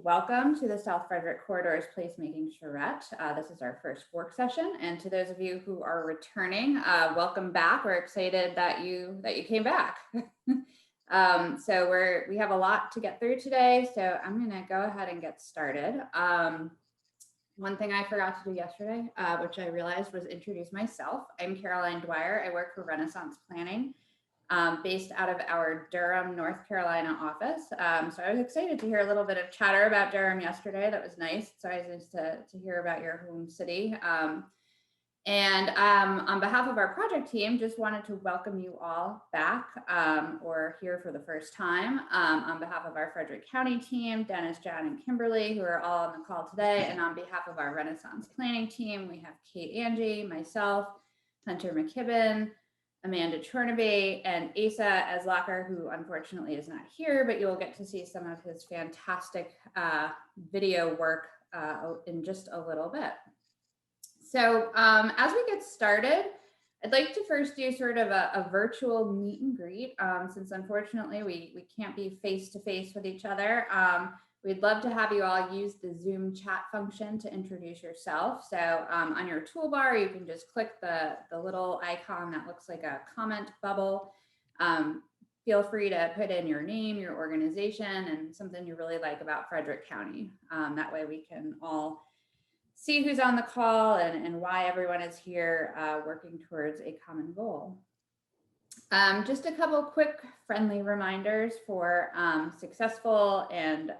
Welcome to the South Frederick Corridors Placemaking Charrette. This is our first work session, and to those of you who are returning, welcome back. We're excited that you came back. So we have a lot to get through today, so I'm going to go ahead and get started. One thing I forgot to do yesterday, which I realized, was introduce myself. I'm Caroline Dwyer. I work for Renaissance Planning, based out of our Durham, North Carolina office. So I was excited to hear a little bit of chatter about Durham yesterday. That was nice. It's always nice to hear about your home city. On behalf of our project team, just wanted to welcome you all back or here for the first time. On behalf of our Frederick County team, Dennis, John, and Kimberly, who are all on the call today, and on behalf of our Renaissance Planning team, we have Kate Angie, myself, Hunter McKibben, Amanda Chornaby, and Asa Eslacher, who unfortunately is not here, but you will get to see some of his fantastic video work in just a little bit. So as we get started, I'd like to first do sort of a virtual meet and greet, since unfortunately we can't be face-to-face with each other. We'd love to have you all use the Zoom chat function to introduce yourself. So on your toolbar, you can just click the little icon that looks like a comment bubble. Feel free to put in your name, your organization, and something you really like about Frederick County. That way we can all see who's on the call and why everyone is here working towards a common goal. Just a couple quick friendly reminders for successful and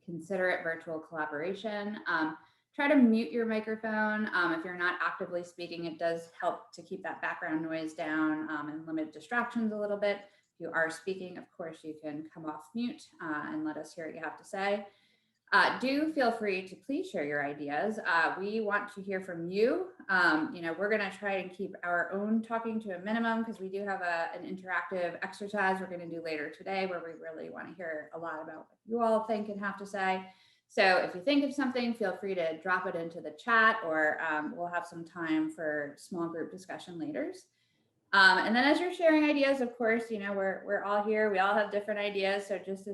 considerate virtual collaboration. Try to mute your microphone. If you're not actively speaking, it does help to keep that background noise down and limit distractions a little bit. If you are speaking, of course, you can come off mute and let us hear what you have to say. Do feel free to please share your ideas. We want to hear from you. We're going to try and keep our own talking to a minimum because we do have an interactive exercise we're going to do later today where we really want to hear a lot about what you all think and have to say. So if you think of something, feel free to drop it into the chat, or we'll have some time for small group discussion later. And then as you're sharing ideas, of course, we're all here. We all have different ideas. So just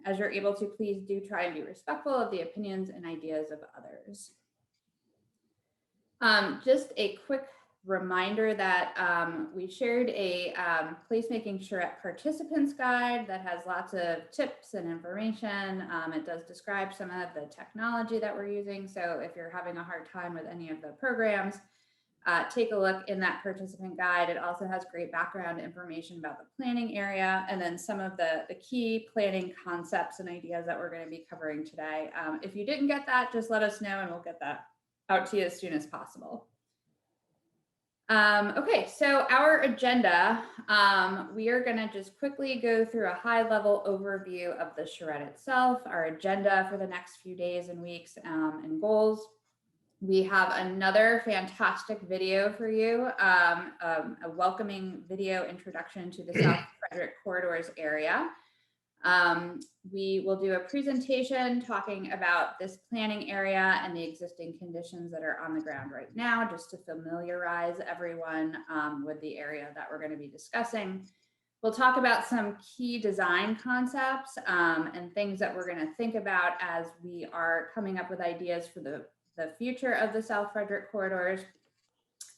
as you're able to, please do try and be respectful of the opinions and ideas of others. Just a quick reminder that we shared a placemaking charrette participants guide that has lots of tips and information. It does describe some of the technology that we're using. So if you're having a hard time with any of the programs, take a look in that participant guide. It also has great background information about the planning area and then some of the key planning concepts and ideas that we're going to be covering today. If you didn't get that, just let us know and we'll get that out to you as soon as possible. Okay, so our agenda, we are going to just quickly go through a high-level overview of the charrette itself, our agenda for the next few days and weeks, and goals. We have another fantastic video for you, a welcoming video introduction to the South Frederick Corridors area. We will do a presentation talking about this planning area and the existing conditions that are on the ground right now, just to familiarize everyone with the area that we're going to be discussing. We'll talk about some key design concepts and things that we're going to think about as we are coming up with ideas for the future of the South Frederick Corridors.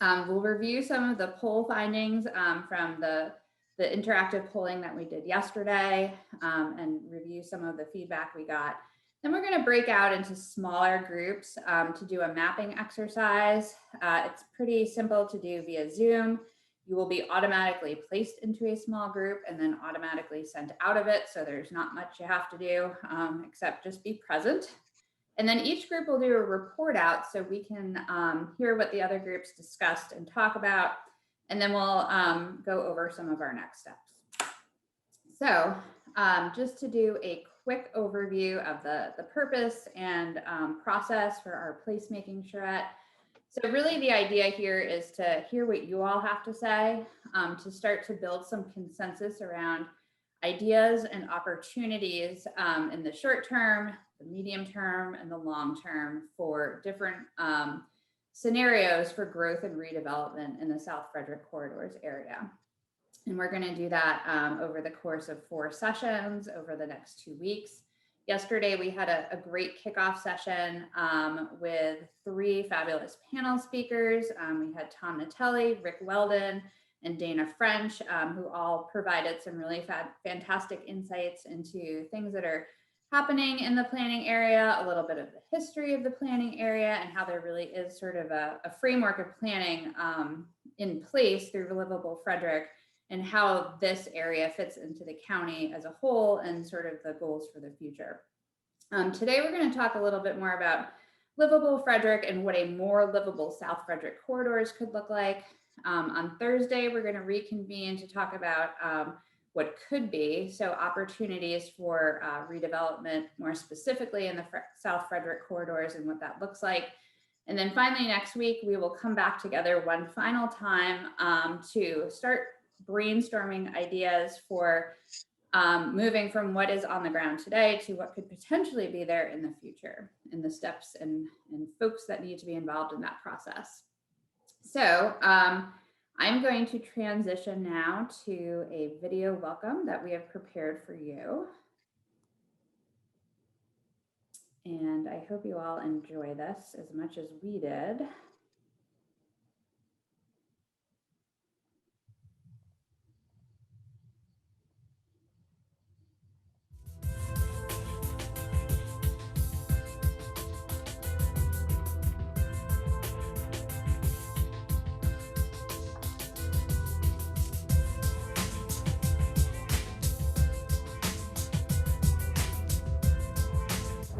We'll review some of the poll findings from the interactive polling that we did yesterday and review some of the feedback we got. Then we're going to break out into smaller groups to do a mapping exercise. It's pretty simple to do via Zoom. You will be automatically placed into a small group and then automatically sent out of it. So there's not much you have to do except just be present. And then each group will do a report out so we can hear what the other groups discussed and talk about. And then we'll go over some of our next steps. So just to do a quick overview of the purpose and process for our placemaking charrette. So really the idea here is to hear what you all have to say, to start to build some consensus around ideas and opportunities in the short term, the medium term, and the long term for different scenarios for growth and redevelopment in the South Frederick Corridors area. And we're going to do that over the course of 4 sessions over the next 2 weeks. Yesterday, we had a great kickoff session with 3 fabulous panel speakers. We had Tom Natelli, Rick Weldon, and Dana French, who all provided some really fantastic insights into things that are happening in the planning area, a little bit of the history of the planning area, and how there really is sort of a framework of planning in place through Livable Frederick, and how this area fits into the county as a whole and sort of the goals for the future. Today, we're going to talk a little bit more about Livable Frederick and what a more livable South Frederick corridors could look like. On Thursday, we're going to reconvene to talk about what could be, so opportunities for redevelopment, more specifically in the South Frederick corridors and what that looks like. And then finally, next week, we will come back together one final time to start brainstorming ideas for moving from what is on the ground today to what could potentially be there in the future, and the steps and folks that need to be involved in that process. So I'm going to transition now to a video welcome that we have prepared for you. And I hope you all enjoy this as much as we did.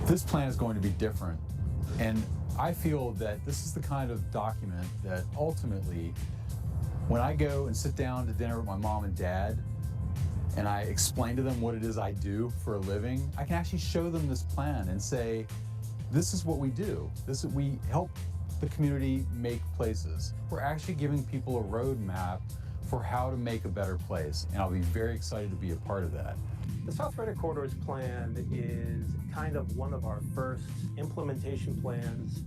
This plan is going to be different, and I feel that this is the kind of document that ultimately, when I go and sit down to dinner with my mom and dad, and I explain to them what it is I do for a living, I can actually show them this plan and say, this is what we do. We help the community make places. We're actually giving people a roadmap for how to make a better place, and I'll be very excited to be a part of that. The South Frederick Corridors Plan is kind of one of our first implementation plans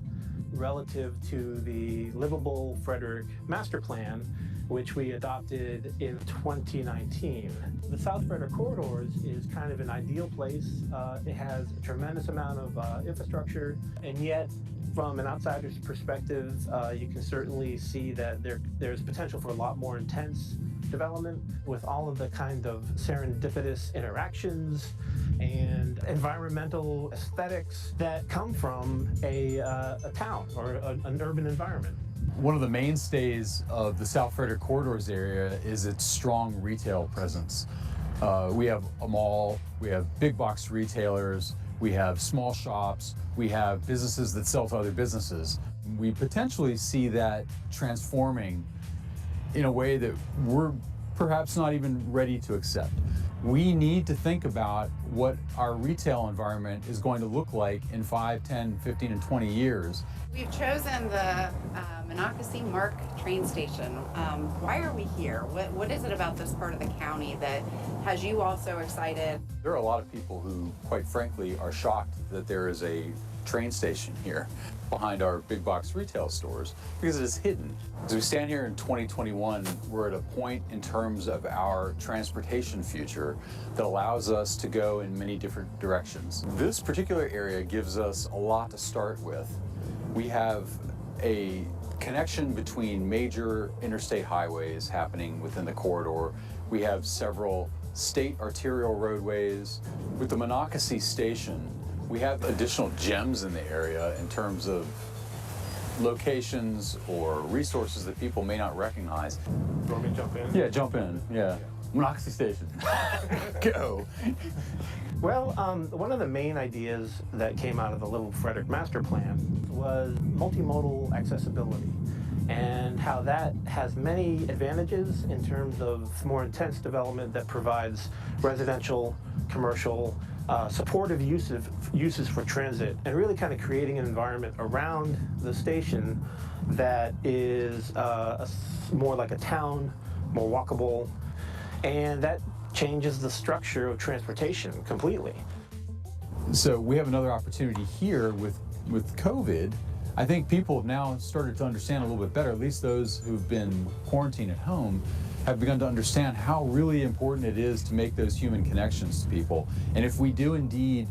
relative to the Livable Frederick Master Plan, which we adopted in 2019. The South Frederick Corridors is kind of an ideal place. It has a tremendous amount of infrastructure, and yet from an outsider's perspective, you can certainly see that there's potential for a lot more intense development with all of the kind of serendipitous interactions and environmental aesthetics that come from a town or an urban environment. One of the mainstays of the South Frederick Corridors area is its strong retail presence. We have a mall, we have big box retailers, we have small shops, we have businesses that sell to other businesses. We potentially see that transforming in a way that we're perhaps not even ready to accept. We need to think about what our retail environment is going to look like in 5, 10, 15, and 20 years. We've chosen the Monocacy Mark train station. Why are we here? What is it about this part of the county that has you all so excited? There are a lot of people who, quite frankly, are shocked that there is a train station here behind our big box retail stores because it is hidden. As we stand here in 2021, we're at a point in terms of our transportation future that allows us to go in many different directions. This particular area gives us a lot to start with. We have a connection between major interstate highways happening within the corridor. We have several state arterial roadways. With the Monocacy station, we have additional gems in the area in terms of locations or resources that people may not recognize. You want me to jump in? Yeah, jump in. Yeah. Monocacy station. Go. Well, one of the main ideas that came out of the Livable Frederick Master Plan was multimodal accessibility, and how that has many advantages in terms of more intense development that provides residential, commercial, supportive uses for transit, and really kind of creating an environment around the station that is more like a town, more walkable, and that changes the structure of transportation completely. So we have another opportunity here with COVID. I think people have now started to understand a little bit better, at least those who've been quarantined at home have begun to understand how really important it is to make those human connections to people. And if we do indeed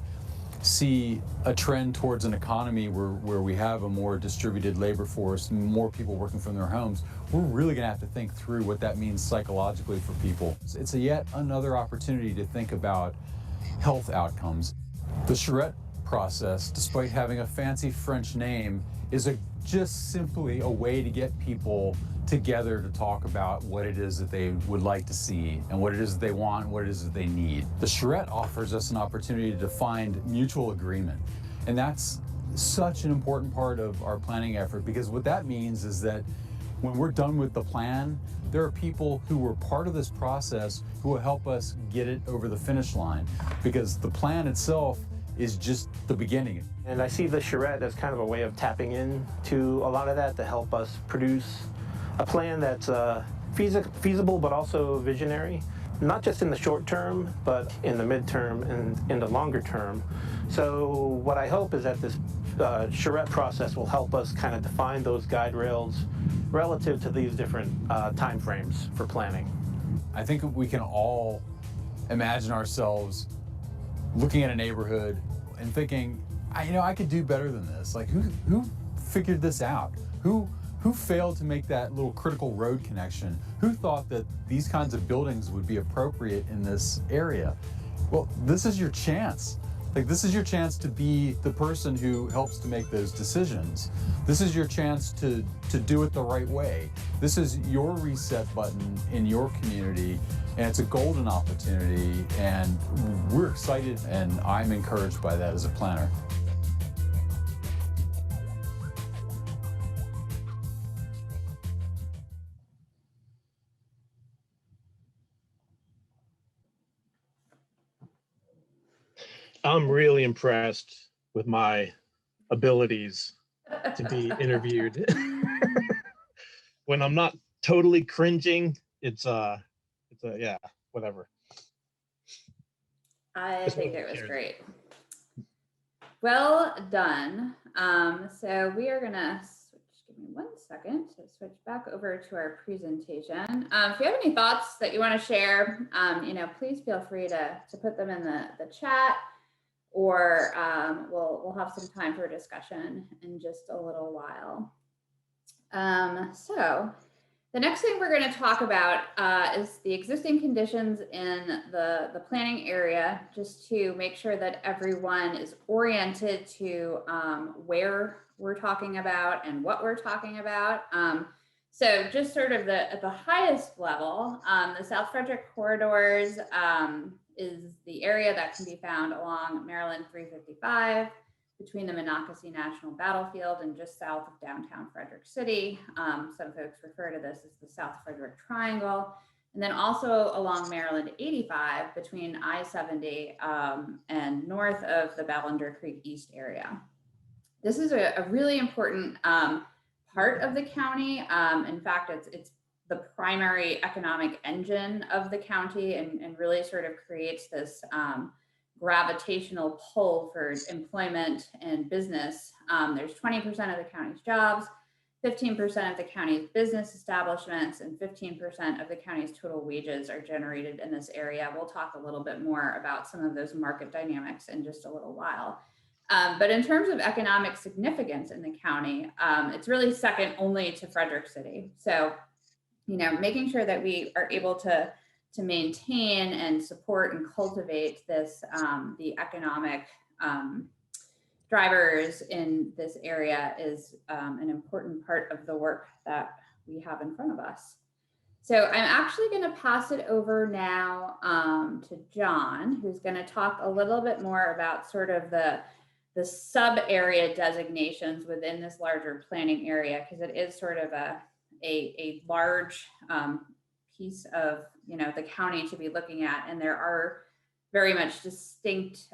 see a trend towards an economy where we have a more distributed labor force, more people working from their homes, we're really going to have to think through what that means psychologically for people. It's a yet another opportunity to think about health outcomes. The charrette process, despite having a fancy French name, is just simply a way to get people together to talk about what it is that they would like to see and what it is that they want and what it is that they need. The charrette offers us an opportunity to find mutual agreement. And that's such an important part of our planning effort, because what that means is that when we're done with the plan, there are people who were part of this process who will help us get it over the finish line, because the plan itself is just the beginning. And I see the charrette as kind of a way of tapping into a lot of that to help us produce a plan that's feasible but also visionary, not just in the short term, but in the midterm and in the longer term. So what I hope is that this charrette process will help us kind of define those guide rails relative to these different time frames for planning. I think we can all imagine ourselves looking at a neighborhood and thinking, I could do better than this. Like, who figured this out? Who failed to make that little critical road connection? Who thought that these kinds of buildings would be appropriate in this area? Well, this is your chance. Like, this is your chance to be the person who helps to make those decisions. This is your chance to do it the right way. This is your reset button in your community, and it's a golden opportunity, and we're excited, and I'm encouraged by that as a planner. I'm really impressed with my abilities to be interviewed. When I'm not totally cringing, yeah, whatever. I Just think wanted it to was share great. Well done. So we are gonna switch, give me 1 second to switch back over to our presentation. If you have any thoughts that you want to share, please feel free to put them in the chat, or we'll have some time for discussion in just a little while. So the next thing we're going to talk about is the existing conditions in the planning area, just to make sure that everyone is oriented to where we're talking about and what we're talking about. So just sort of at the highest level, the South Frederick corridors is the area that can be found along Maryland 355 between the Monocacy National Battlefield and just south of downtown Frederick City. Some folks refer to this as the South Frederick Triangle. And then also along Maryland 85 between I-70 and north of the Ballender Creek East area. This is a really important part of the county. In fact, it's the primary economic engine of the county, and really sort of creates this gravitational pull for employment and business. There's 20% of the county's jobs, 15% of the county's business establishments, and 15% of the county's total wages are generated in this area. We'll talk a little bit more about some of those market dynamics in just a little while. But in terms of economic significance in the county, it's really second only to Frederick City. So, making sure that we are able to maintain and support and cultivate this, the economic drivers in this area is an important part of the work that we have in front of us. So I'm actually going to pass it over now to John, who's going to talk a little bit more about sort of the sub-area designations within this larger planning area, because it is sort of a large piece of the county to be looking at, and there are very much distinct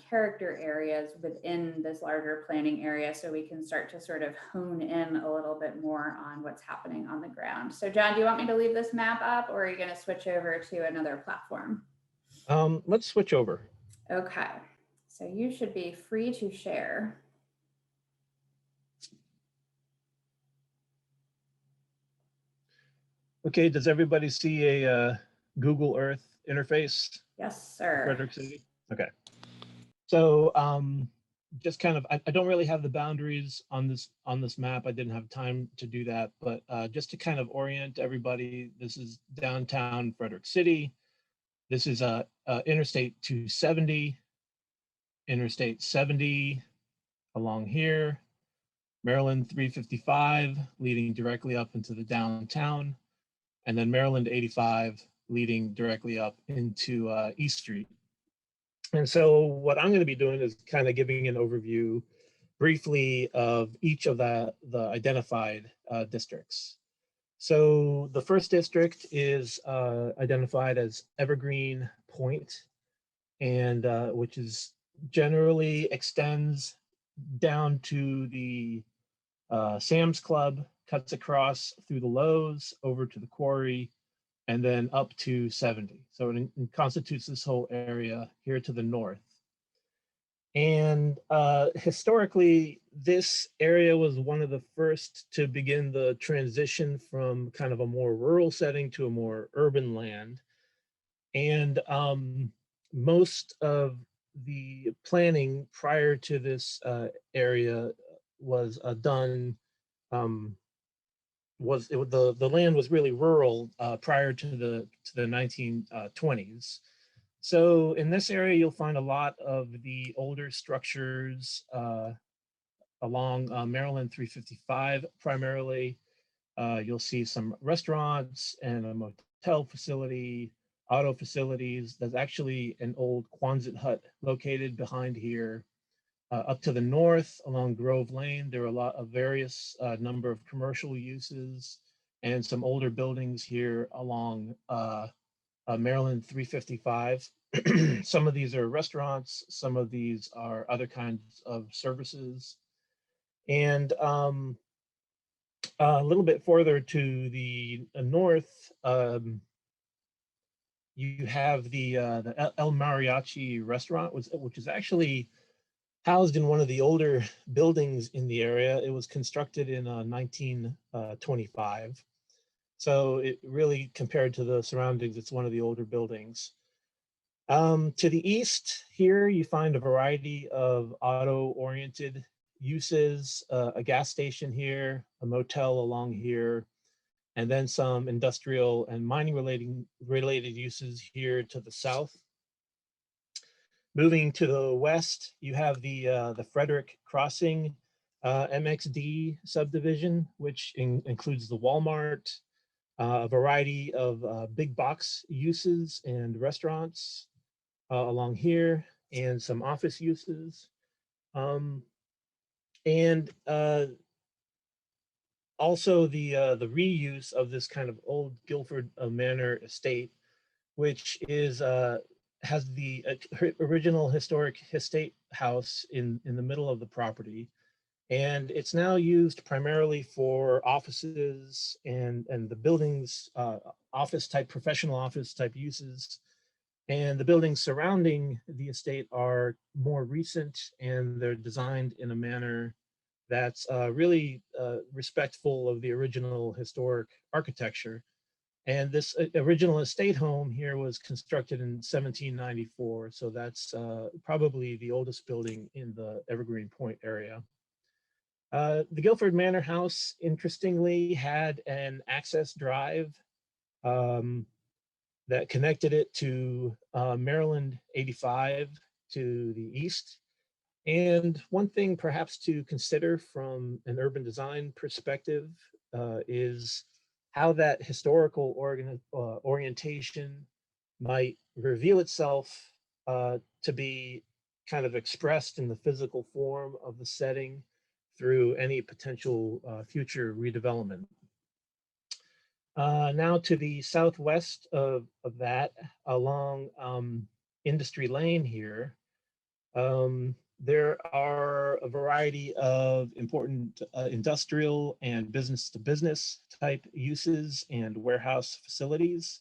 character areas within this larger planning area, so we can start to sort of hone in a little bit more on what's happening on the ground. So John, do you want me to leave this map up, or are you going to switch over to another platform? Let's switch over. Okay, so you should be free to share. Okay, does everybody see a Google Earth interface? Yes, sir. Frederick City? Okay. So just kind of, I don't really have the boundaries on this map. I didn't have time to do that, but just to kind of orient everybody, this is downtown Frederick City. This is Interstate 270, Interstate 70 along here, Maryland 355 leading directly up into the downtown, and then Maryland 85 leading directly up into East Street. And so what I'm going to be doing is kind of giving an overview briefly of each of the identified districts. So the first district is identified as Evergreen Point, and which is generally extends down to the Sam's Club, cuts across through the Lowe's over to the quarry, and then up to 70. So it constitutes this whole area here to the north. And historically, this area was one of the first to begin the transition from kind of a more rural setting to a more urban land. And most of the planning prior to this area was done the land was really rural prior to the 1920s. So in this area, you'll find a lot of the older structures along Maryland 355 primarily. You'll see some restaurants and a motel facility, auto facilities. There's actually an old Quonset hut located behind here. Up to the north along Grove Lane, there are a lot of various number of commercial uses and some older buildings here along Maryland 355. Some of these are restaurants, some of these are other kinds of services. And a little bit further to the north, you have the El Mariachi restaurant, which is actually housed in one of the older buildings in the area. It was constructed in 1925. So it really, compared to the surroundings, it's one of the older buildings. To the east here, you find a variety of auto-oriented uses, a gas station here, a motel along here, and then some industrial and mining related uses here to the south. Moving to the west, you have the Frederick Crossing MXD subdivision, which includes the Walmart, a variety of big box uses and restaurants along here, and some office uses. And also the reuse of this kind of old Guilford Manor estate, which is has the original historic estate house in the middle of the property, and it's now used primarily for offices and the buildings office type, professional office type uses. And the buildings surrounding the estate are more recent, and they're designed in a manner that's really respectful of the original historic architecture. And this original estate home here was constructed in 1794. So that's probably the oldest building in the Evergreen Point area. The Guilford Manor House, interestingly, had an access drive that connected it to Maryland 85 to the east. And one thing perhaps to consider from an urban design perspective is how that historical orientation might reveal itself to be kind of expressed in the physical form of the setting through any potential future redevelopment. Now to the southwest of that, along Industry Lane here, there are a variety of important industrial and business-to-business type uses and warehouse facilities.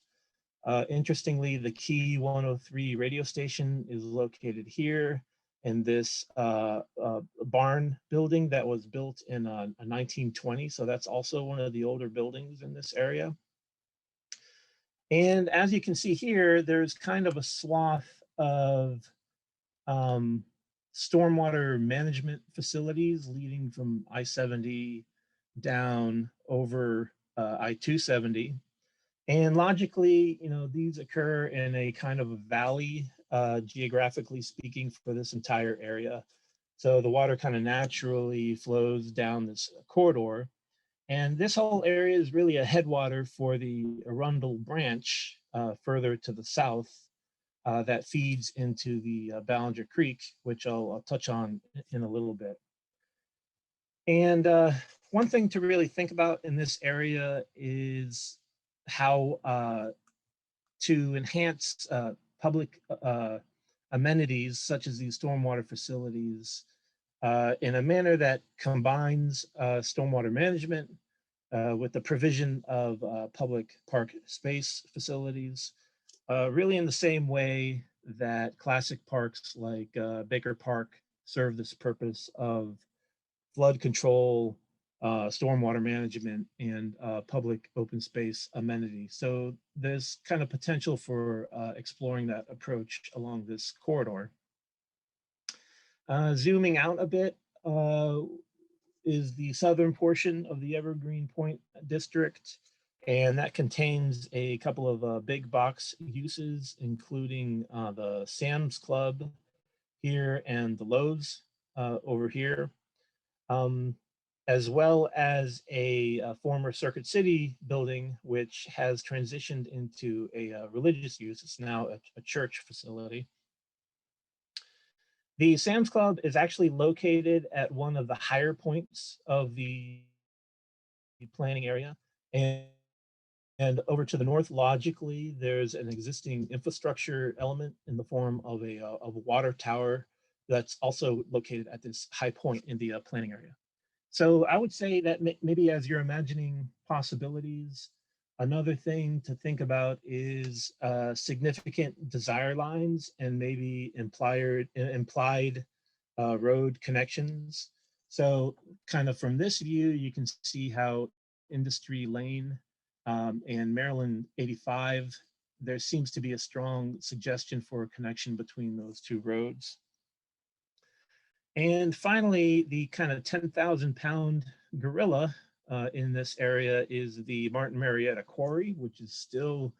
Interestingly, the Key 103 radio station is located here in this barn building that was built in 1920. So that's also one of the older buildings in this area. And as you can see here, there's kind of a swath of stormwater management facilities leading from I-70 down over I-270. And logically, these occur in a kind of a valley, geographically speaking, for this entire area. So the water kind of naturally flows down this corridor. And this whole area is really a headwater for the Arundel branch further to the south that feeds into the Ballinger Creek, which I'll touch on in a little bit. And one thing to really think about in this area is how to enhance public amenities such as these stormwater facilities in a manner that combines stormwater management with the provision of public park space facilities, really in the same way that classic parks like Baker Park serve this purpose of flood control, stormwater management, and public open space amenities. So there's kind of potential for exploring that approach along this corridor. Zooming out a bit is the southern portion of the Evergreen Point District, and that contains a couple of big box uses, including the Sam's Club here and the Lowe's over here. As well as a former Circuit City building, which has transitioned into a religious use. It's now a church facility. The Sam's Club is actually located at one of the higher points of the planning area. And over to the north, logically, there's an existing infrastructure element in the form of a water tower that's also located at this high point in the planning area. So I would say that maybe as you're imagining possibilities, another thing to think about is significant desire lines and maybe implied road connections. So kind of from this view, you can see how Industry Lane and Maryland 85, there seems to be a strong suggestion for a connection between those two roads. And finally, the kind of 10,000-pound gorilla in this area is the Martin Marietta Quarry, which is still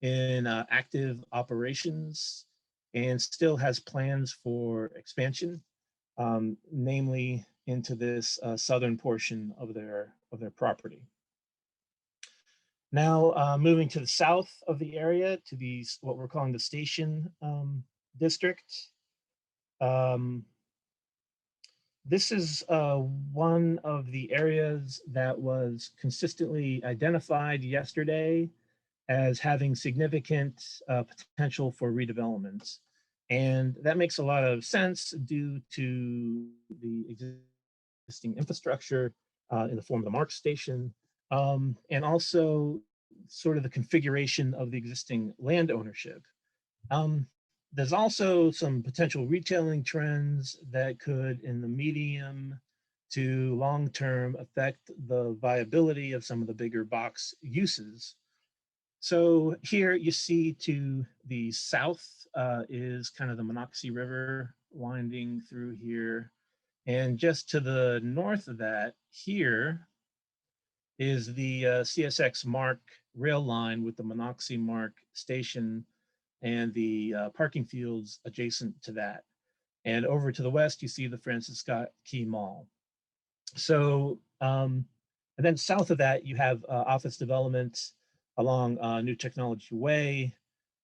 in active operations and still has plans for expansion, namely into this southern portion of their property. Now, moving to the south of the area, to these what we're calling the Station District. This is one of the areas that was consistently identified yesterday as having significant potential for redevelopment. And that makes a lot of sense due to the existing infrastructure in the form of the MARC station, and also sort of the configuration of the existing land ownership. There's also some potential retailing trends that could, in the medium to long term, affect the viability of some of the bigger box uses. So here you see to the south is kind of the Monocacy River winding through here. And just to the north of that here is the CSX MARC rail line with the Monocacy MARC station and the parking fields adjacent to that. And over to the west, you see the Francis Scott Key Mall. So, and then south of that, you have office development along New Technology Way,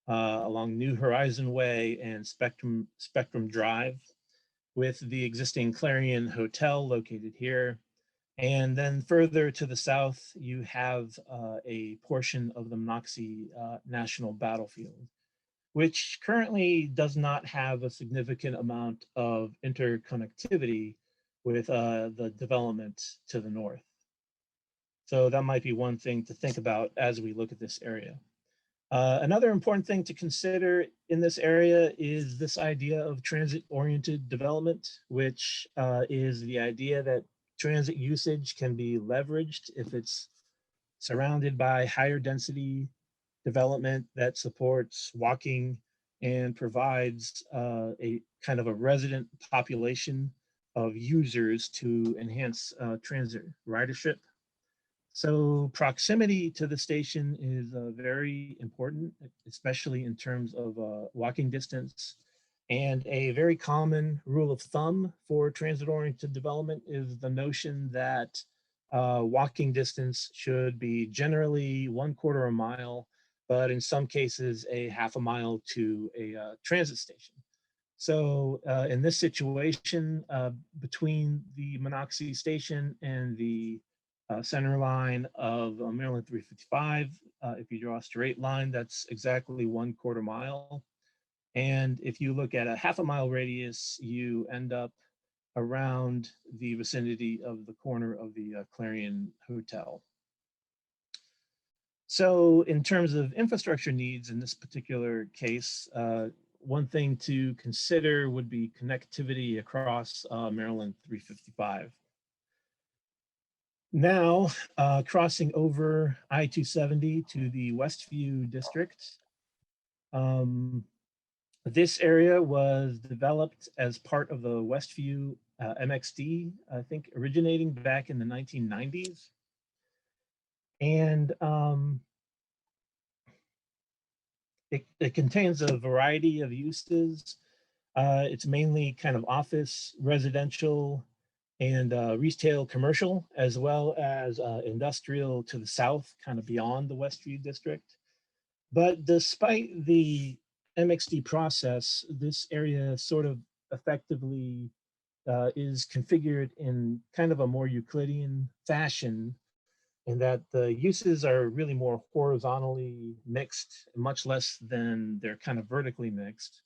along New Horizon Way and Spectrum Drive, with the existing Clarion Hotel located here. And then further to the south, you have a portion of the Monocacy National Battlefield, which currently does not have a significant amount of interconnectivity with the development to the north. So that might be one thing to think about as we look at this area. Another important thing to consider in this area is this idea of transit-oriented development, which is the idea that transit usage can be leveraged if it's surrounded by higher density development that supports walking, and provides a kind of a resident population of users to enhance transit ridership. So proximity to the station is very important, especially in terms of walking distance. And a very common rule of thumb for transit-oriented development is the notion that walking distance should be generally 1/4 a mile, but in some cases a 1/2 mile to a transit station. So in this situation, between the Monocacy station and the center line of Maryland 355, if you draw a straight line, that's exactly 1/4 mile. And if you look at a 1/2 mile radius, you end up around the vicinity of the corner of the Clarion Hotel. So in terms of infrastructure needs in this particular case, one thing to consider would be connectivity across Maryland 355. Now, crossing over I-270 to the Westview district. This area was developed as part of the Westview MXD, I think originating back in the 1990s. And it contains a variety of uses. It's mainly kind of office, residential, and retail commercial, as well as industrial to the south, kind of beyond the Westview district. But despite the MXD process, this area sort of effectively is configured in kind of a more Euclidean fashion, in that the uses are really more horizontally mixed, much less than they're kind of vertically mixed.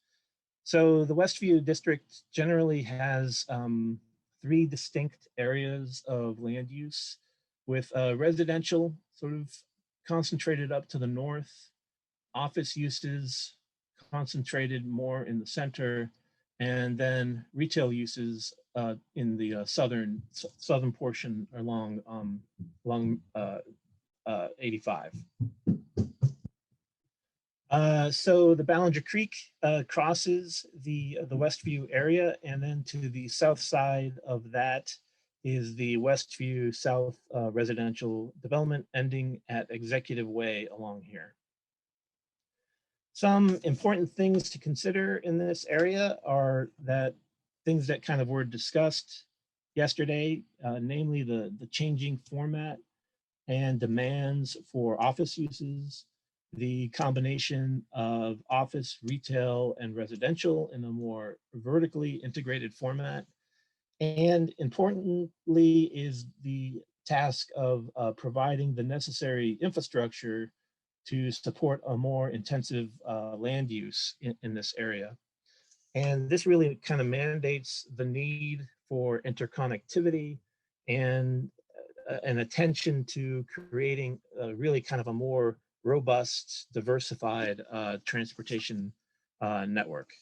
So the Westview district generally has 3 distinct areas of land use, with residential sort of concentrated up to the north, office uses concentrated more in the center, and then retail uses in the southern portion along 85. So the Ballinger Creek crosses the Westview area, and then to the south side of that is the Westview South residential development ending at Executive Way along here. Some important things to consider in this area are that things that kind of were discussed yesterday, namely the changing format and demands for office uses, the combination of office, retail, and residential in a more vertically integrated format. And importantly is the task of providing the necessary infrastructure to support a more intensive land use in this area. And this really kind of mandates the need for interconnectivity and an attention to creating really kind of a more robust, diversified transportation network.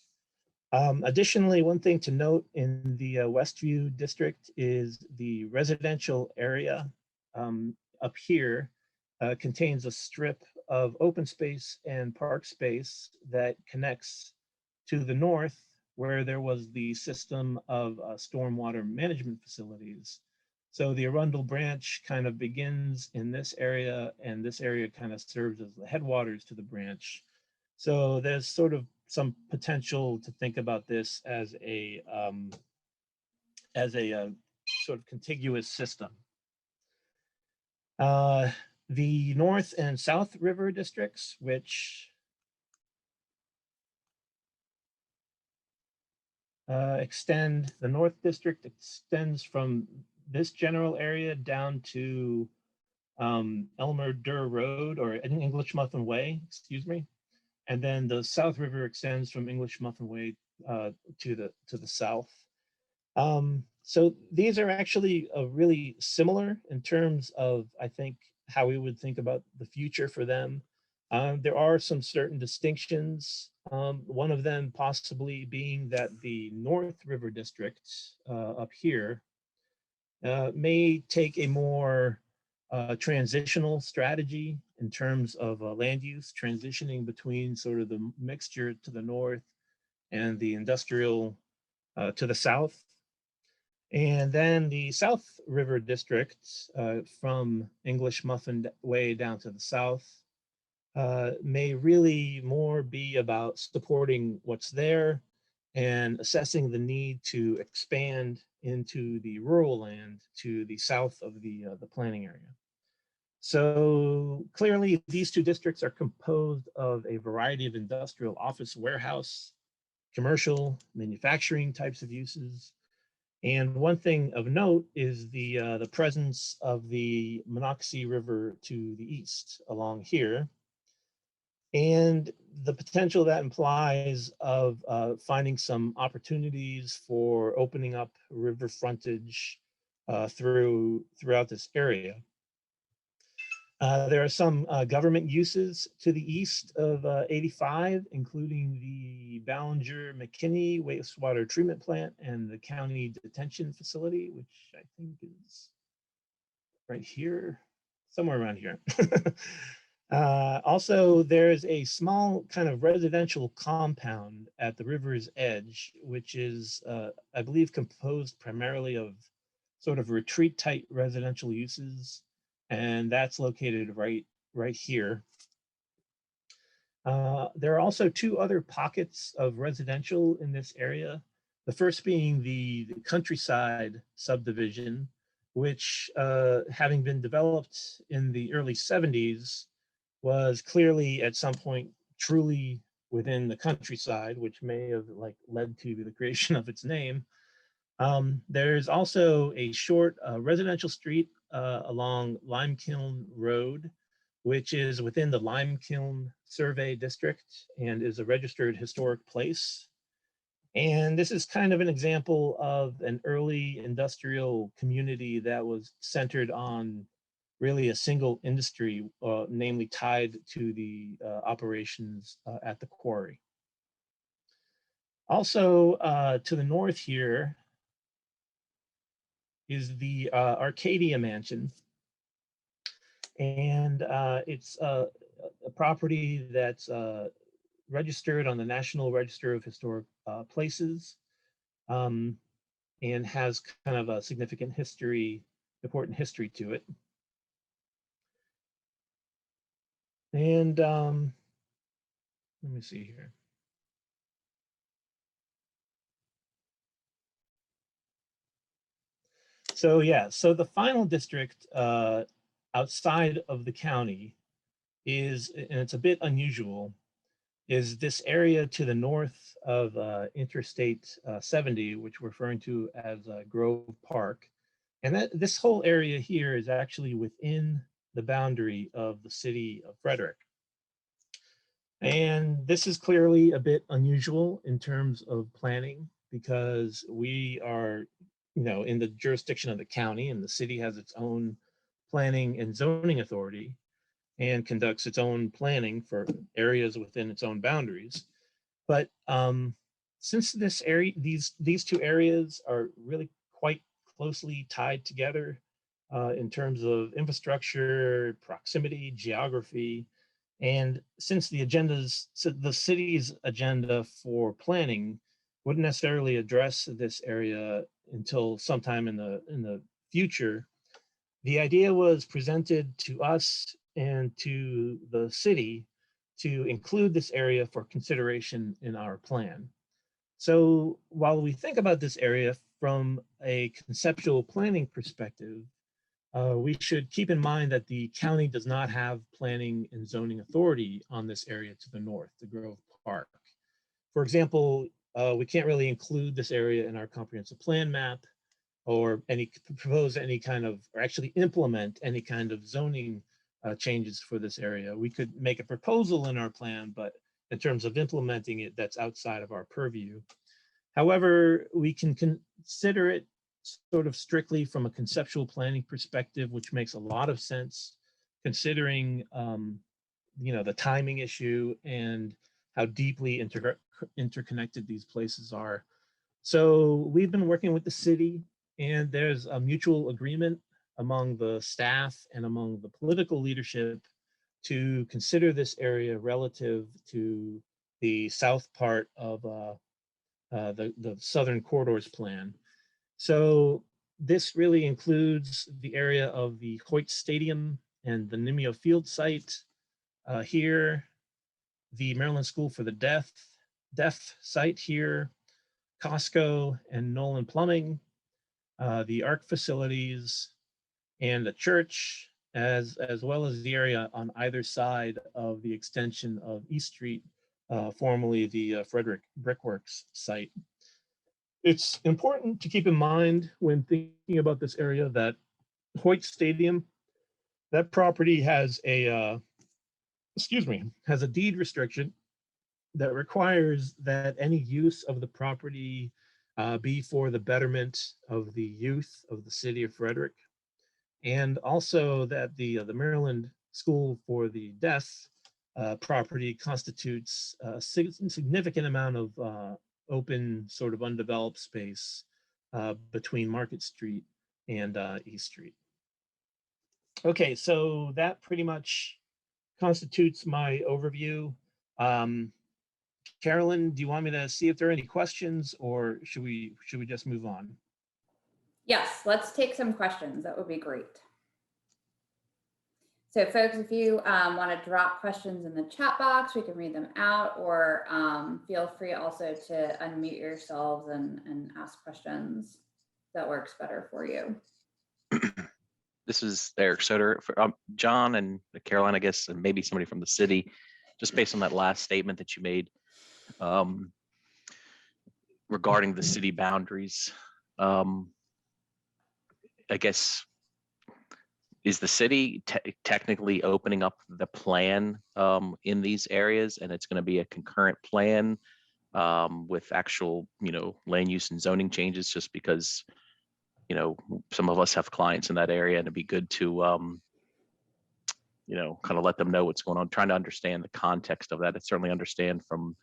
Additionally, one thing to note in the Westview district is the residential area up here contains a strip of open space and park space that connects to the north, where there was the system of stormwater management facilities. So the Arundel branch kind of begins in this area, and this area kind of serves as the headwaters to the branch. So there's sort of some potential to think about this as a sort of contiguous system. The North and South River districts, which the North District extends from this general area down to Elmer Durr Road, or English Muffin Way, excuse me. And then the South River extends from English Muffin Way to the south. So these are actually really similar in terms of, I think, how we would think about the future for them. There are some certain distinctions. One of them possibly being that the North River District up here may take a more transitional strategy in terms of land use, transitioning between sort of the mixture to the north and the industrial to the south. And then the South River District from English Muffin Way down to the south may really more be about supporting what's there and assessing the need to expand into the rural land to the south of the planning area. So clearly these two districts are composed of a variety of industrial, office, warehouse, commercial, manufacturing types of uses. And one thing of note is the presence of the Monocacy River to the east along here, and the potential that implies of finding some opportunities for opening up river frontage throughout this area. There are some government uses to the east of 85, including the Ballinger McKinney wastewater treatment plant and the county detention facility, which I think is right here, somewhere around here. Also, there's a small kind of residential compound at the river's edge, which is, I believe, composed primarily of sort of retreat type residential uses. And that's located right here. There are also two other pockets of residential in this area. The first being the Countryside subdivision, which having been developed in the early 70s, was clearly at some point truly within the countryside, which may have led to the creation of its name. There's also a short residential street along Limekiln Road, which is within the Limekiln Survey District and is a registered historic place. And this is kind of an example of an early industrial community that was centered on really a single industry, namely tied to the operations at the quarry. Also, to the north here is the Arcadia Mansion. And it's a property that's registered on the National Register of Historic Places, and has kind of a significant history, important history to it. And let me see here. So yeah, so the final district outside of the county is, and it's a bit unusual, is this area to the north of Interstate 70, which we're referring to as Grove Park. And this whole area here is actually within the boundary of the city of Frederick. And this is clearly a bit unusual in terms of planning, because we are, in the jurisdiction of the county, and the city has its own planning and zoning authority and conducts its own planning for areas within its own boundaries. But since this area, these two areas are really quite closely tied together in terms of infrastructure, proximity, geography, and since the city's agenda for planning wouldn't necessarily address this area until sometime in the future, the idea was presented to us and to the city to include this area for consideration in our plan. So while we think about this area from a conceptual planning perspective, we should keep in mind that the county does not have planning and zoning authority on this area to the north, the Grove Park. For example, we can't really include this area in our comprehensive plan map, or propose any kind of, or actually implement any kind of zoning changes for this area. We could make a proposal in our plan, but in terms of implementing it, that's outside of our purview. However, we can consider it sort of strictly from a conceptual planning perspective, which makes a lot of sense considering the timing issue and how deeply interconnected these places are. So we've been working with the city, and there's a mutual agreement among the staff and among the political leadership to consider this area relative to the south part of the Southern Corridors Plan. So this really includes the area of the Hoyt Stadium and the Nimio Field site here, the Maryland School for the Deaf site here, Costco and Nolan Plumbing, the ARC facilities, and the church, as well as the area on either side of the extension of East Street, formerly the Frederick Brickworks site. It's important to keep in mind when thinking about this area that Hoyt Stadium, that property has a, has a deed restriction that requires that any use of the property be for the betterment of the youth of the city of Frederick. And also that the Maryland School for the Deaf property constitutes a significant amount of open, sort of undeveloped space between Market Street and East Street. Okay, so that pretty much constitutes my overview. Carolyn, do you want me to see if there are any questions, or should we just move on? Yes, let's take some questions. That would be great. So folks, if you want to drop questions in the chat box, we can read them out, or feel free also to unmute yourselves and ask questions. That works better for you. This is Eric Soder for John and Caroline, I guess, and maybe somebody from the city, just based on that last statement that you made regarding the city boundaries. I guess, is the city technically opening up the plan in these areas, and it's going to be a concurrent plan with actual, land use and zoning changes, just because, some of us have clients in that area, and it'd be good to, kind of let them know what's going on, trying to understand the context of that. I certainly understand from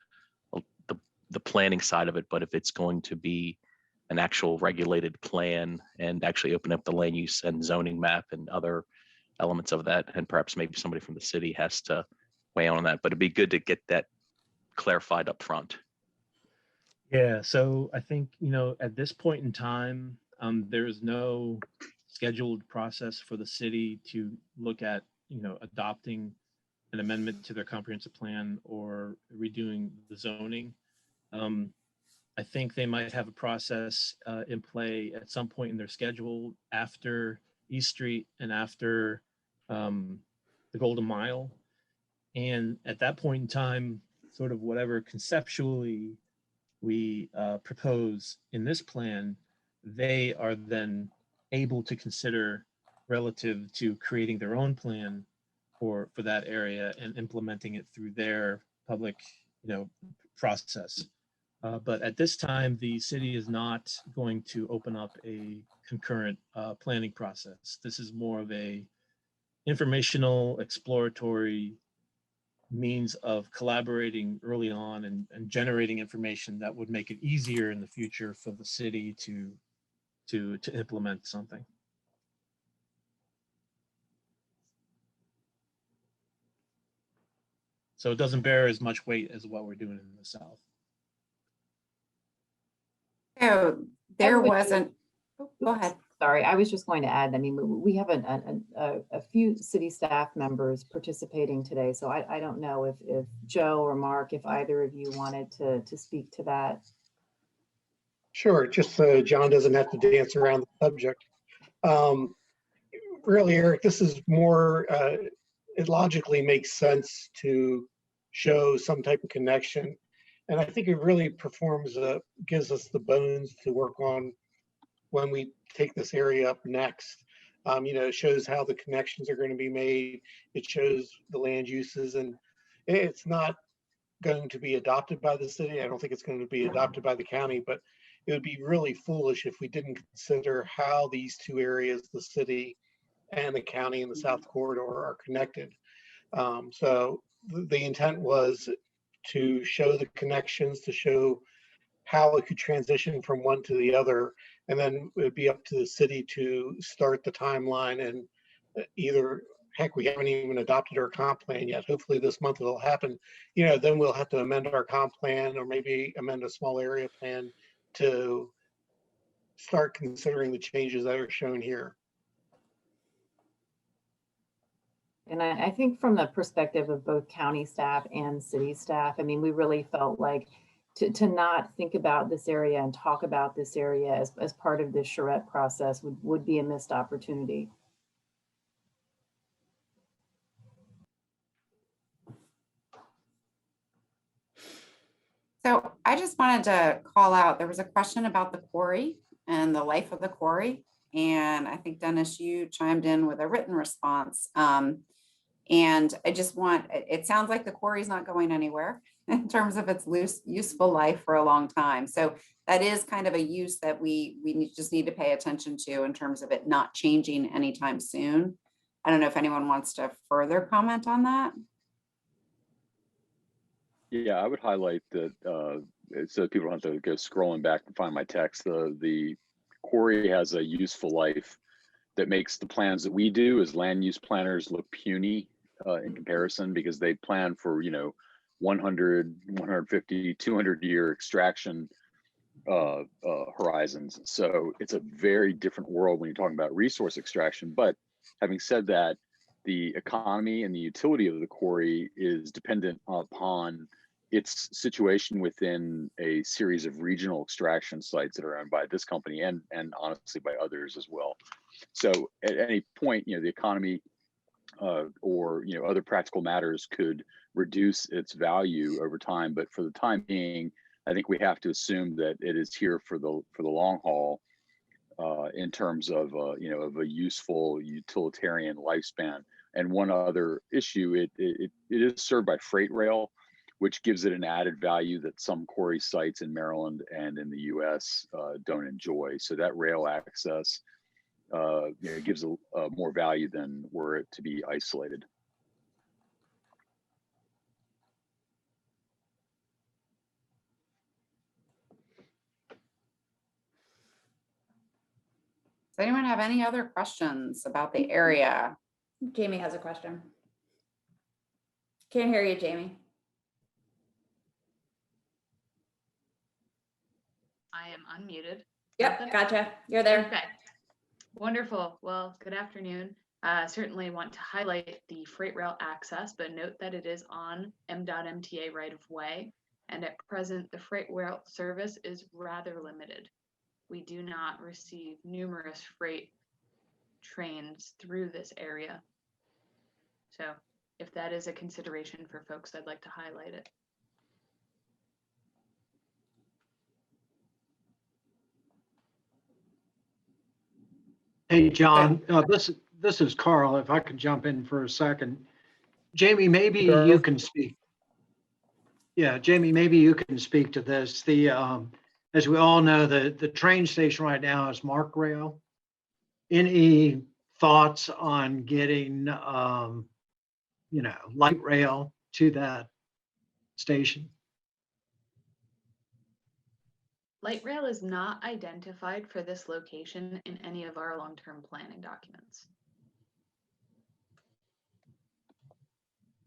the planning side of it, but if it's going to be an actual regulated plan and actually open up the land use and zoning map and other elements of that, and perhaps maybe somebody from the city has to weigh in on that, but it'd be good to get that clarified up front. Yeah, so I think, at this point in time, there is no scheduled process for the city to look at, adopting an amendment to their comprehensive plan or redoing the zoning. I think they might have a process in play at some point in their schedule after East Street and after the Golden Mile. And at that point in time, sort of whatever conceptually we propose in this plan, they are then able to consider relative to creating their own plan for that area and implementing it through their public, process. But at this time, the city is not going to open up a concurrent planning process. This is more of a informational, exploratory means of collaborating early on and generating information that would make it easier in the future for the city to implement something. So it doesn't bear as much weight as what we're doing in the South. So there wasn't, go ahead. Sorry, I was just going to add, we have a few city staff members participating today, so I don't know if Joe or Mark, if either of you wanted to speak to that. Sure, just so John doesn't have to dance around the subject. Really, Eric, this is more, it logically makes sense to show some type of connection. And I think it really gives us the bones to work on when we take this area up next. It shows how the connections are going to be made. It shows the land uses, and it's not going to be adopted by the city. I don't think it's going to be adopted by the county, but it would be really foolish if we didn't consider how these two areas, the city and the county and the South Corridor, are connected. So the intent was to show the connections, to show how it could transition from one to the other, And then it would be up to the city to start the timeline and either, heck, we haven't even adopted our comp plan yet. Hopefully this month it'll happen. Then we'll have to amend our comp plan or maybe amend a small area plan to start considering the changes that are shown here. And I think from the perspective of both county staff and city staff, I mean, we really felt like to not think about this area and talk about this area as part of this charrette process would be a missed opportunity. So I just wanted to call out, there was a question about the quarry and the life of the quarry. And I think Dennis, you chimed in with a written response. And I just it sounds like the quarry is not going anywhere in terms of its useful life for a long time. So that is kind of a use that we just need to pay attention to in terms of it not changing anytime soon. I don't know if anyone wants to further comment on that. Yeah, I would highlight that so people don't have to go scrolling back and find my text. The quarry has a useful life that makes the plans that we do as land use planners look puny in comparison, because they plan for 100, 150, 200-year extraction horizons. So it's a very different world when you're talking about resource extraction. But having said that, the economy and the utility of the quarry is dependent upon its situation within a series of regional extraction sites that are owned by this company and honestly by others as well. So at any point, the economy or other practical matters could reduce its value over time. But for the time being, I think we have to assume that it is here for the long haul in terms of of a useful utilitarian lifespan. And one other issue, it is served by freight rail, which gives it an added value that some quarry sites in Maryland and in the US don't enjoy. So that rail access gives a more value than were it to be isolated. Does anyone have any other questions about the area? Jamie has a question. Can't hear you, Jamie. I am unmuted. Yep, gotcha. You're there. Perfect. Wonderful. Well, good afternoon. Certainly want to highlight the freight rail access, but note that it is on MDOT/MTA right of way. And at present, the freight rail service is rather limited. We do not receive numerous freight trains through this area. So if that is a consideration for folks, I'd like to highlight it. Hey, John, this is Carl. If I could jump in for a second. Jamie, maybe you can speak. Yeah, Jamie, maybe you can speak to this. As we all know, the train station right now is MARC Rail. Any thoughts on getting, light rail to that station? Light rail is not identified for this location in any of our long-term planning documents.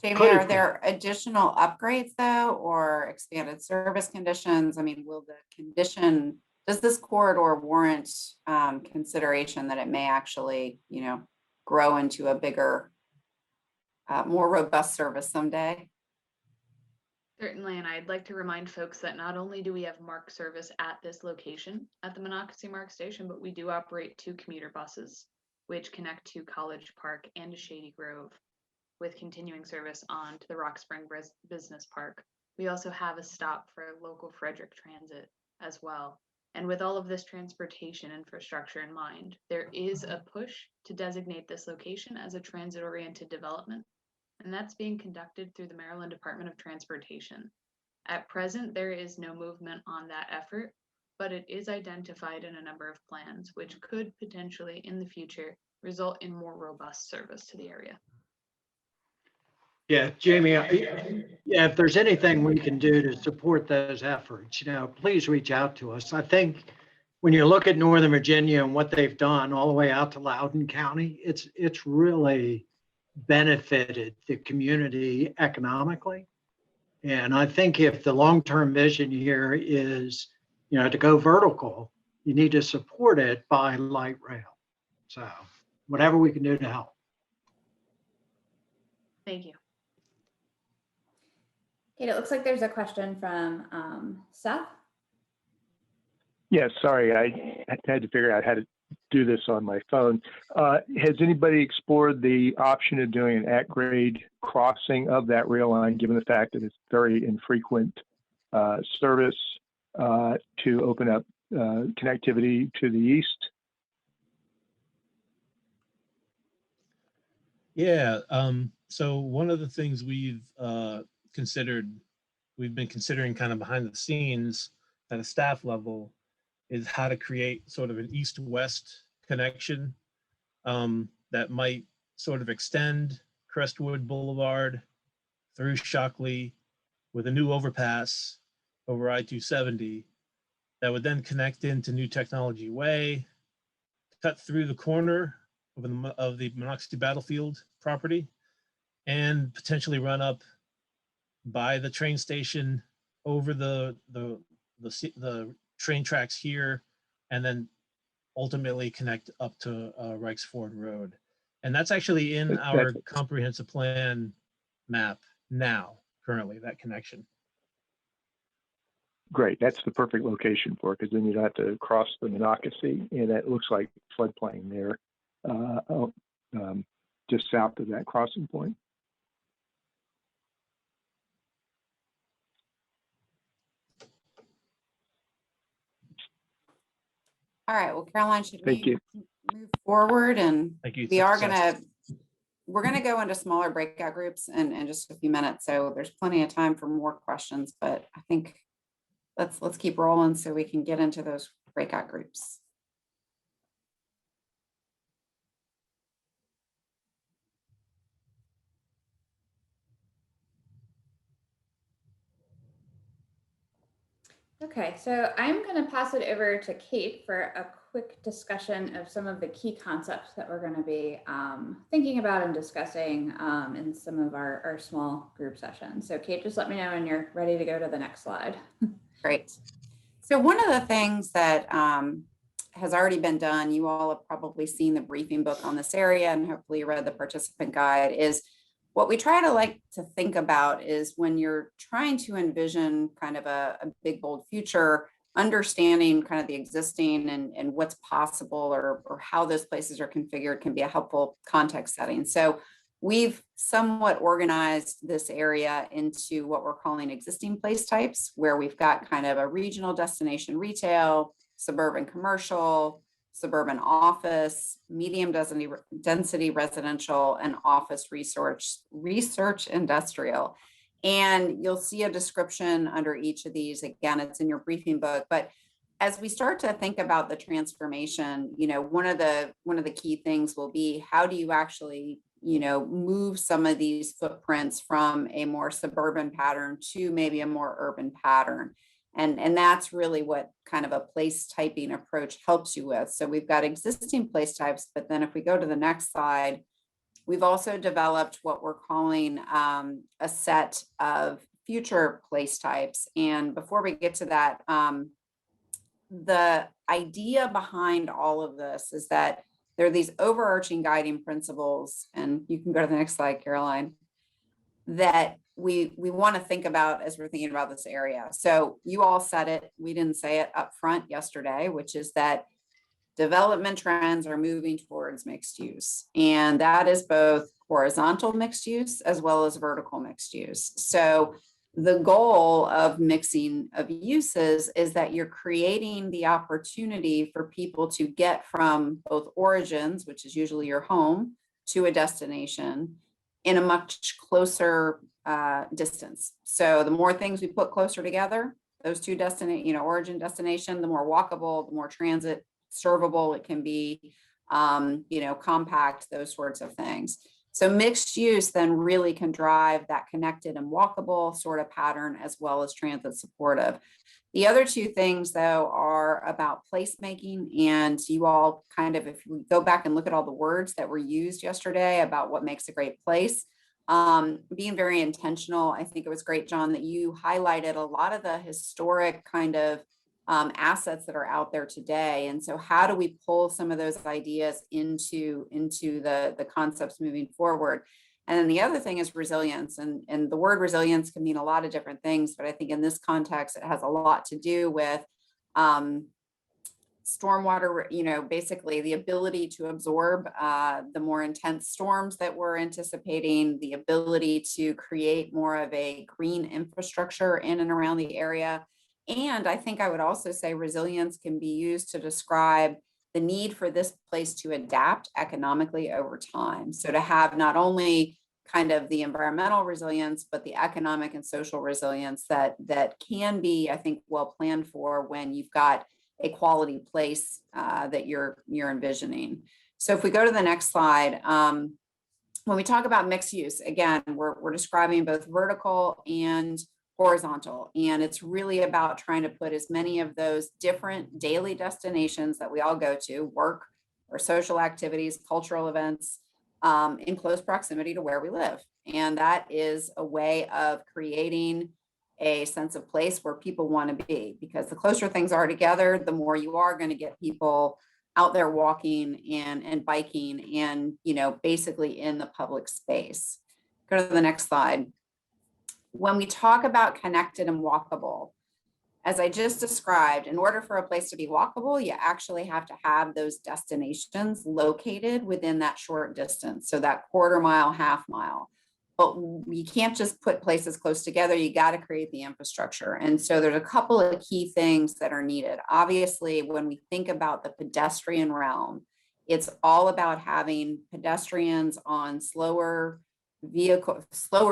Jamie, are there additional upgrades though, or expanded service conditions? I mean, does this corridor warrant consideration that it may actually, grow into a bigger, more robust service someday? Certainly, and I'd like to remind folks that not only do we have MARC service at this location at the Monocacy MARC station, but we do operate 2 commuter buses, which connect to College Park and to Shady Grove, with continuing service on to the Rock Spring Business Park. We also have a stop for local Frederick Transit as well. And with all of this transportation infrastructure in mind, there is a push to designate this location as a transit-oriented development. And that's being conducted through the Maryland Department of Transportation. At present, there is no movement on that effort, but it is identified in a number of plans, which could potentially in the future result in more robust service to the area. Yeah, Jamie, if there's anything we can do to support those efforts, please reach out to us. I think when you look at Northern Virginia and what they've done all the way out to Loudoun County, it's really benefited the community economically. And I think if the long-term vision here is, to go vertical, you need to support it by light rail. So whatever we can do to help. Thank you. Kate, it looks like there's a question from Seth. Yeah, sorry, I had to figure out how to do this on my phone. Has anybody explored the option of doing an at-grade crossing of that rail line, given the fact that it's very infrequent service to open up connectivity to the east? Yeah, so one of the things we've been considering kind of behind the scenes at a staff level is how to create sort of an east-west connection that might sort of extend Crestwood Boulevard through Shockley with a new overpass over I-270 that would then connect into New Technology Way, cut through the corner of the Monocacy Battlefield property, and potentially run up by the train station over the train tracks here, and then ultimately connect up to Rikes Ford Road. And that's actually in our comprehensive plan map now, currently, that connection. Great, that's the perfect location for it, because then you don't have to cross the Monocacy, and it looks like floodplain there, just south of that crossing point. All right, well, Caroline, should Thank we move forward? And Thank you. we're gonna go into smaller breakout groups in just a few minutes. So there's plenty of time for more questions, but I think let's keep rolling so we can get into those breakout groups. Okay, so I'm going to pass it over to Kate for a quick discussion of some of the key concepts that we're going to be thinking about and discussing in some of our small group sessions. So Kate, just let me know when you're ready to go to the next slide. Great. So one of the things that has already been done, you all have probably seen the briefing book on this area, and hopefully you read the participant guide, is what we try to like to think about is when you're trying to envision kind of a big, bold future, understanding kind of the existing and what's possible or how those places are configured can be a helpful context setting. So we've somewhat organized this area into what we're calling existing place types, where we've got kind of a regional destination retail, suburban commercial, suburban office, medium density residential, and office research industrial. And you'll see a description under each of these. Again, it's in your briefing book. But as we start to think about the transformation, one of the key things will be, how do you actually move some of these footprints from a more suburban pattern to maybe a more urban pattern? And that's really what kind of a place typing approach helps you with. So we've got existing place types, but then if we go to the next slide, we've also developed what we're calling a set of future place types. And before we get to that, the idea behind all of this is that there are these overarching guiding principles, and you can go to the next slide, Caroline, that we want to think about as we're thinking about this area. So you all said it, we didn't say it up front yesterday, which is that development trends are moving towards mixed use. And that is both horizontal mixed use as well as vertical mixed use. So the goal of mixing of uses is that you're creating the opportunity for people to get from both origins, which is usually your home, to a destination in a much closer distance. So the more things we put closer together, those two origin destination, the more walkable, the more transit servable it can be, compact, those sorts of things. So mixed use then really can drive that connected and walkable sort of pattern as well as transit supportive. The other two things, though, are about placemaking, and you all kind of, if we go back and look at all the words that were used yesterday about what makes a great place, being very intentional. I think it was great, John, that you highlighted a lot of the historic kind of assets that are out there today. And so how do we pull some of those ideas into the concepts moving forward? And then the other thing is resilience. And the word resilience can mean a lot of different things, but I think in this context, it has a lot to do with stormwater, basically the ability to absorb the more intense storms that we're anticipating, the ability to create more of a green infrastructure in and around the area. And I think I would also say resilience can be used to describe the need for this place to adapt economically over time. So to have not only kind of the environmental resilience, but the economic and social resilience that can be, I think, well planned for when you've got a quality place that you're envisioning. So if we go to the next slide, when we talk about mixed use, again, we're describing both vertical and horizontal, and it's really about trying to put as many of those different daily destinations that we all go to, work or social activities, cultural events, in close proximity to where we live. And that is a way of creating a sense of place where people want to be, because the closer things are together, the more you are going to get people out there walking and biking and, basically in the public space. Go to the next slide. When we talk about connected and walkable, as I just described, in order for a place to be walkable, you actually have to have those destinations located within that short distance. So that quarter mile, half mile. But you can't just put places close together. You got to create the infrastructure. And so there's a couple of key things that are needed. Obviously, when we think about the pedestrian realm, it's all about having pedestrians on slower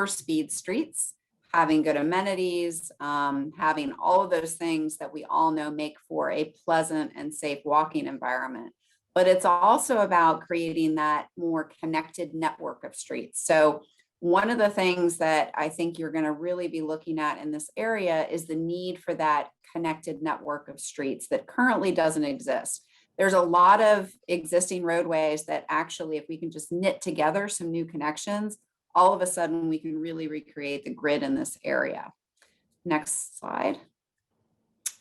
speed streets, having good amenities, having all of those things that we all know make for a pleasant and safe walking environment. But it's also about creating that more connected network of streets. So one of the things that I think you're going to really be looking at in this area is the need for that connected network of streets that currently doesn't exist. There's a lot of existing roadways that actually, if we can just knit together some new connections, all of a sudden we can really recreate the grid in this area. Next slide.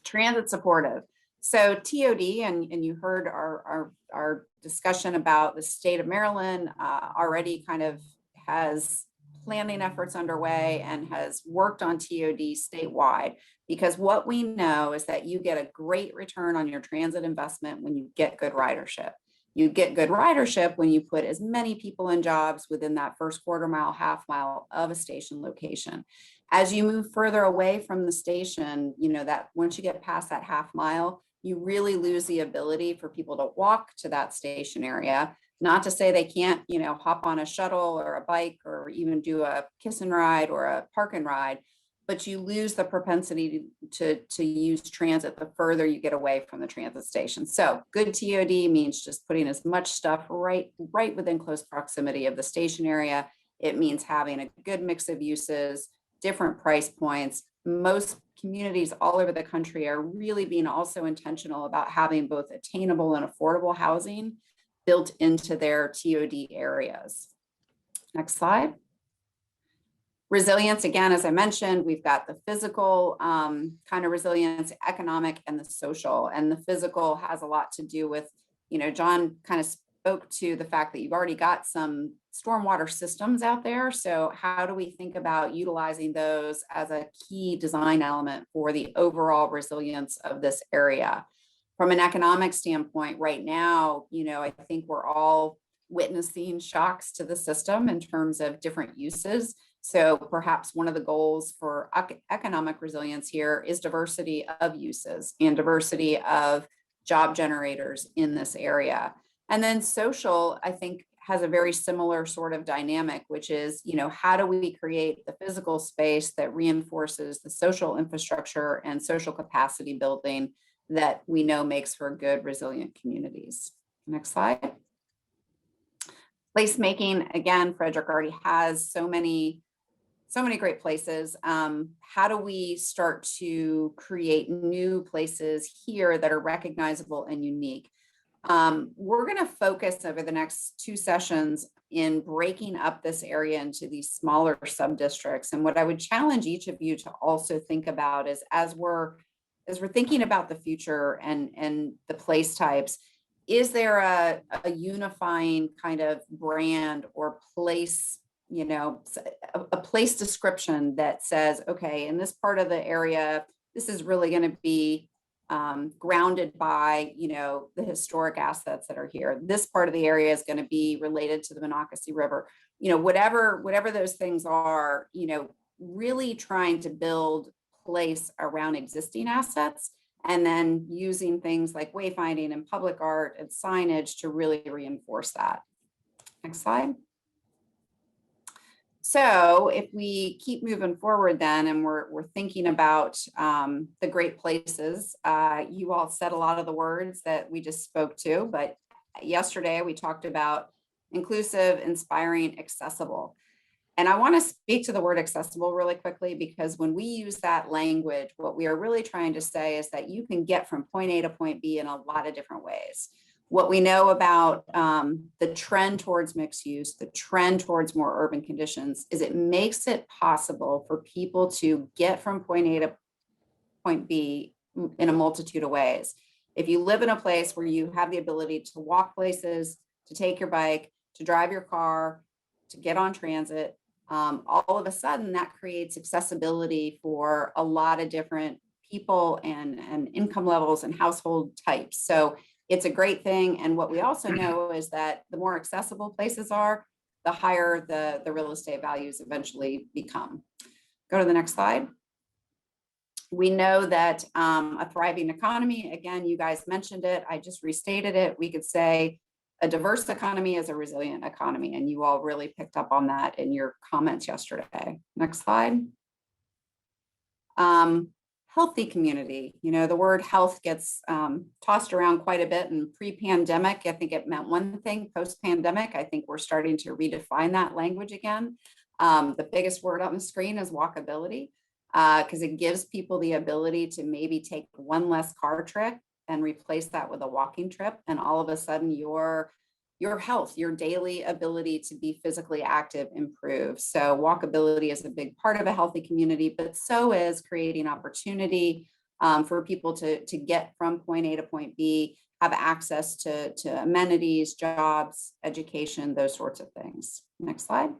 Transit supportive. So TOD, and you heard our discussion about the state of Maryland already kind of has planning efforts underway and has worked on TOD statewide, because what we know is that you get a great return on your transit investment when you get good ridership. You get good ridership when you put as many people in jobs within that first quarter mile, half mile of a station location. As you move further away from the station, that once you get past that half mile, you really lose the ability for people to walk to that station area. Not to say they can't, hop on a shuttle or a bike or even do a kiss and ride or a park and ride, but you lose the propensity to use transit the further you get away from the transit station. So good TOD means just putting as much stuff right within close proximity of the station area. It means having a good mix of uses, different price points. Most communities all over the country are really being also intentional about having both attainable and affordable housing built into their TOD areas. Next slide. Resilience, again, as I mentioned, we've got the physical kind of resilience, economic, and the social. And the physical has a lot to do with, John kind of spoke to the fact that you've already got some stormwater systems out there. So how do we think about utilizing those as a key design element for the overall resilience of this area? From an economic standpoint, right now, I think we're all witnessing shocks to the system in terms of different uses. So perhaps one of the goals for economic resilience here is diversity of uses and diversity of job generators in this area. And then social, I think, has a very similar sort of dynamic, which is, how do we create the physical space that reinforces the social infrastructure and social capacity building that we know makes for good, resilient communities. Next slide. Placemaking, again, Frederick already has so many great places. How do we start to create new places here that are recognizable and unique? We're going to focus over the next 2 sessions in breaking up this area into these smaller sub-districts. And what I would challenge each of you to also think about is as we're thinking about the future and the place types, is there a unifying kind of brand or place, you know, a place description that says, okay, in this part of the area, this is really going to be grounded by, you know, the historic assets that are here. This part of the area is going to be related to the Monocacy River. You know, whatever those things are, you know, really trying to build place around existing assets, and then using things like wayfinding and public art and signage to really reinforce that. Next slide. So if we keep moving forward then, and we're thinking about the great places, you all said a lot of the words that we just spoke to, but yesterday we talked about inclusive, inspiring, accessible. And I want to speak to the word accessible really quickly, because when we use that language, what we are really trying to say is that you can get from point A to point B in a lot of different ways. What we know about the trend towards mixed use, the trend towards more urban conditions, is it makes it possible for people to get from point A to point B in a multitude of ways. If you live in a place where you have the ability to walk places, to take your bike, to drive your car, to get on transit, all of a sudden that creates accessibility for a lot of different people and income levels and household types. So it's a great thing. And what we also know is that the more accessible places are, the higher the real estate values eventually become. Go to the next slide. We know that a thriving economy, again, you guys mentioned it, I just restated it. We could say a diverse economy is a resilient economy, and you all really picked up on that in your comments yesterday. Next slide. Healthy community. You know, the word health gets tossed around quite a bit. And pre-pandemic, I think it meant one thing. Post-pandemic, I think we're starting to redefine that language again. The biggest word on the screen is walkability, because it gives people the ability to maybe take one less car trip and replace that with a walking trip. And all of a sudden your health, your daily ability to be physically active improves. So walkability is a big part of a healthy community, but so is creating opportunity for people to get from point A to point B, have access to amenities, jobs, education, those sorts of things. Next slide.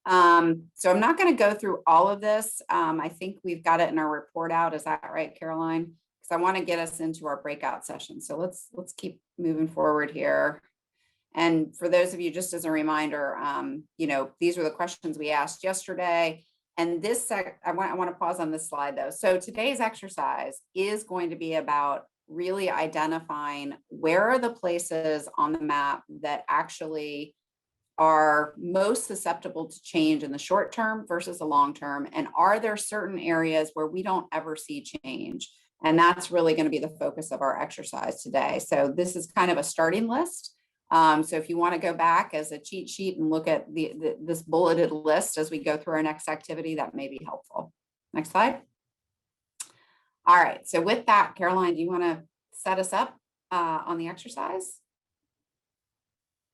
So I'm not going to go through all of this. I think we've got it in our report out. Is that right, Caroline? Because I want to get us into our breakout session. So let's keep moving forward here. And for those of you, just as a reminder, you know, these were the questions we asked yesterday. And this, I want to pause on this slide though. So today's exercise is going to be about really identifying where are the places on the map that actually are most susceptible to change in the short term versus the long term. And are there certain areas where we don't ever see change? And that's really going to be the focus of our exercise today. So this is kind of a starting list. So if you want to go back as a cheat sheet and look at this bulleted list as we go through our next activity, that may be helpful. Next slide. All right. So with that, Caroline, do you want to set us up on the exercise?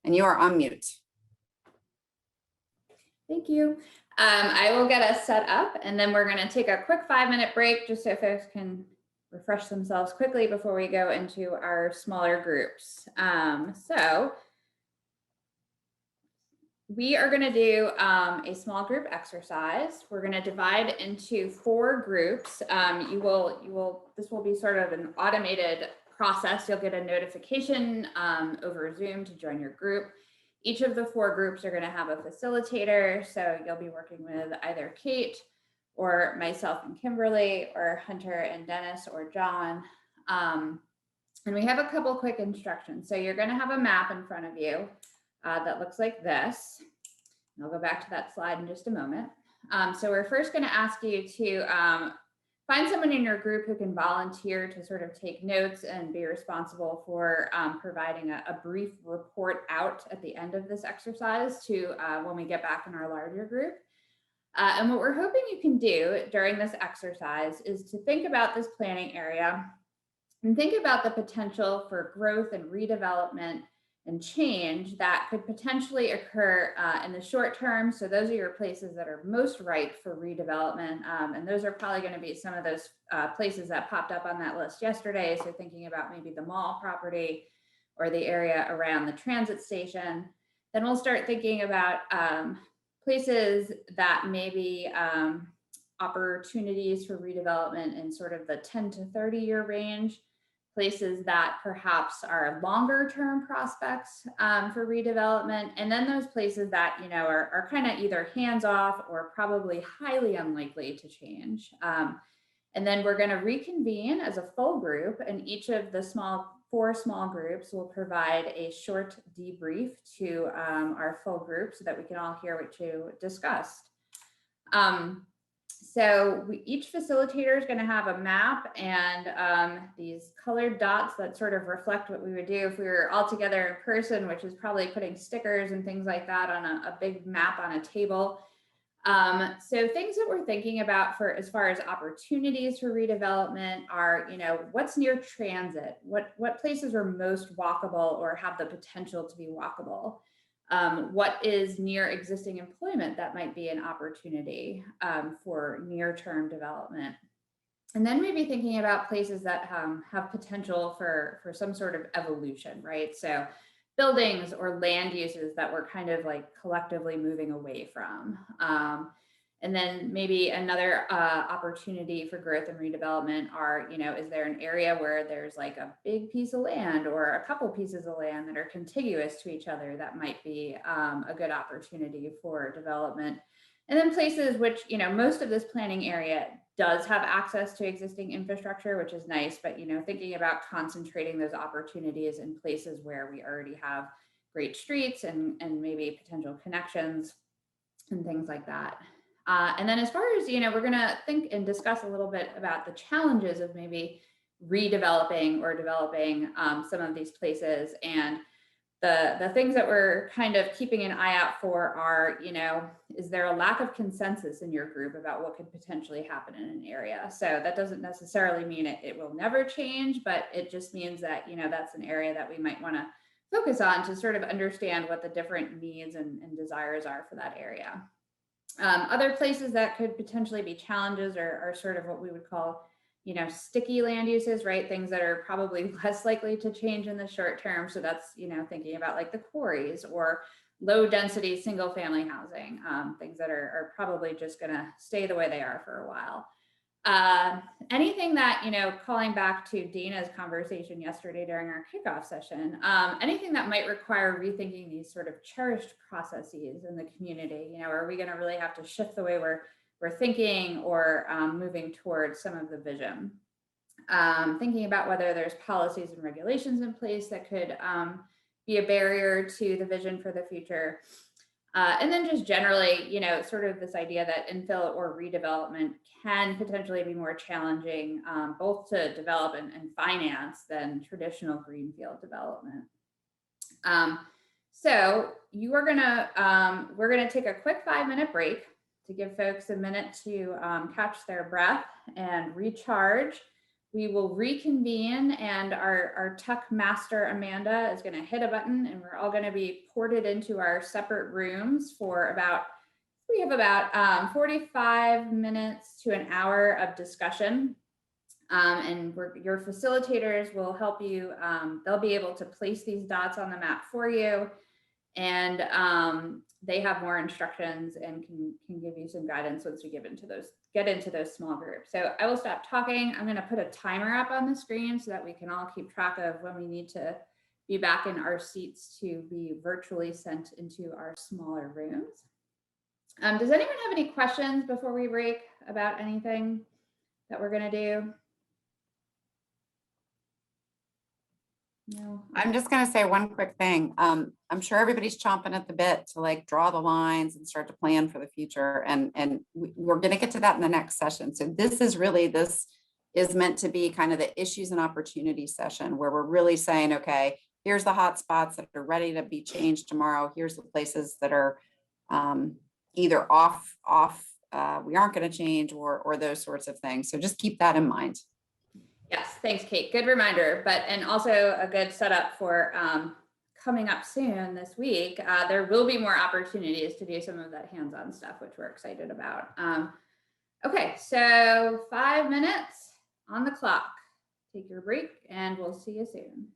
And you are on mute. Thank you. I will get us set up, and then we're going to take a quick 5-minute break just so folks can refresh themselves quickly before we go into our smaller groups. So we are going to do a small group exercise. We're going to divide into 4 groups. This will be sort of an automated process. You'll get a notification over Zoom to join your group. Each of the 4 groups are going to have a facilitator. So you'll be working with either Kate or myself and Kimberly, or Hunter and Dennis, or John. And we have a couple quick instructions. So you're going to have a map in front of you that looks like this. And I'll go back to that slide in just a moment. So we're first going to ask you to find someone in your group who can volunteer to sort of take notes and be responsible for providing a brief report out at the end of this exercise to when we get back in our larger group. And what we're hoping you can do during this exercise is to think about this planning area and think about the potential for growth and redevelopment and change that could potentially occur in the short term. So those are your places that are most ripe for redevelopment. And those are probably going to be some of those places that popped up on that list yesterday. So thinking about maybe the mall property or the area around the transit station. Then we'll start thinking about places that may be opportunities for redevelopment in sort of the 10 to 30 year range. Places that perhaps are longer term prospects for redevelopment, and then those places that are kind of either hands off or probably highly unlikely to change. And then we're going to reconvene as a full group, and each of the four small groups will provide a short debrief to our full group so that we can all hear what you discussed. So each facilitator is going to have a map and these colored dots that sort of reflect what we would do if we were all together in person, which is probably putting stickers and things like that on a big map on a table. So things that we're thinking about for as far as opportunities for redevelopment are, what's near transit? What places are most walkable or have the potential to be walkable? What is near existing employment that might be an opportunity for near-term development? And then maybe thinking about places that have potential for some sort of evolution, right? So buildings or land uses that we're kind of like collectively moving away from. And then maybe another opportunity for growth and redevelopment are, is there an area where there's like a big piece of land or a couple pieces of land that are contiguous to each other that might be a good opportunity for development. And then places which, most of this planning area does have access to existing infrastructure, which is nice, but, thinking about concentrating those opportunities in places where we already have great streets and maybe potential connections and things like that. And then as far as, we're going to think and discuss a little bit about the challenges of maybe redeveloping or developing some of these places. And the things that we're kind of keeping an eye out for are, is there a lack of consensus in your group about what could potentially happen in an area? So that doesn't necessarily mean it will never change, but it just means that, that's an area that we might want to focus on to sort of understand what the different needs and desires are for that area. Other places that could potentially be challenges are sort of what we would call, sticky land uses, right? Things that are probably less likely to change in the short term. So that's, thinking about like the quarries or low density single family housing, things that are probably just going to stay the way they are for a while. Anything that, calling back to Dana's conversation yesterday during our kickoff session, anything that might require rethinking these sort of cherished processes in the community, are we going to really have to shift the way we're thinking or moving towards some of the vision? Thinking about whether there's policies and regulations in place that could be a barrier to the vision for the future. And then just generally, sort of this idea that infill or redevelopment can potentially be more challenging, both to develop and finance than traditional greenfield development. So we're gonna take a quick 5-minute break to give folks a minute to catch their breath and recharge. We will reconvene, and our tech master, Amanda, is going to hit a button, and we're all going to be ported into our separate rooms for we have about 45 minutes to an hour of discussion. And your facilitators will help you. They'll be able to place these dots on the map for you. And they have more instructions and can give you some guidance once we get into those small groups. So I will stop talking. I'm going to put a timer up on the screen so that we can all keep track of when we need to be back in our seats to be virtually sent into our smaller rooms. Does anyone have any questions before we break about anything that we're going to do? No. I'm just gonna say one quick thing. I'm sure everybody's chomping at the bit to like draw the lines and start to plan for the future. And we're gonna get to that in the next session. So this is meant to be kind of the issues and opportunities session where we're really saying, okay, here's the hot spots that are ready to be changed tomorrow. Here's the places that are either off, we aren't gonna change or those sorts of things. So just keep that in mind. Yes, thanks, Kate. Good reminder, and also a good setup for coming up soon this week. There will be more opportunities to do some of that hands-on stuff, which we're excited about. Okay, so 5 minutes on the clock. Take your break and we'll see you soon.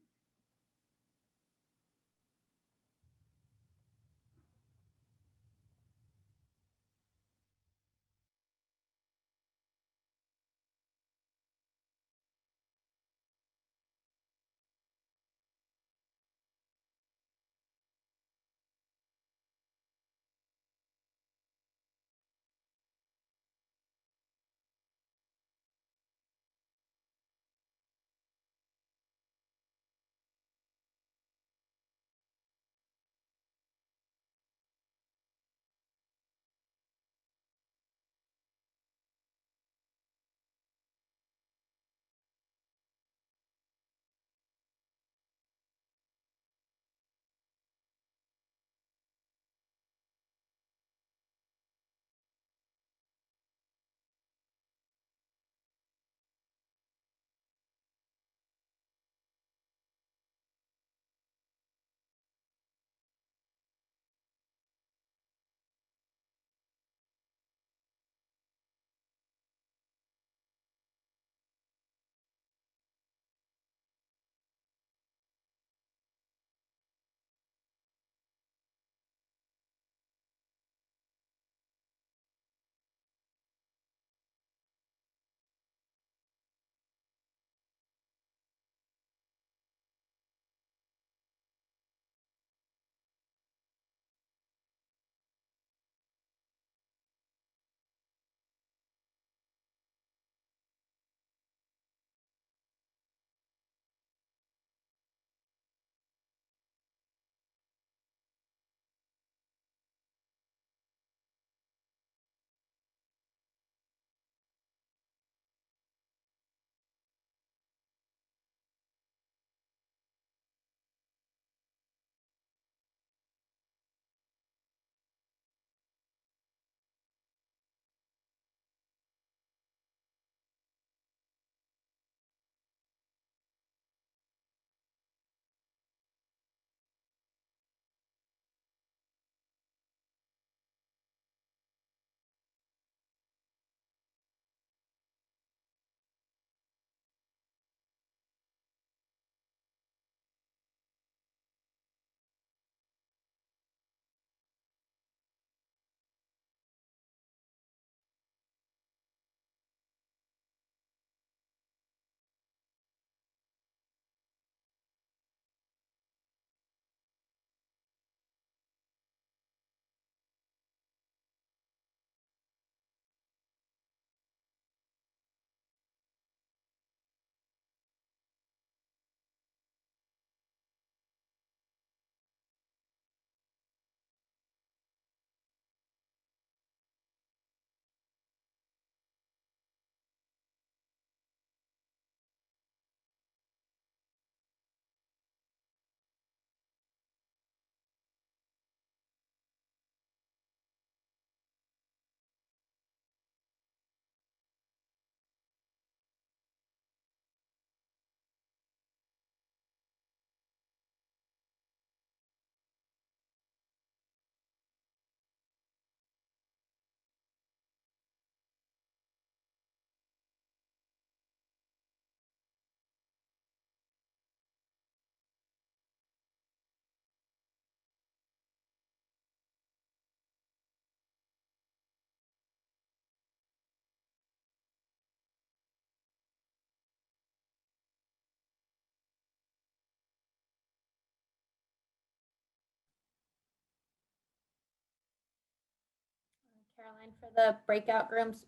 Caroline, for the breakout groups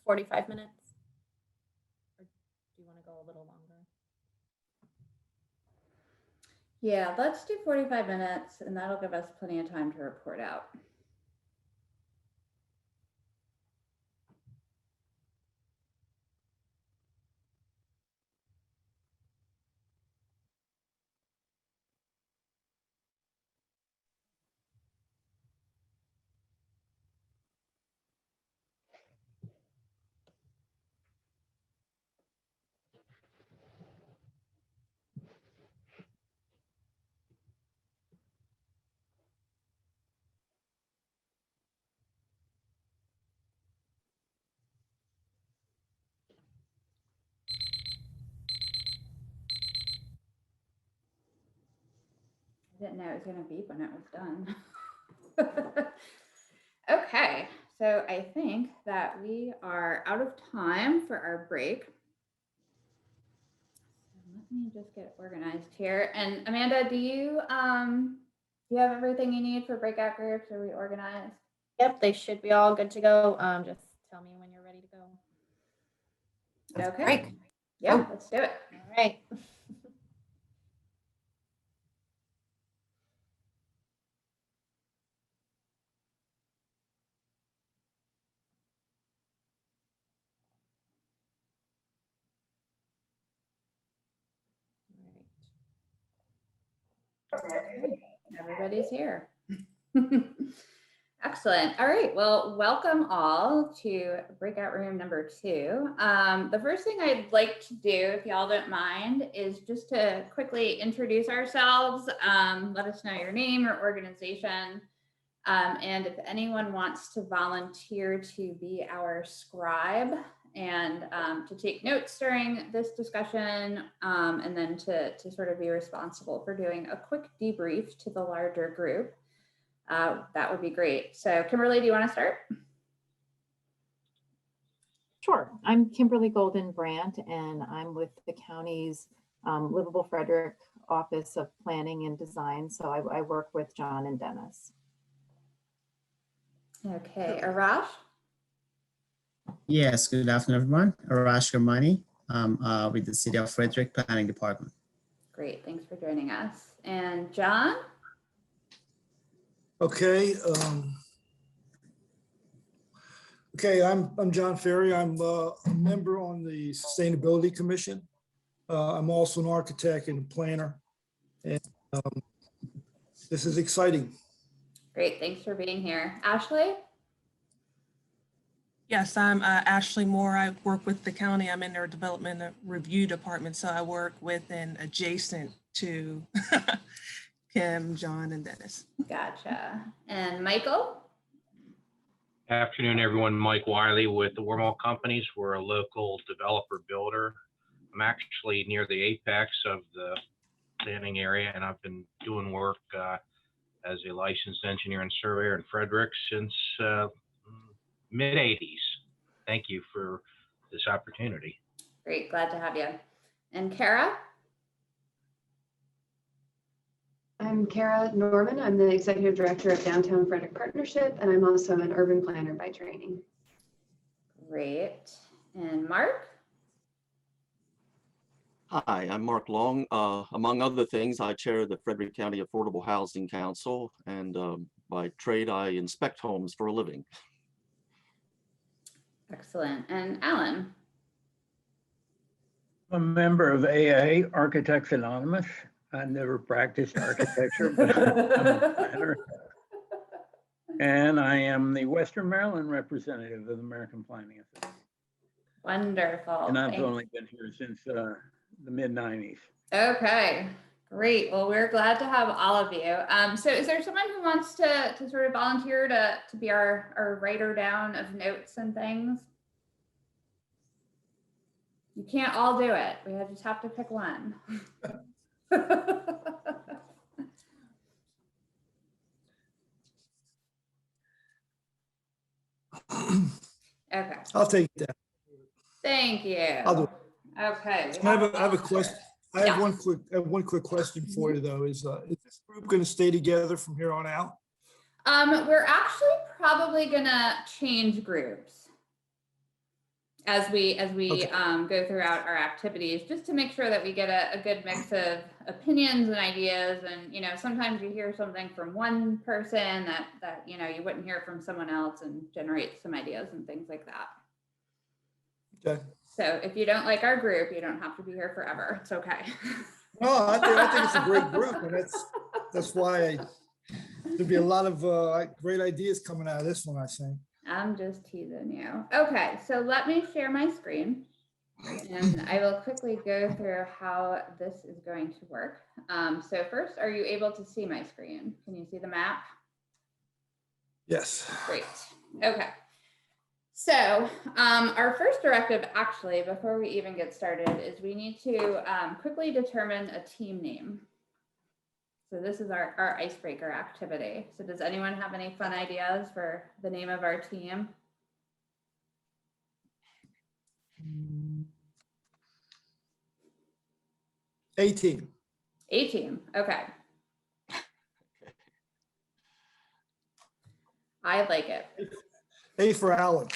45 minutes? Or do you want to go a little longer? Yeah, let's do 45 minutes and that'll give us plenty of time to report out. I didn't know it was going to beep when it was done. Okay, so I think that we are out of time for our break. Let me just get organized here. And Amanda, do you have everything you need for breakout groups? Are we organized? Yep, they should be all good to go. Just tell me when you're ready to go. Let's Okay. break. Yeah, Oh. let's do it. All right. Okay, everybody's here. Excellent. All right. Well, welcome all to breakout room number 2. The first thing I'd like to do, if y'all don't mind, is just to quickly introduce ourselves. Let us know your name, your organization, and if anyone wants to volunteer to be our scribe and to take notes during this discussion, and then to sort of be responsible for doing a quick debrief to the larger group. That would be great. So Kimberly, do you want to start? Sure. I'm Kimberly Golden Brandt, and I'm with the county's Livable Frederick Office of Planning and Design. So I work with John and Dennis. Okay, Arash? Yes, good afternoon, everyone. Arash Gamani with the City of Frederick Planning Department. Great, thanks for joining us. And John? Okay. I'm John Ferry. I'm a member on the Sustainability Commission. I'm also an architect and a planner. And this is exciting. Great, thanks for being here. Ashley? Yes, I'm Ashley Moore. I work with the county. I'm in their development review department. So I work with and adjacent to Kim, John, and Dennis. Gotcha. And Michael? Afternoon, everyone. Mike Wiley with the Wormall Companies. We're a local developer builder. I'm actually near the apex of the planning area, and I've been doing work as a licensed engineer and surveyor in Frederick since mid-'80s. Thank you for this opportunity. Great, glad to have you. And Kara? I'm Kara Norman. I'm the Executive Director of Downtown Frederick Partnership, and I'm also an urban planner by training. Great. And Mark? Hi, I'm Mark Long. Among other things, I chair the Frederick County Affordable Housing Council, and by trade, I inspect homes for a living. Excellent. And Alan? I'm a member of AA, Architects Anonymous. I never practiced architecture, but I'm a planner. And I am the Western Maryland representative of the American Planning Association. Wonderful. And I've Thanks. only been here since the mid-'90s. Okay, great. Well, we're glad to have all of you. So is there someone who wants to sort of volunteer to be our writer down of notes and things? You can't all do it. We just have to pick one. Okay. I'll take that. Thank you. I'll do it. Okay. So I have a question. I have Yeah. one quick question for you though. Is this group going to stay together from here on out? We're actually probably gonna change groups. as we Okay. go throughout our activities, just to make sure that we get a good mix of opinions and ideas. And, you know, sometimes you hear something from one person that, you know, you wouldn't hear from someone else, and generate some ideas and things like that. Okay. So if you don't like our group, you don't have to be here forever. It's okay. No, I think it's a great group, and that's why there'll be a lot of great ideas coming out of this one, I think. I'm just teasing you. Okay, so let me share my screen, and I will quickly go through how this is going to work. So first, are you able to see my screen? Can you see the map? Yes. Great. Okay. So our first directive, actually, before we even get started, is we need to quickly determine a team name. So this is our icebreaker activity. So does anyone have any fun ideas for the name of our team? A-Team. A-Team, okay. I like it. A for Alan.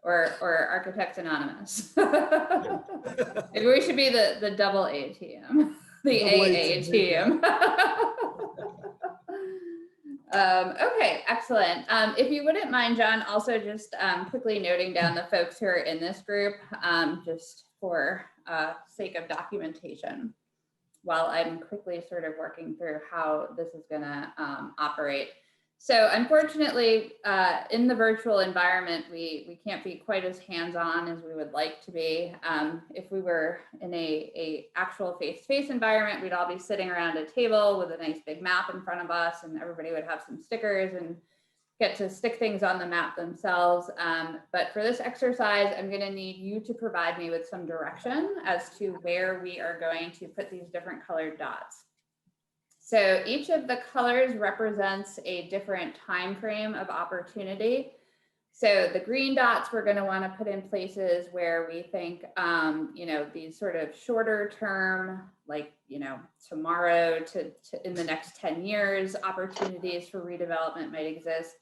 or Architects Anonymous. Maybe we should be the double A team, the Double AA team. Okay, excellent. If you wouldn't mind, John, also just quickly noting down the folks who are in this group, just for sake of documentation, while I'm quickly sort of working through how this is gonna operate. So unfortunately, in the virtual environment, we can't be quite as hands-on as we would like to be. If we were in a actual face-to-face environment, we'd all be sitting around a table with a nice big map in front of us, and everybody would have some stickers and get to stick things on the map themselves. But for this exercise, I'm gonna need you to provide me with some direction as to where we are going to put these different colored dots. So each of the colors represents a different time frame of opportunity. So the green dots we're going to want to put in places where we think, you know, these sort of shorter term, like, you know, tomorrow to in the next 10 years, opportunities for redevelopment might exist.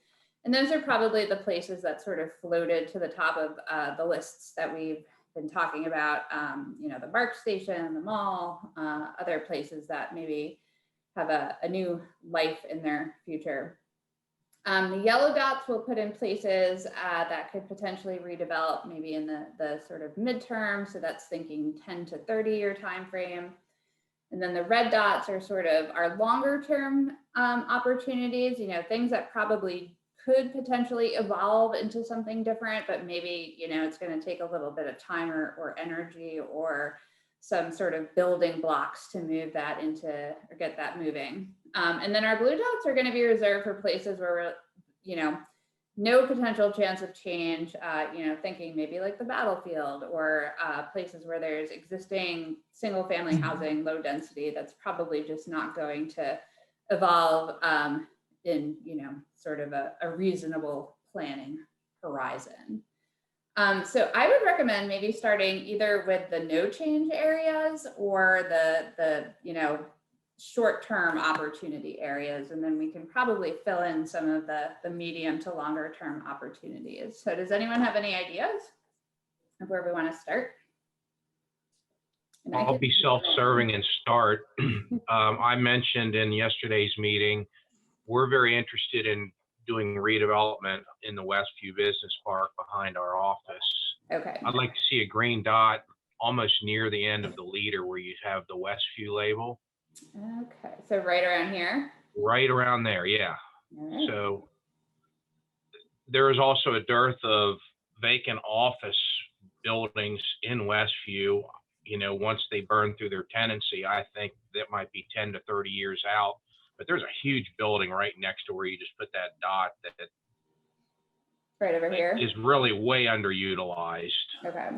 And those are probably the places that sort of floated to the top of the lists that we've been talking about, you know, the BART station, the mall, other places that maybe have a new life in their future. The yellow dots we'll put in places that could potentially redevelop maybe in the sort of midterm. So that's thinking 10 to 30 year time frame. And then the red dots are sort of our longer term opportunities, you know, things that probably could potentially evolve into something different, but maybe, you know, it's going to take a little bit of time or energy or some sort of building blocks to move that into or get that moving. And then our blue dots are going to be reserved for places where we're, you know, no potential chance of change, you know, thinking maybe like the battlefield or places where there's existing single family housing, low density, that's probably just not going to evolve in, you know, sort of a reasonable planning horizon. So I would recommend maybe starting either with the no change areas or the you know, short-term opportunity areas, and then we can probably fill in some of the medium to longer term opportunities. So does anyone have any ideas of where we want to start? I'll be self-serving and start. I mentioned in yesterday's meeting, we're very interested in doing redevelopment in the Westview Business Park behind our office. Okay. I'd like to see a green dot almost near the end of the leader where you have the Westview label. Okay, so right around here? Right around there, yeah. All right. So there is also a dearth of vacant office buildings in Westview. You know, once they burn through their tenancy, I think that might be 10 to 30 years out. But there's a huge building right next to where you just put that dot that right over here is really way underutilized. Okay.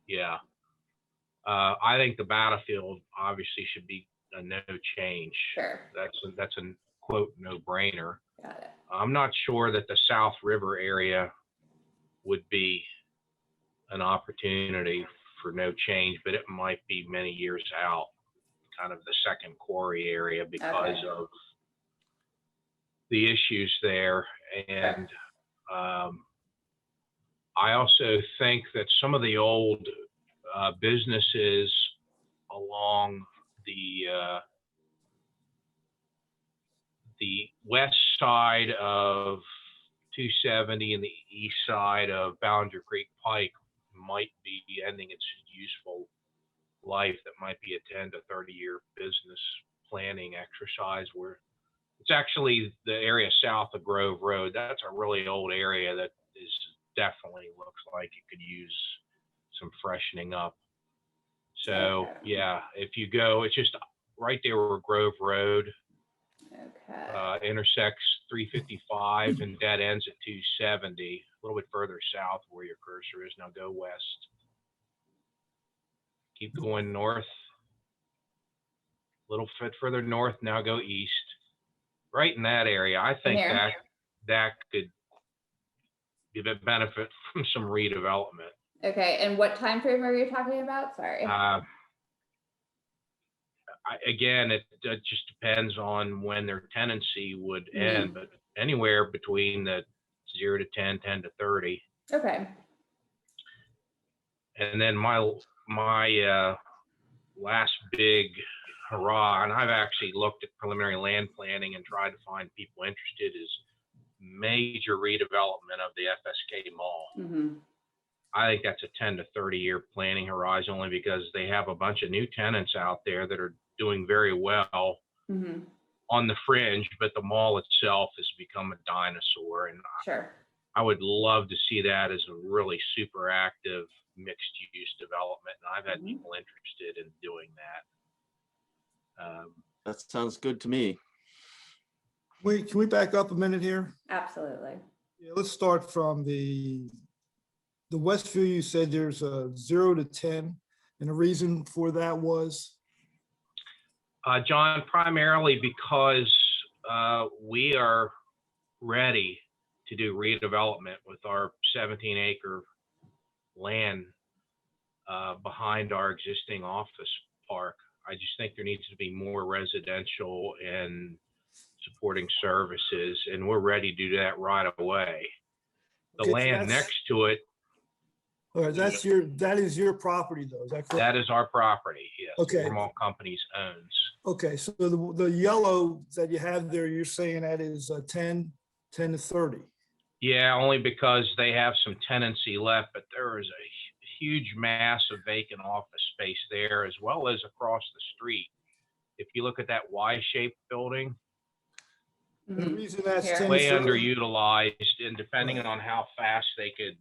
Yeah. I think the battlefield obviously should be a no change. Sure. That's a quote no brainer. Got it. I'm not sure that the South River area would be an opportunity for no change, but it might be many years out, kind of the second quarry area because Okay. of the issues there. And I also think that some of the old businesses along the west side of 270 and the east side of Ballinger Creek Pike might be ending its useful life. That might be a 10 to 30-year business planning exercise, where it's actually the area south of Grove Road. That's a really old area that is definitely looks like it could use some freshening up. So yeah, if you go, it's just right there where Grove Road intersects 355 and dead ends at 270, a little bit further south where your cursor is. Now go west. Keep going north. A little bit further north, now go east. Right in that area, I think that could give it benefit from some redevelopment. Okay, and what time frame are you talking about? Sorry. Again, it just depends on when their tenancy would end, but anywhere between the 0 to 10, 10 to 30. Okay. And then my last big hurrah, and I've actually looked at preliminary land planning and tried to find people interested, is major redevelopment of the FSK Mall. I think that's a 10 to 30 year planning horizon, only because they have a bunch of new tenants out there that are doing very well on the fringe, but the mall itself has become a dinosaur. And I would love to see that as a really super active mixed use development. And I've had people interested in doing that. That sounds good to me. Wait, can we back up a minute here? Absolutely. Yeah, let's start from the Westview. You said there's a 0 to 10, and the reason for that was? John, primarily because we are ready to do redevelopment with our 17-acre land behind our existing office park. I just think there needs to be more residential and supporting services, and we're ready to do that right away. The land next to it. All right, that is your property though, is that correct? That is our property, yes. Okay. Warmall Companies owns. Okay, so the yellow that you have there, you're saying that is 10 to 30. Yeah, only because they have some tenancy left, but there is a huge mass of vacant office space there, as well as across the street. If you look at that Y-shaped building, The reason that's 10 to way 30 underutilized, and depending on how fast they could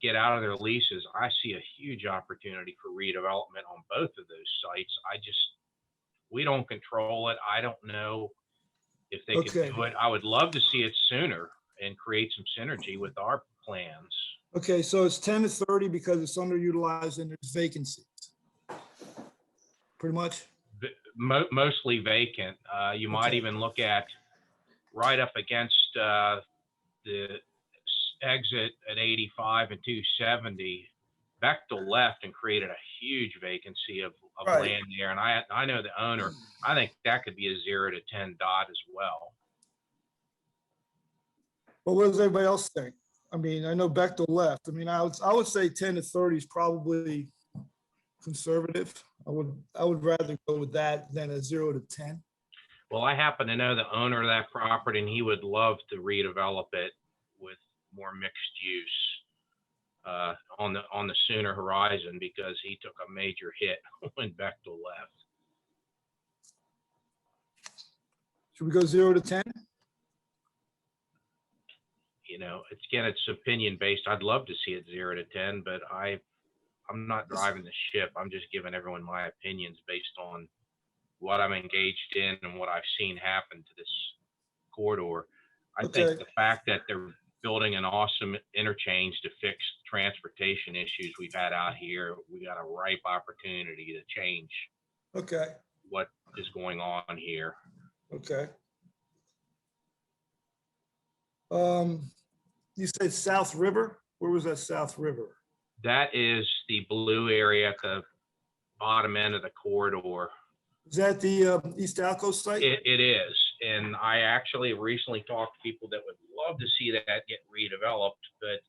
get out of their leases, I see a huge opportunity for redevelopment on both of those sites. We don't control it. I don't know if they can do it. I would love to see it sooner and create some synergy with our plans. Okay, so it's 10 to 30 because it's underutilized and there's vacancies. Pretty much? Mostly vacant. You might even look at right up against the exit at 85 and 270. Bechtel left and created a huge vacancy of land there. And I know the owner. I think that could be a 0 to 10 dot as well. Well, what does everybody else think? I mean, I know Bechtel left. I mean, I would say 10 to 30 is probably conservative. I would rather go with that than a 0 to 10. Well, I happen to know the owner of that property, and he would love to redevelop it with more mixed use on the sooner horizon, because he took a major hit when Bechtel left. Should we go 0 to 10? You know, it's opinion based. I'd love to see it 0 to 10, but I'm not driving the ship. I'm just giving everyone my opinions based on what I'm engaged in and what I've seen happen to this corridor. I think the fact that they're building an awesome interchange to fix transportation issues we've had out here, we got a ripe opportunity to change what is going on here. Okay. You said South River? Where was that South River? That is the blue area at the bottom end of the corridor. Is that the East Alco site? It is. And I actually recently talked to people that would love to see that get redeveloped, but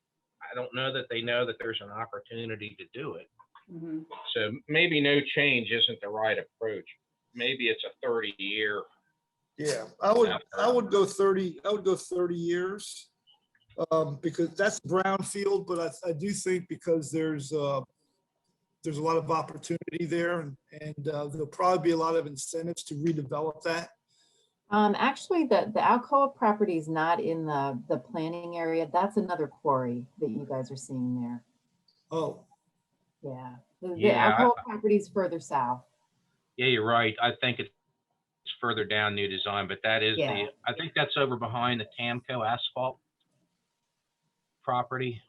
I don't know that they know that there's an opportunity to do it. Mhm. So maybe no change isn't the right approach. Maybe it's a 30-year. Yeah, I would go 30, I would go 30 years. Because that's brownfield, but I do think because there's a lot of opportunity there and there'll probably be a lot of incentives to redevelop that. Actually, the Alcoa property is not in the planning area. That's another quarry that you guys are seeing there. Oh, Yeah, the Yeah, Alcoa property is further south. Yeah, you're right. I think it's further down New Design, but that is Yeah. I think that's over behind the Tamco asphalt property.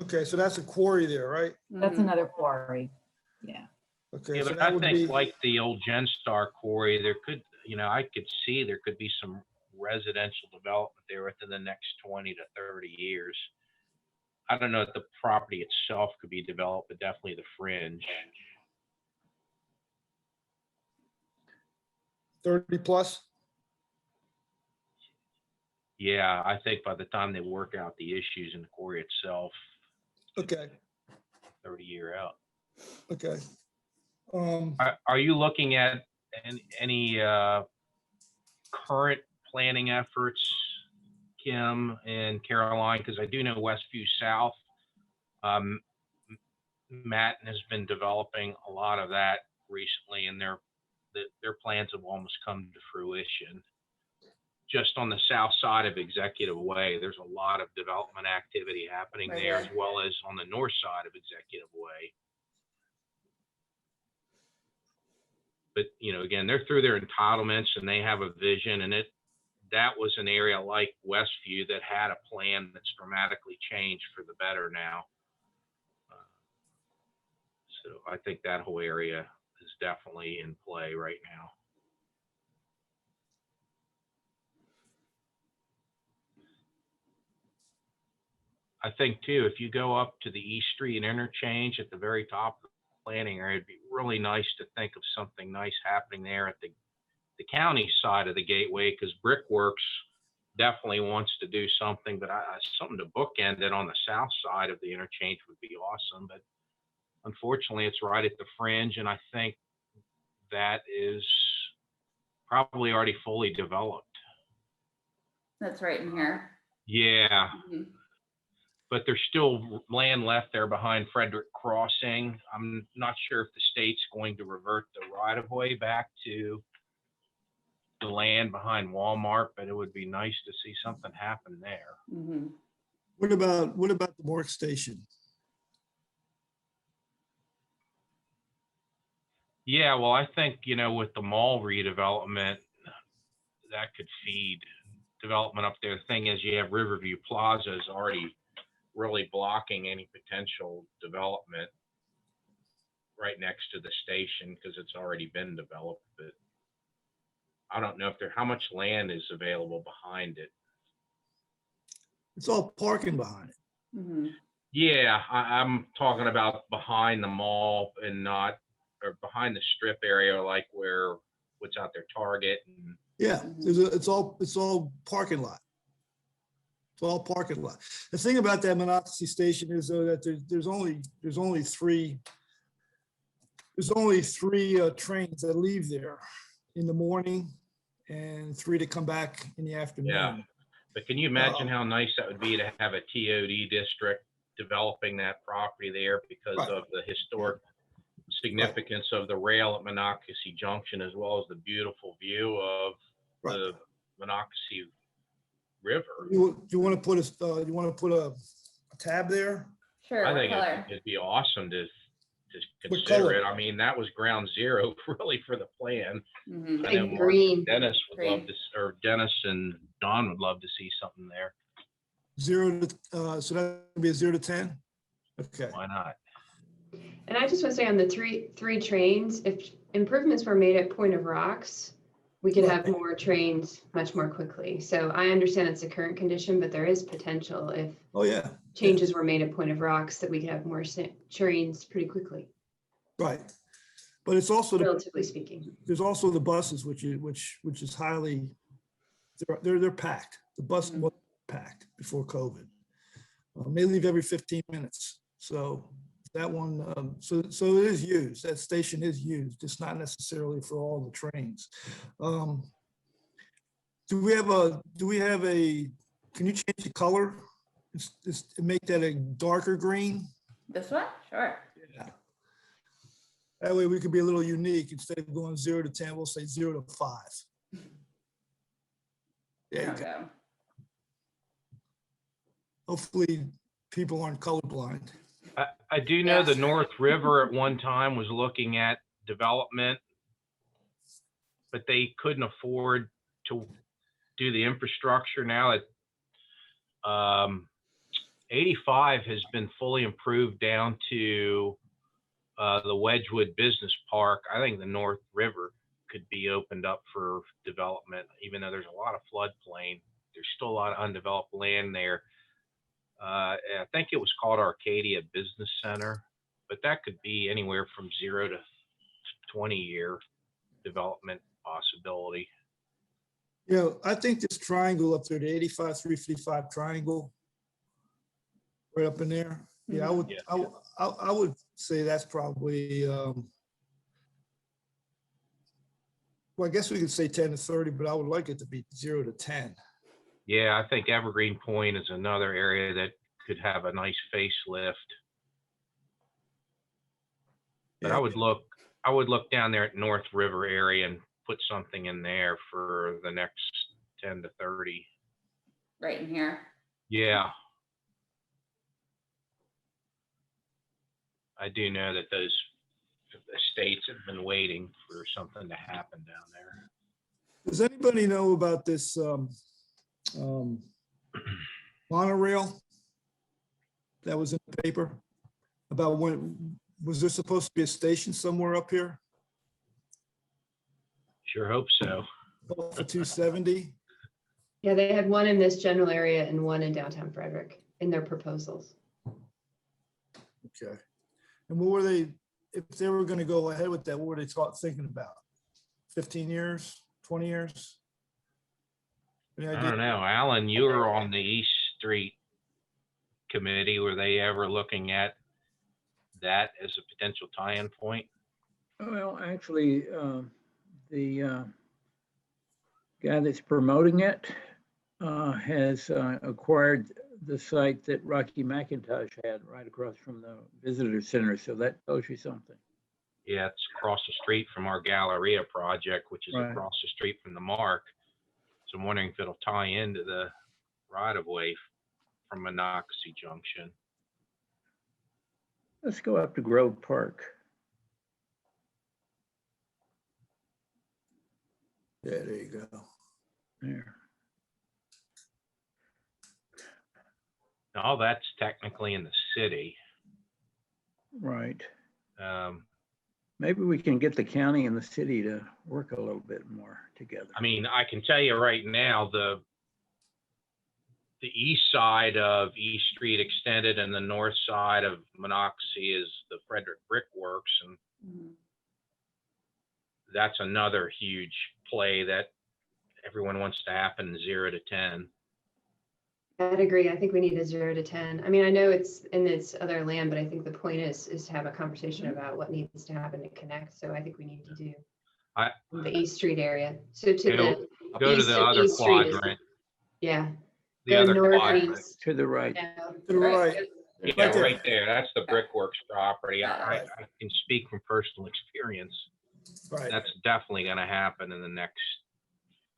okay, so that's a quarry there, right? That's Mhm. another quarry. Yeah. Okay, Yeah, so but that I would think be, like the old Genstar quarry, there could, I could see there could be some residential development there within the next 20 to 30 years. I don't know if the property itself could be developed, but definitely the fringe. 30 plus. Yeah, I think by the time they work out the issues in the quarry itself, Okay, 30-year out. okay. Are you looking at any current planning efforts, Kim and Caroline? Because I do know Westview South, Matt has been developing a lot of that recently, and their plans have almost come to fruition. Just on the south side of Executive Way, there's a lot of development activity happening Right there, there. as well as on the north side of Executive Way. But, again, they're through their entitlements and they have a vision, and that was an area like Westview that had a plan that's dramatically changed for the better now. So I think that whole area is definitely in play right now. I think too, if you go up to the East Street interchange at the very top of the planning area, it'd be really nice to think of something nice happening there at the county side of the gateway, because Brickworks definitely wants to do something, but something to bookend it on the south side of the interchange would be awesome. But unfortunately, it's right at the fringe, and I think that is probably already fully developed. That's right in here. Yeah. Mhm. But there's still land left there behind Frederick Crossing. I'm not sure if the state's going to revert the right of way back to the land behind Walmart, but it would be nice to see something happen there. Mhm. What about the work station? Yeah, well, I think, with the mall redevelopment, that could feed development up there. The thing is, you have Riverview Plaza is already really blocking any potential development right next to the station because it's already been developed. But I don't know how much land is available behind it. It's all parking behind it. Mhm. Yeah, I'm talking about behind the mall and not, or behind the strip area, like what's out there, Target. And Yeah, it's all parking lot. It's all parking lot. The thing about that Monocacy station is though that there's only three trains that leave there in the morning and 3 to come back in the afternoon. yeah, but can you imagine how nice that would be to have a TOD district developing that property there because Right. of the historic significance of the rail at Monocacy Junction, as well as the beautiful view of the Monocacy River. You want to put a tab there? Sure. I What think color? it'd be awesome to What consider color? it. I mean, that was ground zero really for the plan. Mhm. I know Like Mark green. Dennis would Green. love to, or Dennis and Don would love to see something there. 0 to so that would be a 0 to 10. Okay. Why not? And I just want to say on the three trains, if improvements were made at Point of Rocks, we could have more trains much more quickly. So I understand it's the current condition, but there is potential if Oh yeah. changes were made at Point of Rocks that we could have more trains pretty quickly, Right. But it's also relatively speaking. there's also the buses, which is highly they're packed. The bus was packed before COVID. They leave every 15 minutes. So that one, so it is used. That station is used. It's not necessarily for all the trains. Do we have a, can you change the color? Make that a darker green? This one? Sure. Yeah. That way we could be a little unique. Instead of going 0 to 10, we'll say 0 to 5. There you go. Hopefully people aren't colorblind. I do know the North River at one time was looking at development, but they couldn't afford to do the infrastructure. Now that 85 has been fully improved down to the Wedgwood Business Park, I think the North River could be opened up for development, even though there's a lot of floodplain. There's still a lot of undeveloped land there. I think it was called Arcadia Business Center, but that could be anywhere from 0 to 20-year development possibility. Yeah, I think this triangle up there, the 85, 355 triangle, right up in there. Yeah, I would say that's probably, well, I guess we could say 10 to 30, but I would like it to be 0 to 10. Yeah, I think Evergreen Point is another area that could have a nice facelift. But I would look down there at North River area and put something in there for the next 10 to 30. Right in here. Yeah. I do know that those estates have been waiting for something to happen down there. Does anybody know about this monorail that was in the paper? About when, was there supposed to be a station somewhere up here? Sure hope so. For 270? Yeah, they had one in this general area and one in downtown Frederick in their proposals. Okay. And what were they, if they were going to go ahead with that, what were they thinking about? 15 years, 20 years? I don't know. Alan, you were on the East Street committee. Were they ever looking at that as a potential tie-in point? Well, actually, the guy that's promoting it has acquired the site that Rocky McIntosh had right across from the visitor center. So that tells you something. Yeah, it's across the street from our Galleria project, which is Right. across the street from the Mark. So I'm wondering if it'll tie into the right-of-way from Monocacy Junction. Let's go up to Grove Park. Yeah, there you go. There. All that's technically in the city. Right. Um, Maybe we can get the county and the city to work a little bit more together. I mean, I can tell you right now, the east side of East Street Extended and the north side of Monocacy is the Frederick Brick Works, and that's another huge play that everyone wants to happen 0 to 10. I'd agree. I think we need a 0 to 10. I mean, I know it's in this other land, but I think the point is to have a conversation about what needs to happen to connect. So I think we need to do the East Street area. So to go to east the of other East Street is- quadrant. yeah. The Go other quadrant. northeast. To the right. Yeah. To the right. Yeah, right there. That's the Brickworks property. I can speak from personal experience. Right. That's definitely going to happen in the next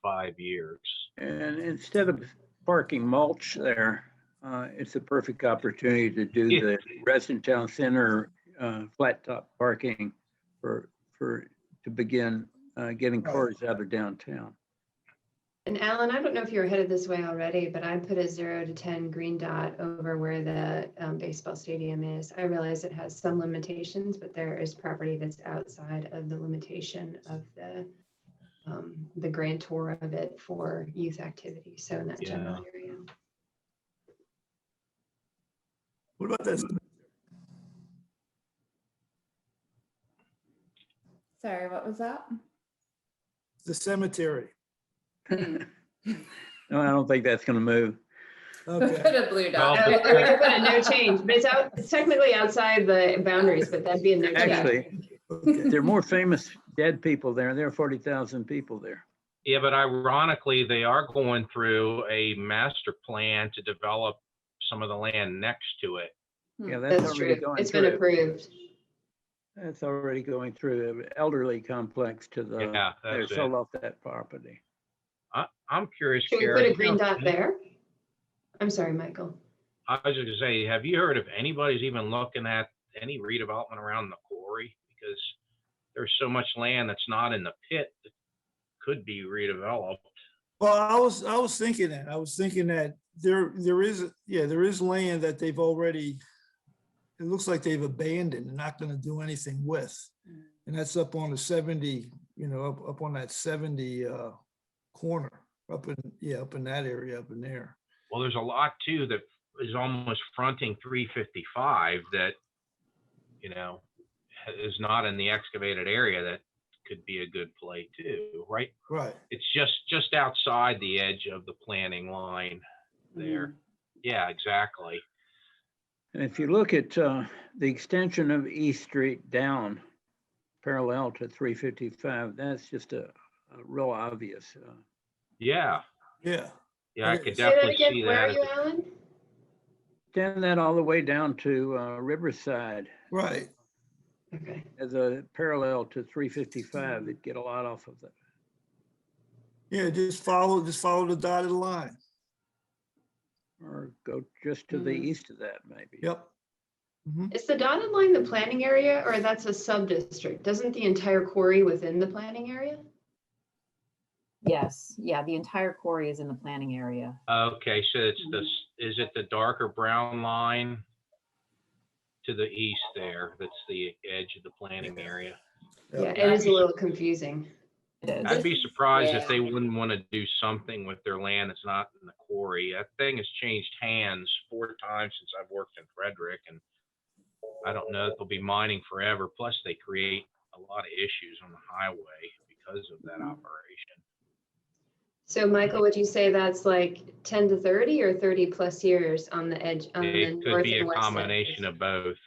5 years. And instead of parking mulch there, it's a perfect opportunity to do the Reston Town Center flat top parking to begin getting cars out of downtown. And Alan, I don't know if you're headed this way already, but I put a 0 to 10 green dot over where the baseball stadium is. I realize it has some limitations, but there is property that's outside of the limitation of the grantor of it for youth activity. So in that general area. What about this? Sorry, what was that? The cemetery. No, I don't think that's going to move. Okay. Put a blue dot. Oh, We could put a no change, but it's technically outside the boundaries, but that'd be a no change. Actually, there are more famous dead people there. There are 40,000 people there. Yeah, but ironically, they are going through a master plan to develop some of the land next to it. Yeah, That's already true. going It's been through. approved. That's already going through the elderly complex to the, Yeah, they that's sold it. off that property. I'm curious, Should we Karen. put a green dot there? I'm sorry, Michael. I was just gonna say, have you heard if anybody's even looking at any redevelopment around the quarry? Because there's so much land that's not in the pit that could be redeveloped. Well, I was thinking that there is land that they've already, it looks like they've abandoned and not gonna do anything with. And that's up on the 70, up on that 70 corner, up in that area, up in there. Well, there's a lot too that is almost fronting 355 that, is not in the excavated area that could be a good play too, right? Right. It's just outside the edge of the planning line there. Yeah, exactly. And if you look at the extension of East Street down parallel to 355, that's just a real obvious. Yeah. Yeah. Yeah, I could Say that definitely again. see Where that are as you, Alan? Extend that all the way down to Riverside. Right. Okay. As a parallel to 355, they'd get a lot off of that. Yeah, just follow the dotted line. Or go just to the east of that, maybe. Yep. Is the dotted line the planning area, or that's a sub-district? Doesn't the entire quarry within the planning area? Yes, yeah, the entire quarry is in the planning area. Okay, so it's is it the darker brown line to the east there? That's the edge of the planning area. Yeah, it is a little confusing. I'd be surprised if they wouldn't want to do something with their land that's not in the quarry. That thing has changed hands 4 times since I've worked in Frederick, and I don't know if they'll be mining forever. Plus, they create a lot of issues on the highway because of that operation. So Michael, would you say that's like 10 to 30 or 30 plus years on the edge, on the It could north be a and west side? combination of both.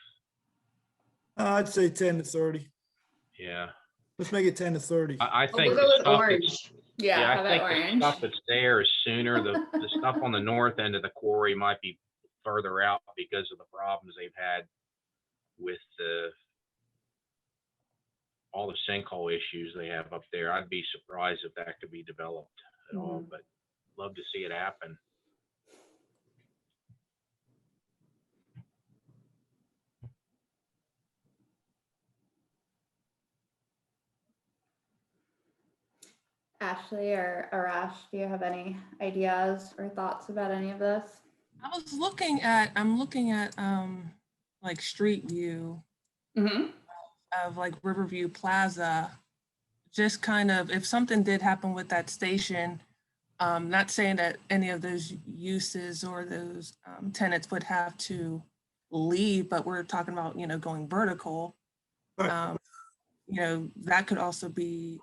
I'd say 10 to 30. Yeah. Let's make it 10 to 30. I We'll think go the with stuff orange. that's, Yeah, I how about think the orange? stuff that's there is sooner. The stuff on the north end of the quarry might be further out because of the problems they've had with all the sinkhole issues they have up there. I'd be surprised if that could be developed at all, but love to see it happen. Ashley or Arash, do you have any ideas or thoughts about any of this? I'm looking at like street view of like Riverview Plaza. Just kind of, if something did happen with that station, not saying that any of those uses or those tenants would have to leave, but we're talking about, going vertical. That could also be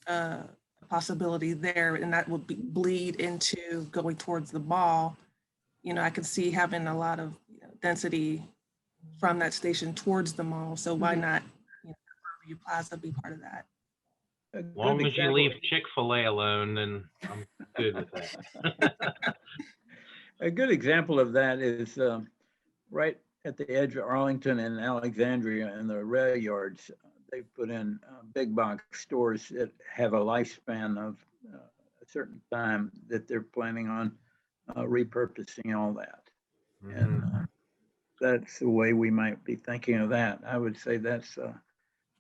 a possibility there, and that would bleed into going towards the mall. I could see having a lot of density from that station towards the mall. So why not Riverview Plaza be part of that? As long as you leave Chick-fil-A alone, then I'm good with that. A good example of that is right at the edge of Arlington and Alexandria and the rail yards. They put in big box stores that have a lifespan of a certain time that they're planning on repurposing all that. And that's the way we might be thinking of that. I would say that's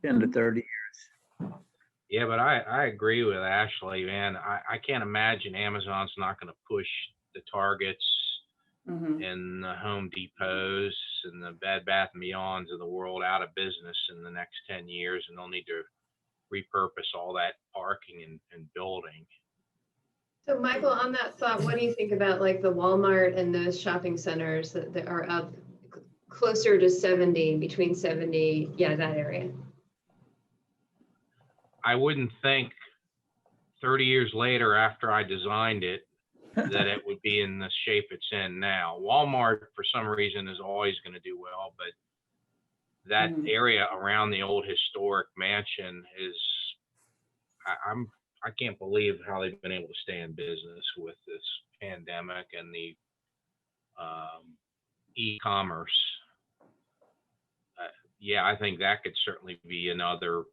10 to 30 years. Yeah, but I agree with Ashley, man. I can't imagine Amazon's not going to push the Targets and the Home Depots and the Bed Bath & Beyonds of the world out of business in the next 10 years, and they'll need to repurpose all that parking and building. So Michael, on that thought, what do you think about like the Walmart and those shopping centers that are up closer to 70, between 70, that area? I wouldn't think 30 years later, after I designed it, that it would be in the shape it's in now. Walmart, for some reason, is always going to do well, but that area around the old historic mansion is, I can't believe how they've been able to stay in business with this pandemic and the e-commerce. Yeah, I think that could certainly be another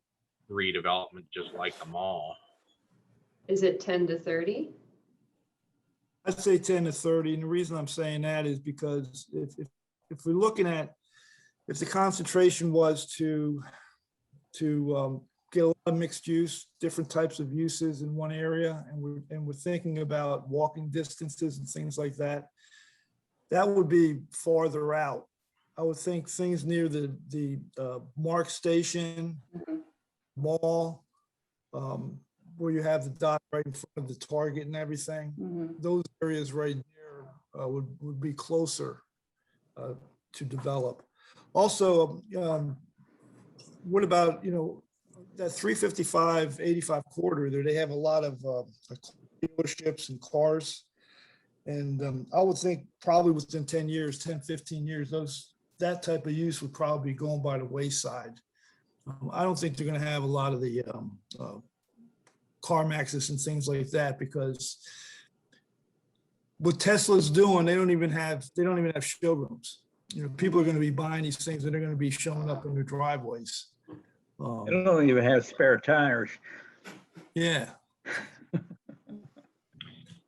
redevelopment, just like the mall. Is it 10 to 30? I'd say 10 to 30. And the reason I'm saying that is because if we're looking at, if the concentration was to get a lot of mixed use, different types of uses in one area, and we're thinking about walking distances and things like that, that would be farther out. I would think things near the Mark Station, mall, where you have the dock right in front of the Target and everything. Those areas right there would be closer to develop. Also, what about, that 355-85 corridor there, they have a lot of dealerships and cars. And I would think probably within 10 years, 10, 15 years, that type of use would probably be going by the wayside. I don't think they're going to have a lot of the CarMaxes and things like that, because what Tesla's doing, they don't even have showrooms. People are going to be buying these things and they're going to be showing up in their driveways. I don't even have spare tires. Yeah.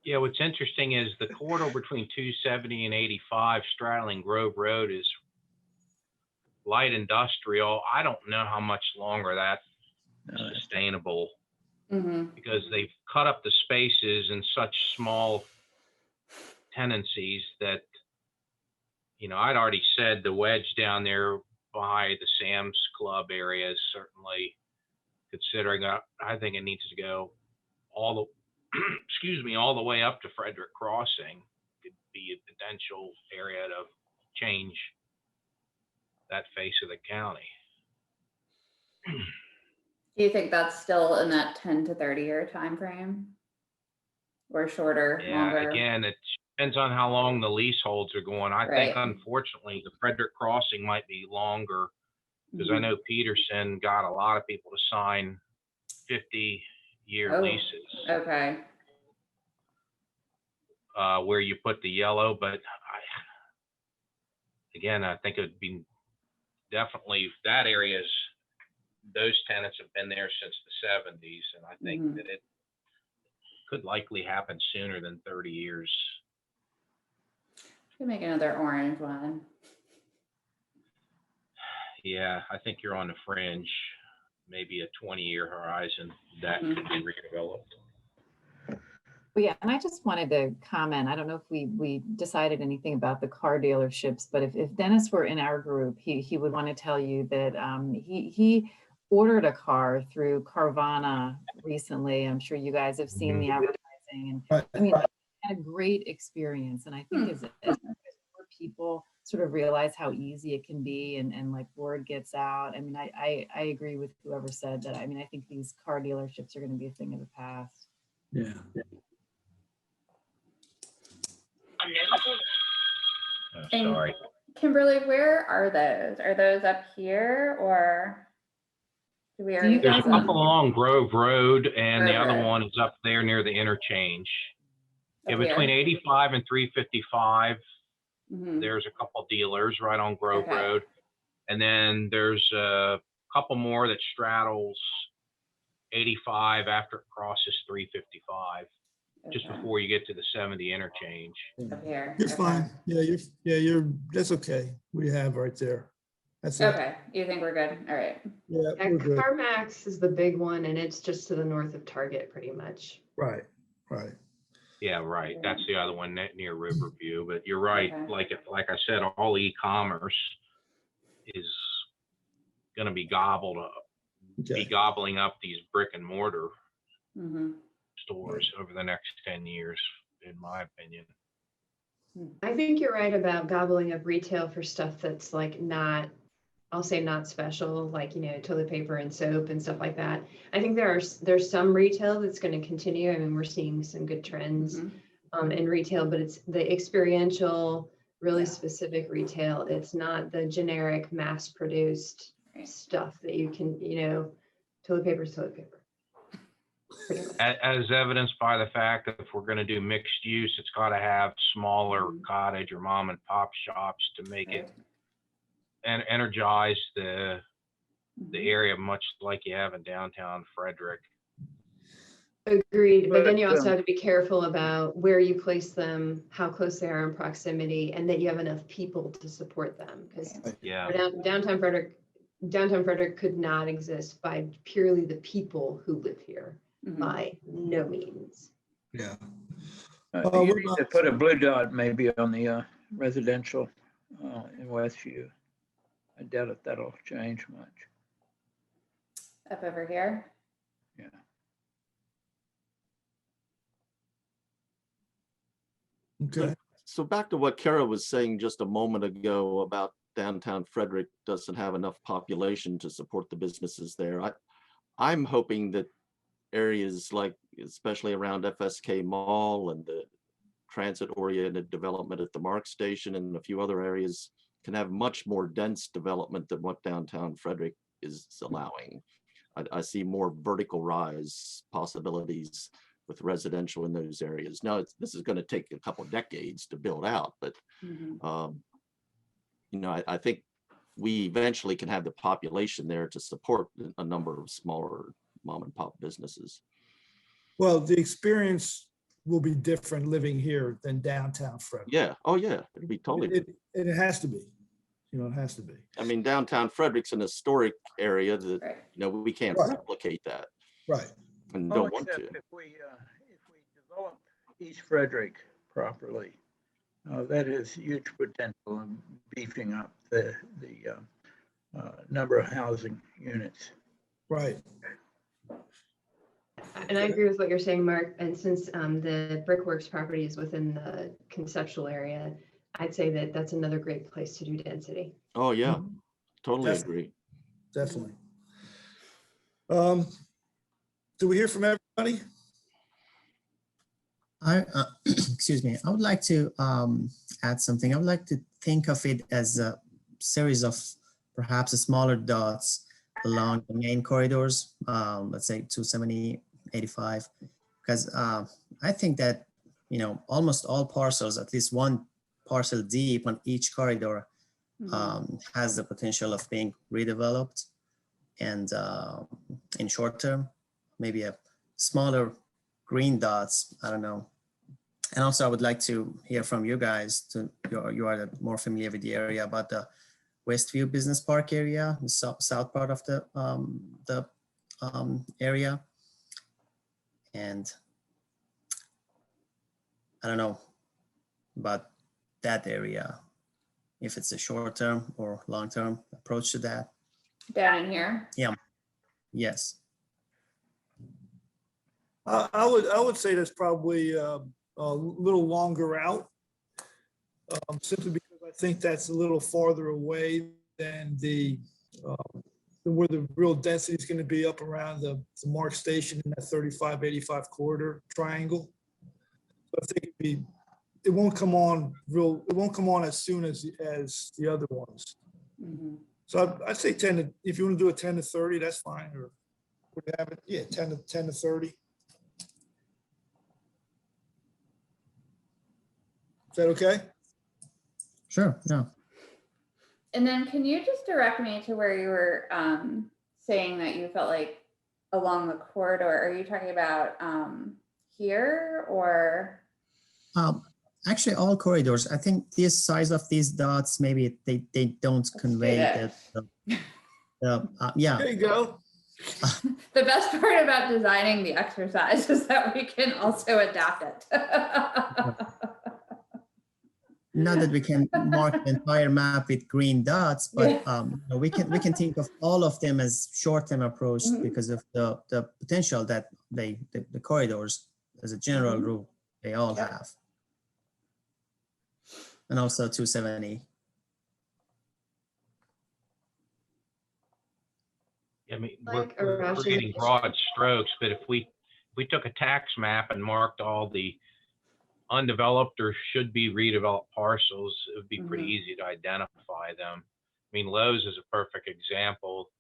Yeah, what's interesting is the corridor between 270 and 85 straddling Grove Road is light industrial. I don't know how much longer that's sustainable, because they've cut up the spaces in such small tenancies that, I'd already said the wedge down there by the Sam's Club area is certainly, considering I think it needs to go all the way up to Frederick Crossing. Could be a potential area to change that face of the county. Do you think that's still in that 10 to 30 year time frame, or shorter, longer? Again, it depends on how long the leaseholds are going. I think, Right. unfortunately, the Frederick Crossing might be longer, because I know Peterson got a lot of people to sign 50-year leases. Okay. Where you put the yellow, but I think it would be definitely, that area's, those tenants have been there since the 70s, and I think that it could likely happen sooner than 30 years. Could make another orange one. Yeah, I think you're on the fringe, maybe a 20-year horizon that could be redeveloped. Well, yeah, and I just wanted to comment. I don't know if we decided anything about the car dealerships, but if Dennis were in our group, he would want to tell you that he ordered a car through Carvana recently. I'm sure you guys have seen the advertising, and I mean, I had a great experience. And I think as more people sort of realize how easy it can be, and like word gets out. I mean, I agree with whoever said that. I mean, I think these car dealerships are going to be a thing of the past. Yeah. Sorry. Kimberly, where are those? Are those up here, or do we already There's have a them? couple along Grove Road, and the Grove other Road. one is up there near the interchange. Yeah, Up between here? 85 and 355, Mhm. there's a couple dealers right on Grove Okay. Road. And then there's a couple more that straddles 85 after it crosses 355, just Okay. before you get to the 70 interchange. Up here. You're Okay. fine. That's okay. We have right there. That's it. Okay, you think we're good? All right. Yeah, Yeah, we're good. CarMax is the big one, and it's just to the north of Target, pretty much. Right. Yeah, right. That's the other one near Riverview. But you're right. Okay. Like I said, all e-commerce is going to be gobbling up these brick and mortar stores over the next 10 years, in my opinion. I think you're right about gobbling up retail for stuff that's like not I'll say not special, like, toilet paper and soap and stuff like that. I think there's some retail that's going to continue. I mean, we're seeing some good trends in retail, but it's the experiential, really specific retail. It's not the generic mass produced stuff that you can, toilet paper is toilet paper. As evidenced by the fact that if we're going to do mixed use, it's got to have smaller cottage or mom and pop shops to make it and energize the area, much like you have in downtown Frederick. Agreed, but then you also have to be careful about where you place them, how close they are in proximity, and that you have enough people to support them. Because downtown Frederick could not exist by purely the people who live here, by no means. Yeah. You need to put a blue dot maybe on the residential in Westview. I doubt if that'll change much. Up over here. Yeah. Okay. So back to what Kara was saying just a moment ago about downtown Frederick doesn't have enough population to support the businesses there. I'm hoping that areas like, especially around FSK Mall and the transit-oriented development at the MARC station and a few other areas can have much more dense development than what downtown Frederick is allowing. I see more vertical rise possibilities with residential in those areas. Now, this is going to take a couple of decades to build out, but I think we eventually can have the population there to support a number of smaller mom and pop businesses. Well, the experience will be different living here than downtown Frederick. Yeah. Oh, yeah. It'll be totally different. It has to be. It has to be. I mean, downtown Frederick's an historic area that we can't replicate that. Right. And don't want to. If we develop East Frederick properly, that has huge potential in beefing up the number of housing units. Right. And I agree with what you're saying, Mark. And since the Brickworks property is within the conceptual area, I'd say that that's another great place to do density. Oh, yeah. Totally agree. Definitely. Do we hear from everybody? Excuse me. I would like to add something. I would like to think of it as a series of perhaps smaller dots along the main corridors, let's say 270, 85, because I think that, almost all parcels, at least one parcel deep on each corridor has the potential of being redeveloped, and in short term, maybe a smaller green dots, I don't know. And also I would like to hear from you guys, you are more familiar with the area, about the Westview Business Park area, the south part of the area. And I don't know about that area, if it's a short-term or long-term approach to that. Down in here? Yeah. Yes. I would say that's probably a little longer out, simply because I think that's a little farther away than where the real density is going to be up around the MARC station in that 35-85 corridor triangle. So I think it won't come on as soon as the other ones. So I'd say 10 to, if you want to do a 10 to 30, that's fine. Or would have it, yeah, 10 to 30. Is that okay? Sure. No. And then can you just direct me to where you were saying that you felt like along the corridor? Are you talking about here or? Actually, all corridors. I think the size of these dots, maybe they don't convey the yeah. There you go. The best part about designing the exercise is that we can also adapt it. Not that we can mark the entire map with green dots, but we can think of all of them as short-term approach because of the potential that the corridors, as a general rule, they all have. And also 270. I mean, Like we're Arash's getting addition. broad strokes, but if we took a tax map and marked all the undeveloped or should be redeveloped parcels, it would be pretty easy to identify them. I mean, Lowe's is a perfect example.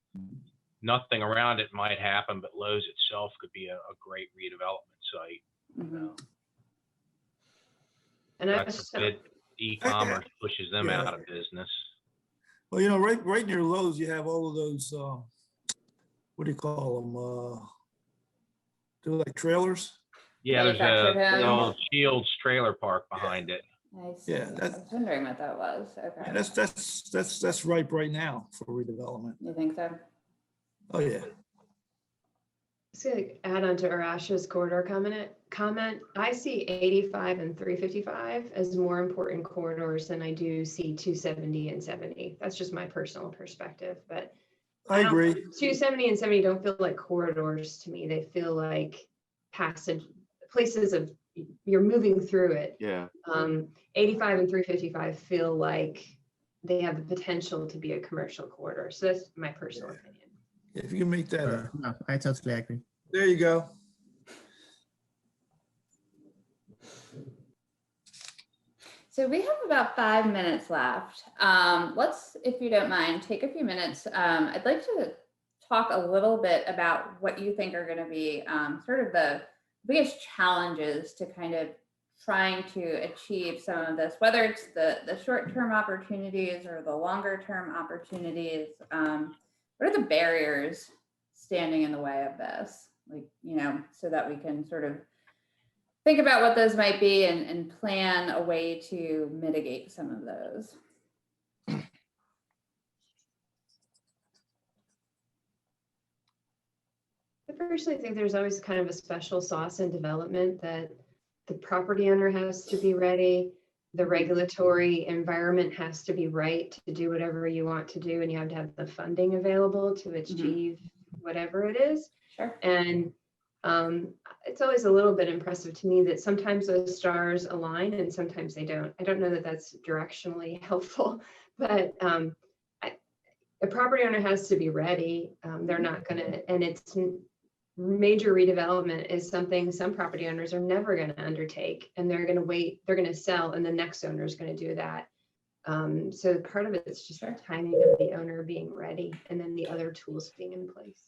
Nothing around it might happen, but Lowe's itself could be a great redevelopment site. And I God forbid e-commerce pushes them Yeah. out of business. Well, you know, right near Lowe's, you have all of those, what do you call them? They're like trailers. Yeah, there's Manufactured a homes. old Shields trailer park behind it. I see. Yeah, I was wondering what that was. Okay. That's ripe right now for redevelopment. You think so? Oh, yeah. Just gonna add on to Arash's corridor comment. I see 85 and 355 as more important corridors than I do see 270 and 70. That's just my personal perspective, but I agree. 270 and 70 don't feel like corridors to me. They feel like places of you're moving through it. Yeah. 85 and 355 feel like they have the potential to be a commercial corridor. So that's my personal opinion. If you can make that, No, I totally agree. there you go. So we have about 5 minutes left. Let's, if you don't mind, take a few minutes. I'd like to talk a little bit about what you think are going to be sort of the biggest challenges to kind of trying to achieve some of this, whether it's the short-term opportunities or the longer-term opportunities. What are the barriers standing in the way of this? Like, you know, so that we can sort of think about what those might be and plan a way to mitigate some of those. I personally think there's always kind of a special sauce in development that the property owner has to be ready. The regulatory environment has to be right to do whatever you want to do, and you have to have the funding available to achieve whatever it is. Sure. And it's always a little bit impressive to me that sometimes those stars align and sometimes they don't. I don't know that that's directionally helpful, but a property owner has to be ready. They're not going to, and it's major redevelopment is something some property owners are never going to undertake, and they're going to wait, they're going to sell, and the next owner is going to do that. So part of it is just the timing of the owner being ready and then the other tools being in place.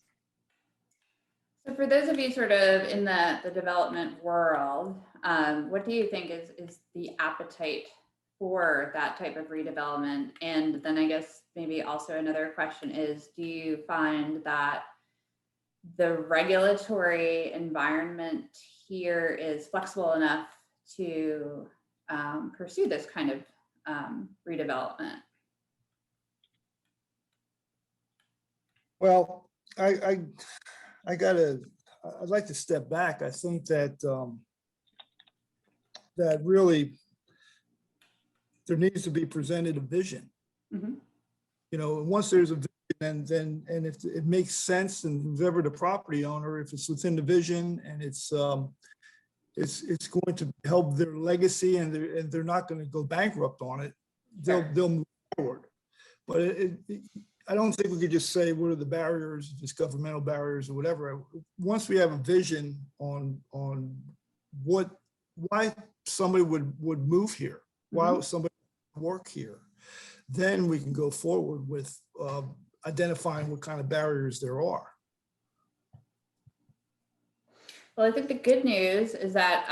So for those of you sort of in the development world, what do you think is the appetite for that type of redevelopment? And then I guess maybe also another question is, do you find that the regulatory environment here is flexible enough to pursue this kind of redevelopment? Well, I'd like to step back. I think that that really there needs to be presented a vision. You know, once there's a vision, and if it makes sense, and whoever the property owner, if it's within the vision and it's going to help their legacy, and they're not going to go bankrupt on it, they'll move forward. But I don't think we could just say what are the barriers, if it's governmental barriers or whatever. Once we have a vision on why somebody would move here, why would somebody work here, then we can go forward with identifying what kind of barriers there are. Well, I think the good news is that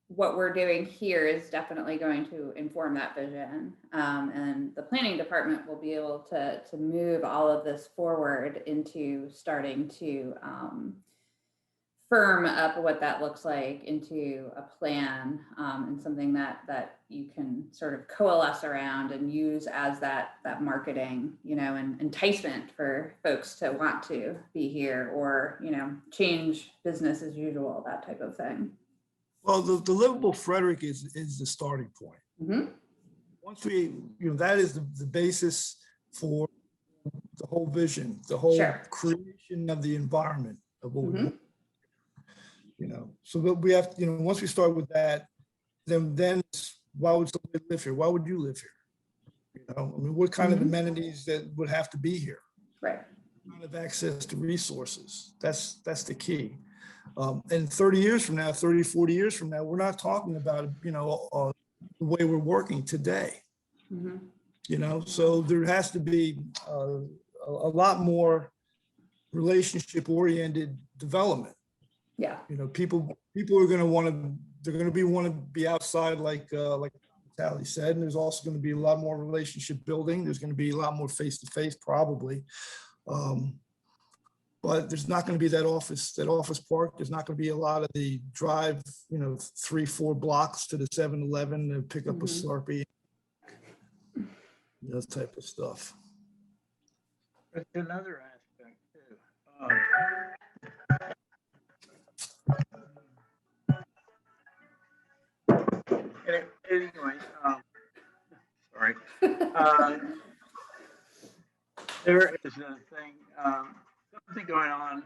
what we're doing here is definitely going to inform that vision. And the planning department will be able to move all of this forward into starting to firm up what that looks like into a plan, and something that you can sort of coalesce around and use as that marketing, you know, and enticement for folks to want to be here, or, you know, change business as usual, that type of thing. Well, the livable Frederick is the starting point. Once we, you know, that is the basis for the whole vision, the whole creation of the environment of what we want. You know, so we have, you know, once we start with that, then why would somebody live here? Why would you live here? You know, I mean, what kind of amenities that would have to be here? Right. kind of access to resources. That's the key. And 30 years from now, 30, 40 years from now, we're not talking about, the way we're working today. So there has to be a lot more relationship oriented development. Yeah. People are going to want to be outside like Tally said, and there's also going to be a lot more relationship building. There's going to be a lot more face-to-face probably. But there's not going to be that office park. There's not going to be a lot of the drive, 3-4 blocks to the 7-Eleven and pick up a Slurpee, that type of stuff. That's another aspect too. Anyway, sorry. There is a thing, something going on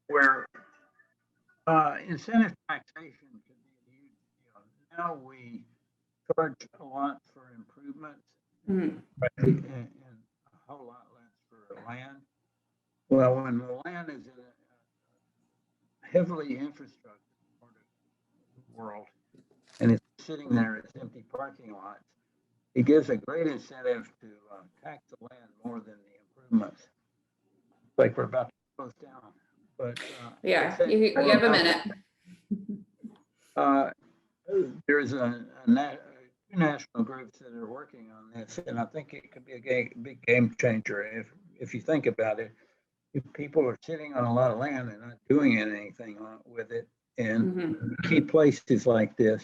where incentive taxation can be a huge deal. Now we charge a lot for improvements and a whole lot less for land. Well, when the land is in a heavily infrastructure part of the world and it's sitting there as empty parking lots, it gives a great incentive to tax the land more than the improvements. Like we're about to close down, but yeah, you have a minute. There's two national groups that are working on this, and I think it could be a big game changer if you think about it. If people are sitting on a lot of land and not doing anything with it, and key places like this,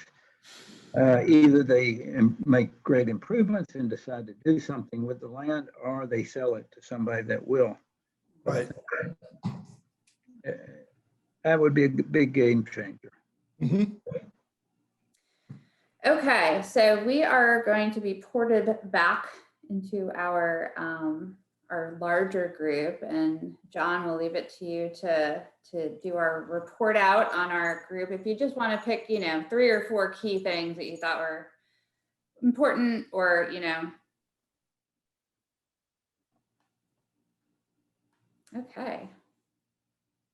either they make great improvements and decide to do something with the land, or they sell it to somebody that will. Right. That would be a big game changer. Okay, so we are going to be ported back into our larger group, and John, we'll leave it to you to do our report out on our group. If you just want to pick, 3 or 4 key things that you thought were important, or okay.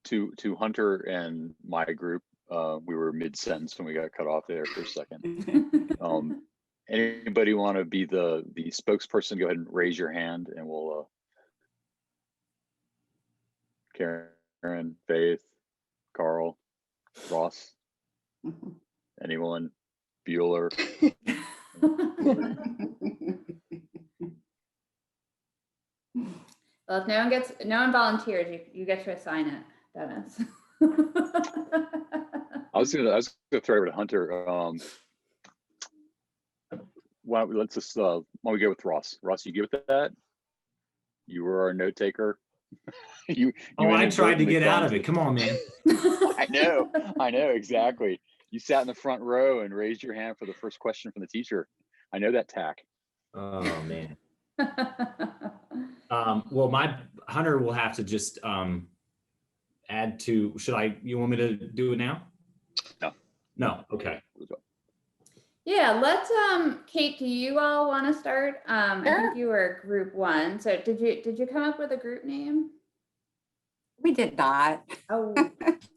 To Hunter and my group, we were mid-sentence when we got cut off there for a second. Anybody want to be the spokesperson? Go ahead and raise your hand, and we'll. Karen, Faith, Carl, Ross, anyone, Bueller. Well, if no one volunteers, you get to assign it, Dennis. I was gonna throw it over to Hunter. Why don't we go with Ross? Ross, you good with that? You were our note taker. I tried to get out of it. Come on, man. I know exactly. You sat in the front row and raised your hand for the first question from the teacher. I know that tack. Oh man. Well, my Hunter will have to just add to. You want me to do it now? No. Okay. Yeah, let's Kate, do you all want to start? I think you were group 1. So did you come up with a group name? We did not. Oh,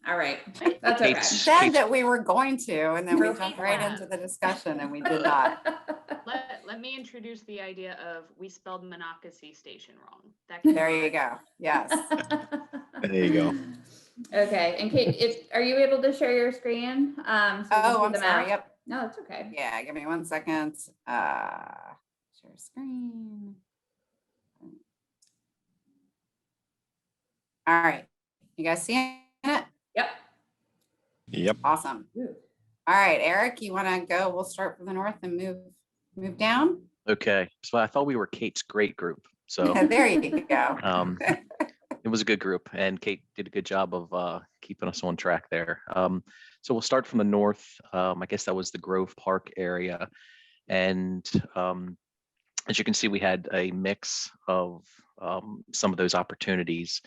all right. That's okay. We said that we were going to, and then we jumped right into the discussion, and we did not. Let me introduce the idea of we spelled Monocacy Station wrong. There you go. Yes. There you go. Okay, and Kate, are you able to share your screen? So I'm sorry. Yep. No, it's okay. Yeah, give me 1 second. Share screen. All right. You guys seeing it? Yep. Awesome. All right, Eric, you want to go? We'll start from the north and move down. Okay. So I thought we were Kate's great group. So there you go. It was a good group, and Kate did a good job of keeping us on track there. So we'll start from the north. I guess that was the Grove Park area. And as you can see, we had a mix of some of those opportunities.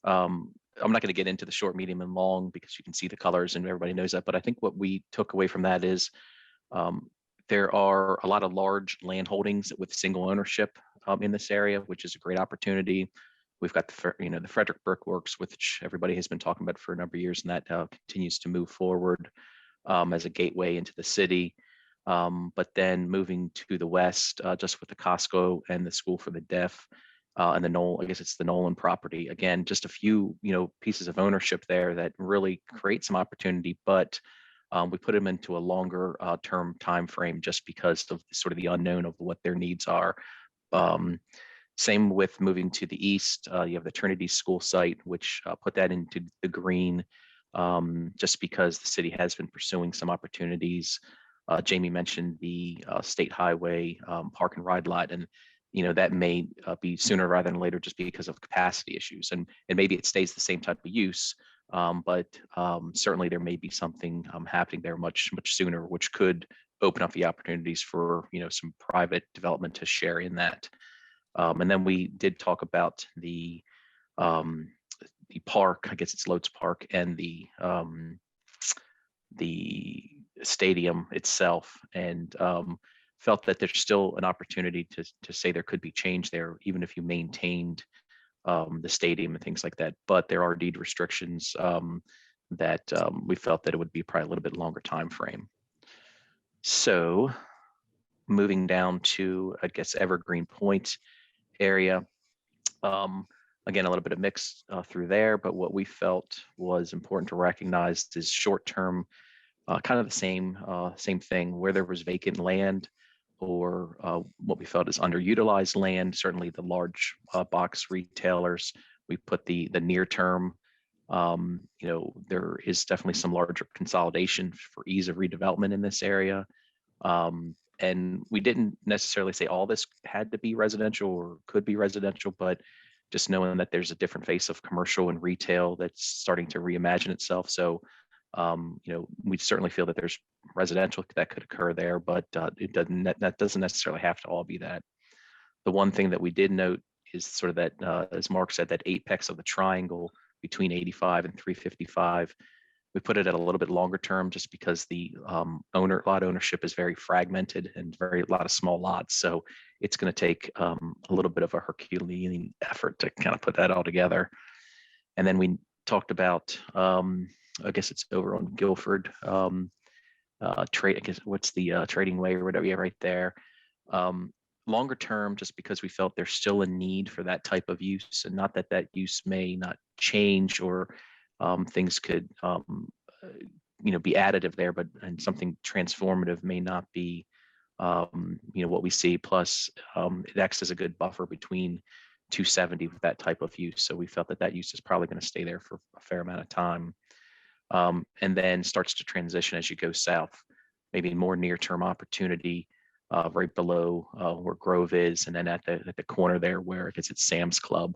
I'm not going to get into the short, medium, and long because you can see the colors and everybody knows that. But I think what we took away from that is there are a lot of large land holdings with single ownership in this area, which is a great opportunity. We've got the Frederick Brickworks, which everybody has been talking about for a number of years, and that continues to move forward as a gateway into the city. But then moving to the west, just with the Costco and the School for the Deaf, and the Nolan, I guess it's the Nolan property. Again, just a few pieces of ownership there that really create some opportunity, but we put them into a longer term time frame just because of sort of the unknown of what their needs are. Same with moving to the east. You have the Trinity School site, which put that into the green, just because the city has been pursuing some opportunities. Jamie mentioned the state highway park and ride lot, and that may be sooner rather than later just because of capacity issues, and maybe it stays the same type of use, but certainly there may be something happening there much sooner, which could open up the opportunities for some private development to share in that. And then we did talk about the park, I guess it's Lotes Park, and the stadium itself, and felt that there's still an opportunity to say there could be change there, even if you maintained the stadium and things like that. But there are deed restrictions that we felt that it would be probably a little bit longer time frame. So moving down to, I guess, Evergreen Point area. Again, a little bit of mix through there, but what we felt was important to recognize is short-term, kind of the same thing, where there was vacant land or what we felt is underutilized land. Certainly the large box retailers, we put the near term. There is definitely some larger consolidation for ease of redevelopment in this area. And we didn't necessarily say all this had to be residential or could be residential, but just knowing that there's a different face of commercial and retail that's starting to reimagine itself. So, we certainly feel that there's residential that could occur there, but that doesn't necessarily have to all be that. The one thing that we did note is sort of that, as Mark said, that apex of the triangle between 85 and 355. We put it at a little bit longer term just because the lot ownership is very fragmented and a lot of small lots. So it's going to take a little bit of a Herculean effort to kind of put that all together. And then we talked about, I guess it's over on Guilford, trade, I guess, what's the Trading Way or whatever, yeah, right there. Longer term, just because we felt there's still a need for that type of use, and not that use may not change or things could be additive there, but and something transformative may not be what we see. Plus it acts as a good buffer between 270 with that type of use, so we felt that use is probably going to stay there for a fair amount of time, and then starts to transition as you go south, maybe more near-term opportunity right below where Grove is, and then at the corner there where if it's at Sam's Club,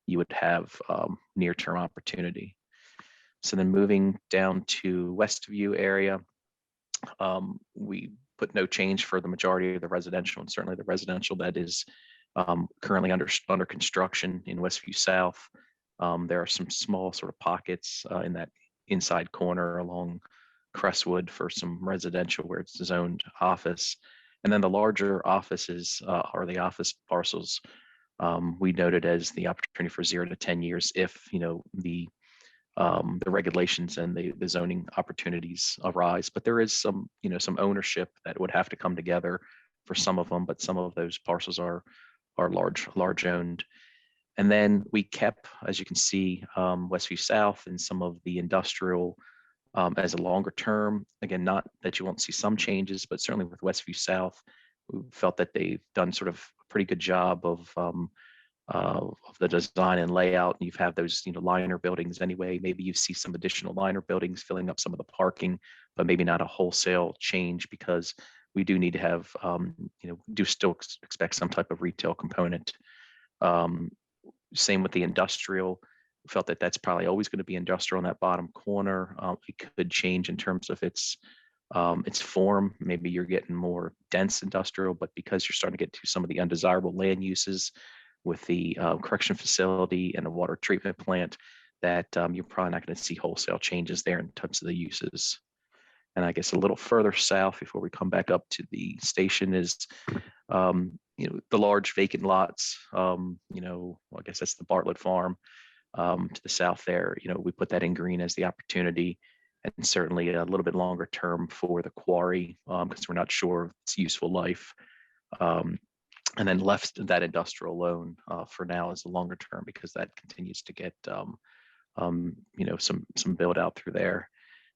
you would have near-term opportunity. So then moving down to Westview area, we put no change for the majority of the residential, and certainly the residential that is currently under construction in Westview South. There are some small sort of pockets in that inside corner along Crestwood for some residential where it's zoned office. And then the larger offices are the office parcels we noted as the opportunity for 0 to 10 years if the regulations and the zoning opportunities arise. But there is some ownership that would have to come together for some of them, but some of those parcels are large owned. And then we kept, as you can see, Westview South and some of the industrial as a longer term. Again, not that you won't see some changes, but certainly with Westview South, we felt that they've done sort of a pretty good job of the design and layout. And you've had those liner buildings anyway. Maybe you see some additional liner buildings filling up some of the parking, but maybe not a wholesale change, because we do need to have do still expect some type of retail component. Same with the industrial. We felt that that's probably always going to be industrial in that bottom corner. It could change in terms of its form. Maybe you're getting more dense industrial, but because you're starting to get to some of the undesirable land uses with the correction facility and the water treatment plant, that you're probably not going to see wholesale changes there in terms of the uses. And I guess a little further south before we come back up to the station is the large vacant lots, I guess that's the Bartlett Farm to the south there. We put that in green as the opportunity, and certainly a little bit longer term for the quarry because we're not sure of its useful life. And then left that industrial alone for now as a longer term because that continues to get some build out through there.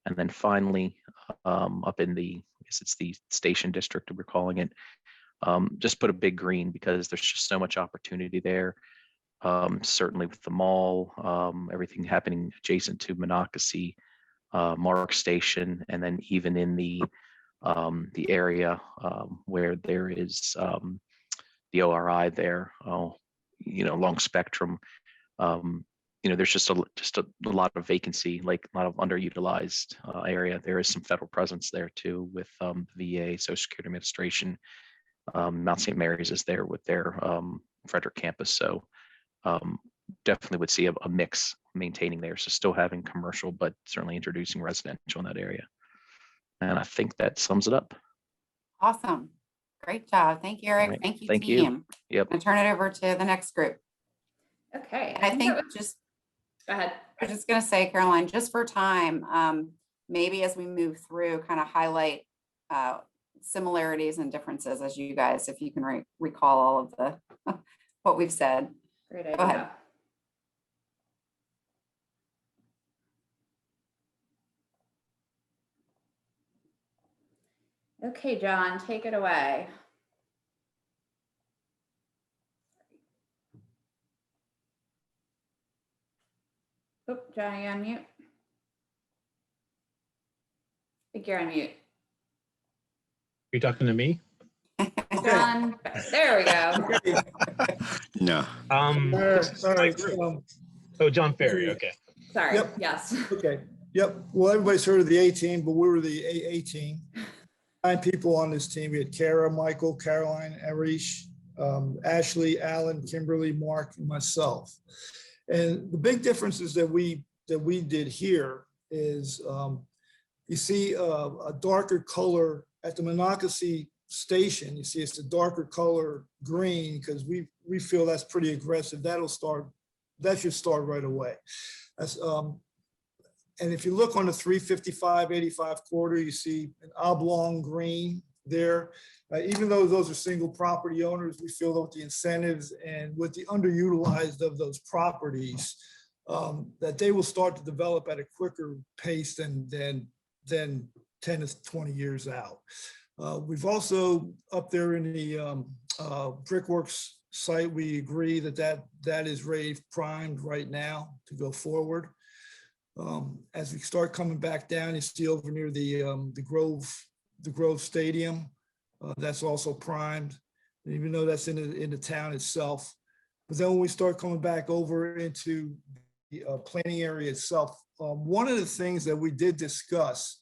And then finally, up in I guess it's the Station District we're calling it, just put a big green because there's just so much opportunity there. Certainly with the mall, everything happening adjacent to Monocacy, Mark Station, and then even in the area where there is the ORI there, Long Spectrum. There's just a lot of vacancy, like a lot of underutilized area. There is some federal presence there too with VA, Social Security Administration. Mount St. Mary's is there with their Frederick campus. So definitely would see a mix maintaining there. So still having commercial, but certainly introducing residential in that area. And I think that sums it up. Awesome. Great job. Thank you, Eric. Right. Thank you, Thank team. you. Yep. I'm gonna turn it over to the next group. Okay. I think that was- just, Go ahead. I was just gonna say, Caroline, just for time, maybe as we move through, kind of highlight similarities and differences as you guys, if you can recall all of the what we've said. Great Go ahead. idea. Okay, John, take it away. Oh, John, you on mute? I think you're on mute. You're talking to me? John, there we go. No. All right. Oh, John Ferry. Okay. Sorry. Yep. Yes. Okay, yep. Well, everybody's heard of the A team, but we were the A team. 9 people on this team. We had Kara, Michael, Caroline, Arish, Ashley, Alan, Kimberly, Mark, and myself. And the big differences that we did here is you see a darker color at the Monocacy Station. You see it's a darker color green because we feel that's pretty aggressive. That should start right away. That's and if you look on the 355-85 corridor, you see an oblong green there. Even though those are single property owners, we feel that with the incentives and with the underutilized of those properties, that they will start to develop at a quicker pace than 10 to 20 years out. We've also up there in the Brickworks site, we agree that is ready, primed right now to go forward. As we start coming back down, you see over near the Grove Stadium, that's also primed, even though that's in the town itself. But then when we start coming back over into the planning area itself, one of the things that we did discuss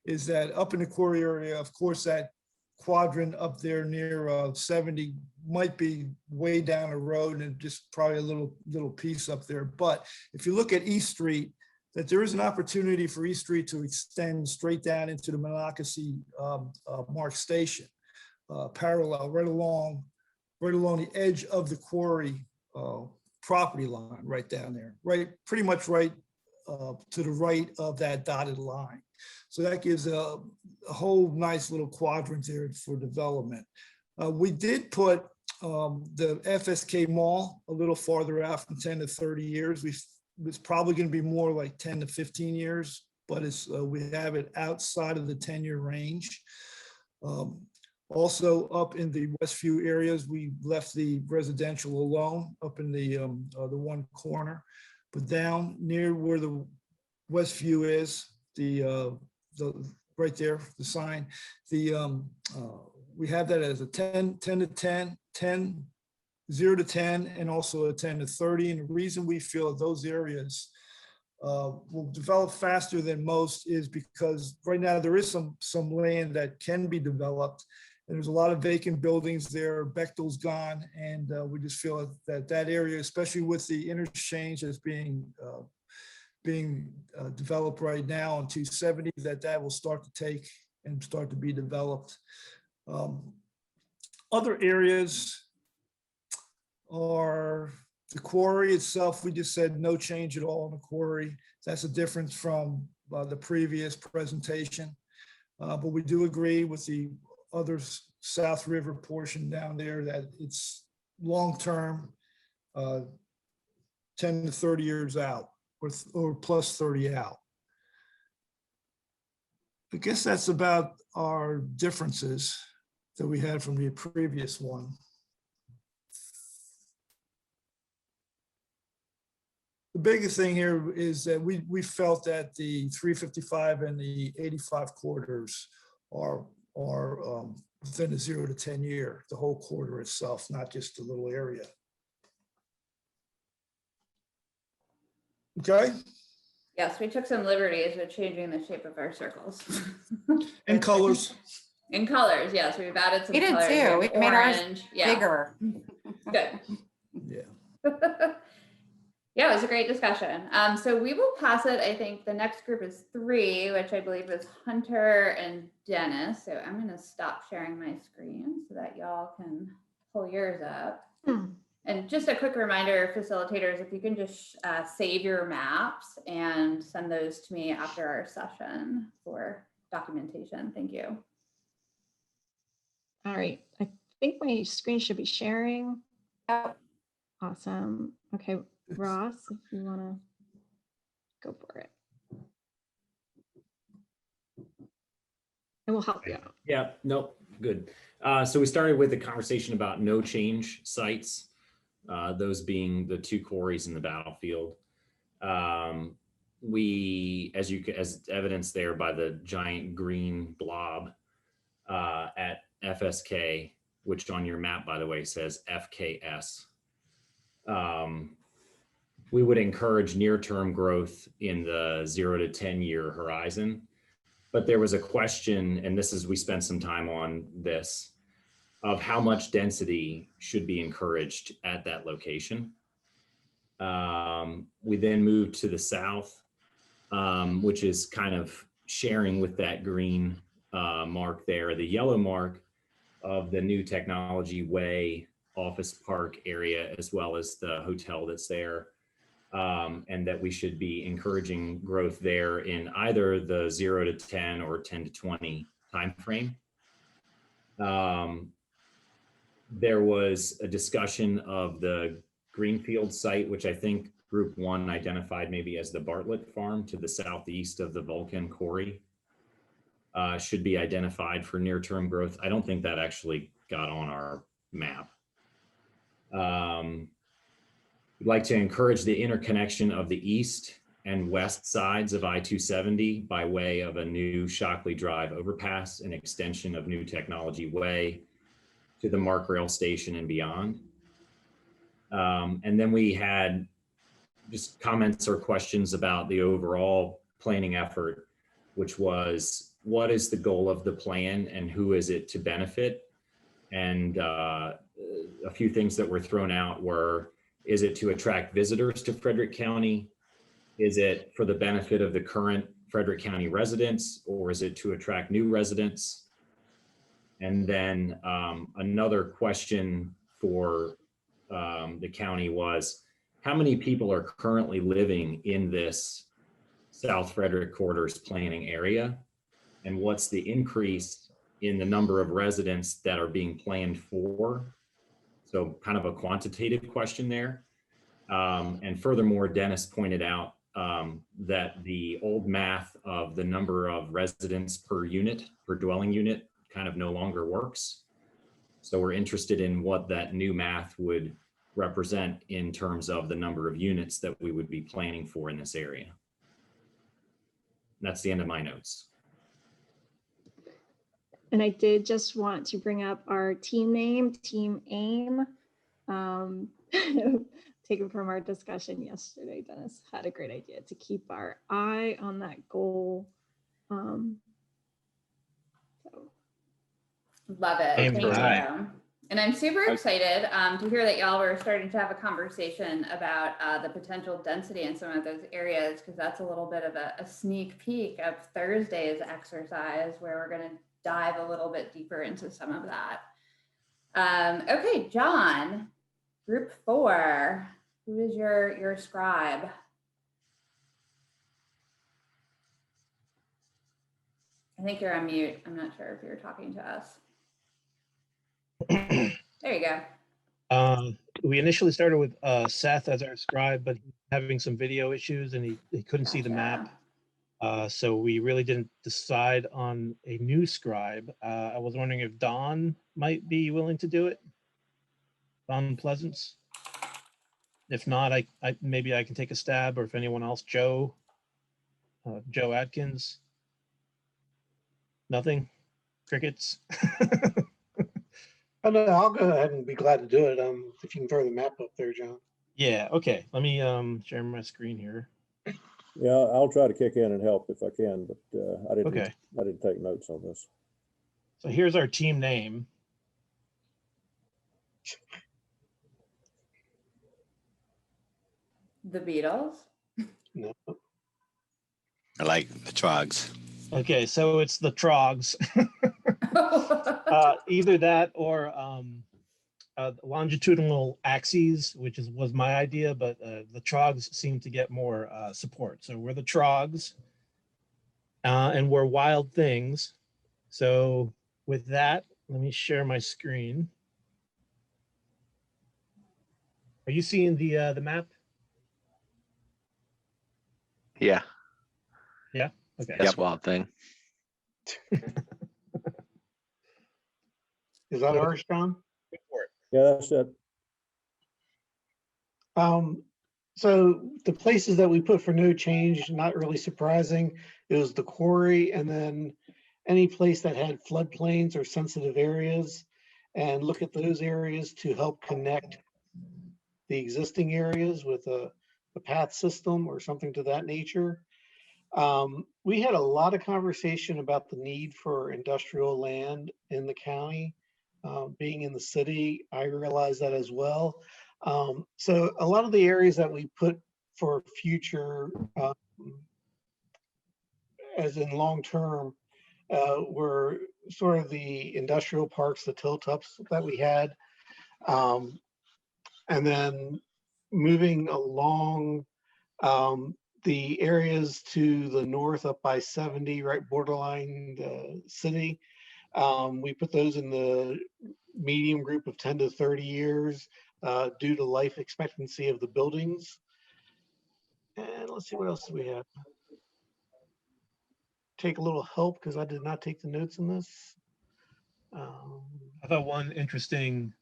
is that up in the quarry area, of course, that quadrant up there near 70 might be way down the road and just probably a little piece up there. But if you look at East Street, that there is an opportunity for East Street to extend straight down into the Monocacy Mark Station, parallel right along the edge of the quarry property line, right down there, right, pretty much right to the right of that dotted line. So that gives a whole nice little quadrant there for development. We did put the FSK Mall a little farther out from 10 to 30 years. It's probably going to be more like 10 to 15 years, but we have it outside of the 10-year range. Also up in the Westview areas, we left the residential alone up in the one corner, but down near where the Westview is, the right there, the sign, we have that as a 10 to 10, 10, 0 to 10, and also a 10 to 30. And the reason we feel those areas will develop faster than most is because right now there is some land that can be developed, and there's a lot of vacant buildings there. Bechtel's gone, and we just feel that area, especially with the interchange that's being developed right now on 270, that will start to take and start to be developed. Other areas are the quarry itself. We just said no change at all in the quarry. That's a difference from the previous presentation. But we do agree with the other South River portion down there that it's long-term, 10 to 30 years out, or plus 30 out. I guess that's about our differences that we had from the previous one. The biggest thing here is that we felt that the 355 and the 85 corridors are within a 0 to 10 year, the whole corridor itself, not just a little area. Okay. Yes, we took some liberties with changing the shape of our circles. And colors. In colors, yes, we've added some We did colors. too. like We made ours orange. Yeah. bigger. Good. Yeah. Yeah, it was a great discussion. So we will pass it. I think the next group is 3, which I believe is Hunter and Dennis. So I'm going to stop sharing my screen so that y'all can pull yours up. And just a quick reminder, facilitators, if you can just save your maps and send those to me after our session for documentation. Thank you. All right, I think my screen should be sharing. Yep. Awesome. Okay, Ross, if you want to go for it. And we'll help you out. Yeah, nope, good. So we started with the conversation about no change sites, those being the 2 quarries in the battlefield. We, as evidenced there by the giant green blob at FSK, which on your map, by the way, says FKS. We would encourage near-term growth in the 0 to 10 year horizon. But there was a question, and this is, we spent some time on this, of how much density should be encouraged at that location. We then moved to the south, which is kind of sharing with that green mark there, the yellow mark of the New Technology Way office park area, as well as the hotel that's there. And that we should be encouraging growth there in either the 0 to 10 or 10 to 20 timeframe. There was a discussion of the Greenfield site, which I think Group 1 identified maybe as the Bartlett Farm to the southeast of the Vulcan Quarry, should be identified for near-term growth. I don't think that actually got on our map. We'd like to encourage the interconnection of the east and west sides of I-270 by way of a new Shockley Drive overpass, an extension of New Technology Way to the MARC rail station and beyond. And then we had just comments or questions about the overall planning effort, which was, what is the goal of the plan and who is it to benefit? And a few things that were thrown out were, is it to attract visitors to Frederick County? Is it for the benefit of the current Frederick County residents, or is it to attract new residents? And then another question for the county was, how many people are currently living in this South Frederick Corridors planning area? And what's the increase in the number of residents that are being planned for? So kind of a quantitative question there. And furthermore, Dennis pointed out that the old math of the number of residents per unit, per dwelling unit, kind of no longer works. So we're interested in what that new math would represent in terms of the number of units that we would be planning for in this area. And that's the end of my notes. And I did just want to bring up our team name, Team AIM. Taken from our discussion yesterday, Dennis had a great idea to keep our eye on that goal. Love it. Aim Thank for you. high. And I'm super excited to hear that y'all were starting to have a conversation about the potential density in some of those areas, because that's a little bit of a sneak peek of Thursday's exercise where we're going to dive a little bit deeper into some of that. Okay, John, group 4. Who is your scribe? I think you're on mute. I'm not sure if you're talking to us. There you go. We initially started with Seth as our scribe, but he's having some video issues and he couldn't see the map. So we really didn't decide on a new scribe. I was wondering if Don might be willing to do it. Don Pleasance. If not, I maybe I can take a stab, or if anyone else, Joe Atkins. Nothing? Crickets? Oh, no, I'll go ahead and be glad to do it. If you can throw the map up there, John. Yeah, okay. Let me share my screen here. Yeah, I'll try to kick in and help if I can, but I Okay. didn't take notes on this. So here's our team name. The Beatles? No. I like the Trogs. Okay, so it's the Trogs. Either that or longitudinal axes, which was my idea, but the Trogs seem to get more support. So we're the Trogs, and we're Wild Things. So with that, let me share my screen. Are you seeing the map? Yeah. Yeah. Okay. Yes, Wild Thing. Is that ours, John? Yeah, that's it. So the places that we put for no change, not really surprising. It was the quarry, and then any place that had floodplains or sensitive areas, and look at those areas to help connect the existing areas with a path system or something to that nature. We had a lot of conversation about the need for industrial land in the county. Being in the city, I realize that as well. So a lot of the areas that we put for future, as in long-term, were sort of the industrial parks, the tilt-ups that we had. And then moving along, the areas to the north up by 70, right borderline the city, we put those in the medium group of 10 to 30 years due to life expectancy of the buildings. And let's see, what else do we have? Take a little help because I did not take the notes in this. I thought one interesting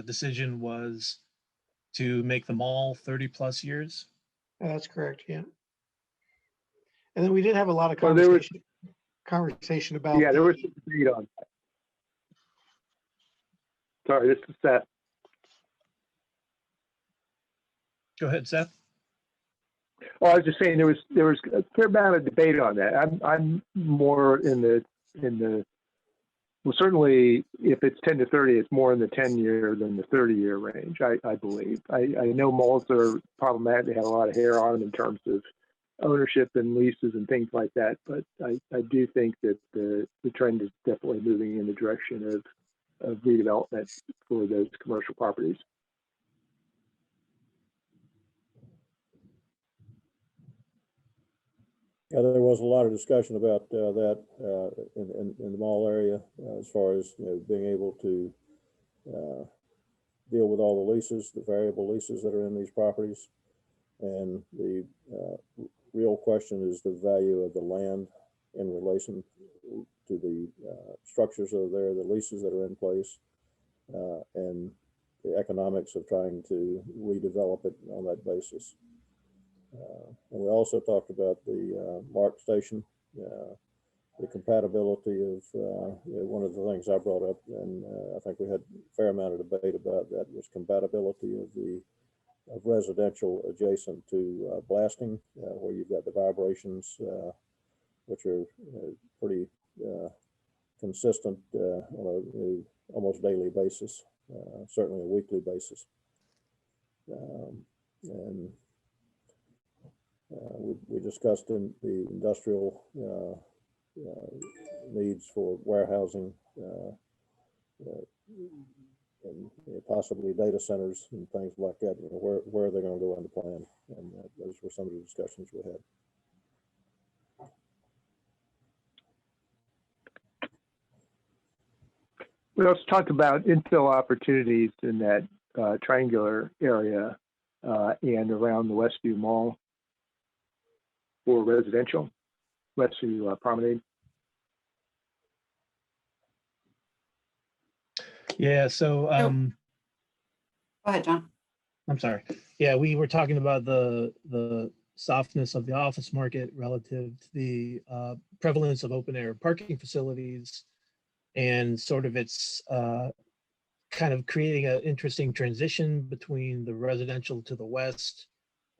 decision was to make them all 30+ years. That's correct, yeah. And then we did have a lot of Well, there was- conversation about. Yeah, there was some debate on that. Sorry, this is Seth. Go ahead, Seth. Oh, I was just saying there was a fair amount of debate on that. I'm more in the well, certainly if it's 10 to 30, it's more in the 10-year than the 30-year range, I believe. I know malls are problematic. They have a lot of hair on them in terms of ownership and leases and things like that. But I do think that the trend is definitely moving in the direction of redevelopment for those commercial properties. Yeah, there was a lot of discussion about that in the mall area as far as being able to deal with all the leases, the variable leases that are in these properties. And the real question is the value of the land in relation to the structures that are there, the leases that are in place, and the economics of trying to redevelop it on that basis. And we also talked about the MARC station, the compatibility of one of the things I brought up, and I think we had a fair amount of debate about that, was compatibility of residential adjacent to blasting, where you've got the vibrations, which are pretty consistent on a almost daily basis, certainly a weekly basis. And we discussed in the industrial needs for warehousing, and possibly data centers and things like that. Where are they going to go into plan? And those were some of the discussions we had. We also talked about infill opportunities in that triangular area and around the Westview Mall for residential, Westview Promenade. Yeah, so go ahead, John. I'm sorry. Yeah, we were talking about the softness of the office market relative to the prevalence of open air parking facilities, and sort of its kind of creating an interesting transition between the residential to the west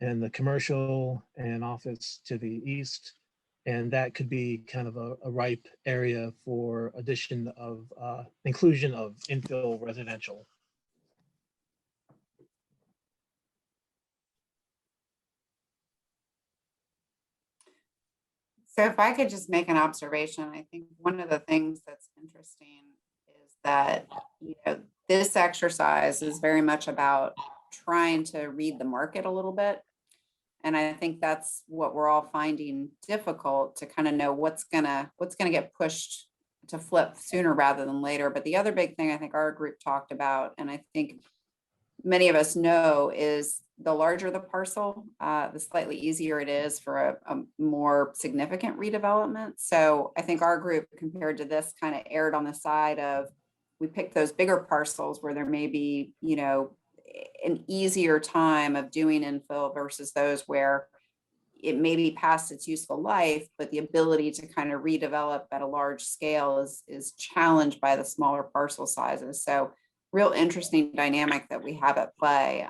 and the commercial and office to the east. And that could be kind of a ripe area for addition of inclusion of infill residential. So if I could just make an observation, I think one of the things that's interesting is that, you know, this exercise is very much about trying to read the market a little bit. And I think that's what we're all finding difficult, to kind of know what's gonna get pushed to flip sooner rather than later. But the other big thing I think our group talked about, and I think many of us know, is the larger the parcel, the slightly easier it is for a more significant redevelopment. So I think our group, compared to this, kind of erred on the side of, we picked those bigger parcels where there may be, you know, an easier time of doing infill versus those where it may be past its useful life, but the ability to kind of redevelop at a large scale is challenged by the smaller parcel sizes. So real interesting dynamic that we have at play.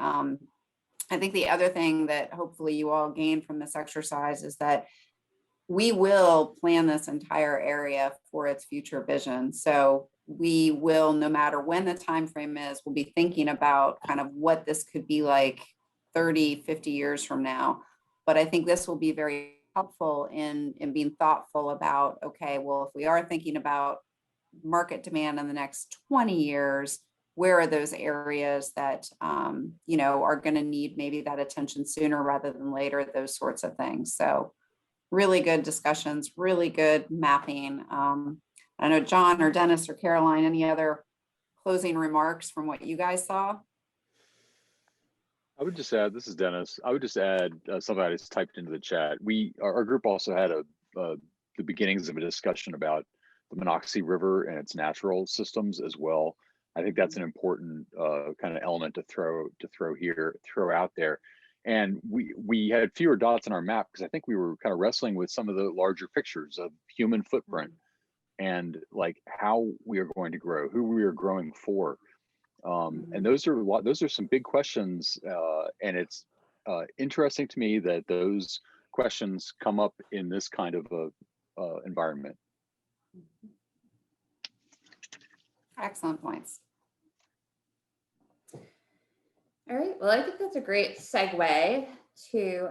I think the other thing that hopefully you all gain from this exercise is that we will plan this entire area for its future vision. So we will, no matter when the time frame is, we'll be thinking about kind of what this could be like 30, 50 years from now. But I think this will be very helpful in being thoughtful about, okay, well, if we are thinking about market demand in the next 20 years, where are those areas that, you know, are going to need maybe that attention sooner rather than later, those sorts of things. So really good discussions, really good mapping. I know John or Dennis or Caroline, any other closing remarks from what you guys saw? I would just add, this is Dennis. I would just add something I just typed into the chat. Our group also had the beginnings of a discussion about the Monocacy River and its natural systems as well. I think that's an important kind of element to throw out there. And we had fewer dots on our map because I think we were kind of wrestling with some of the larger pictures of human footprint and like how we are going to grow, who we are growing for. And those are some big questions, and it's interesting to me that those questions come up in this kind of a environment. Excellent points. All right, well, I think that's a great segue to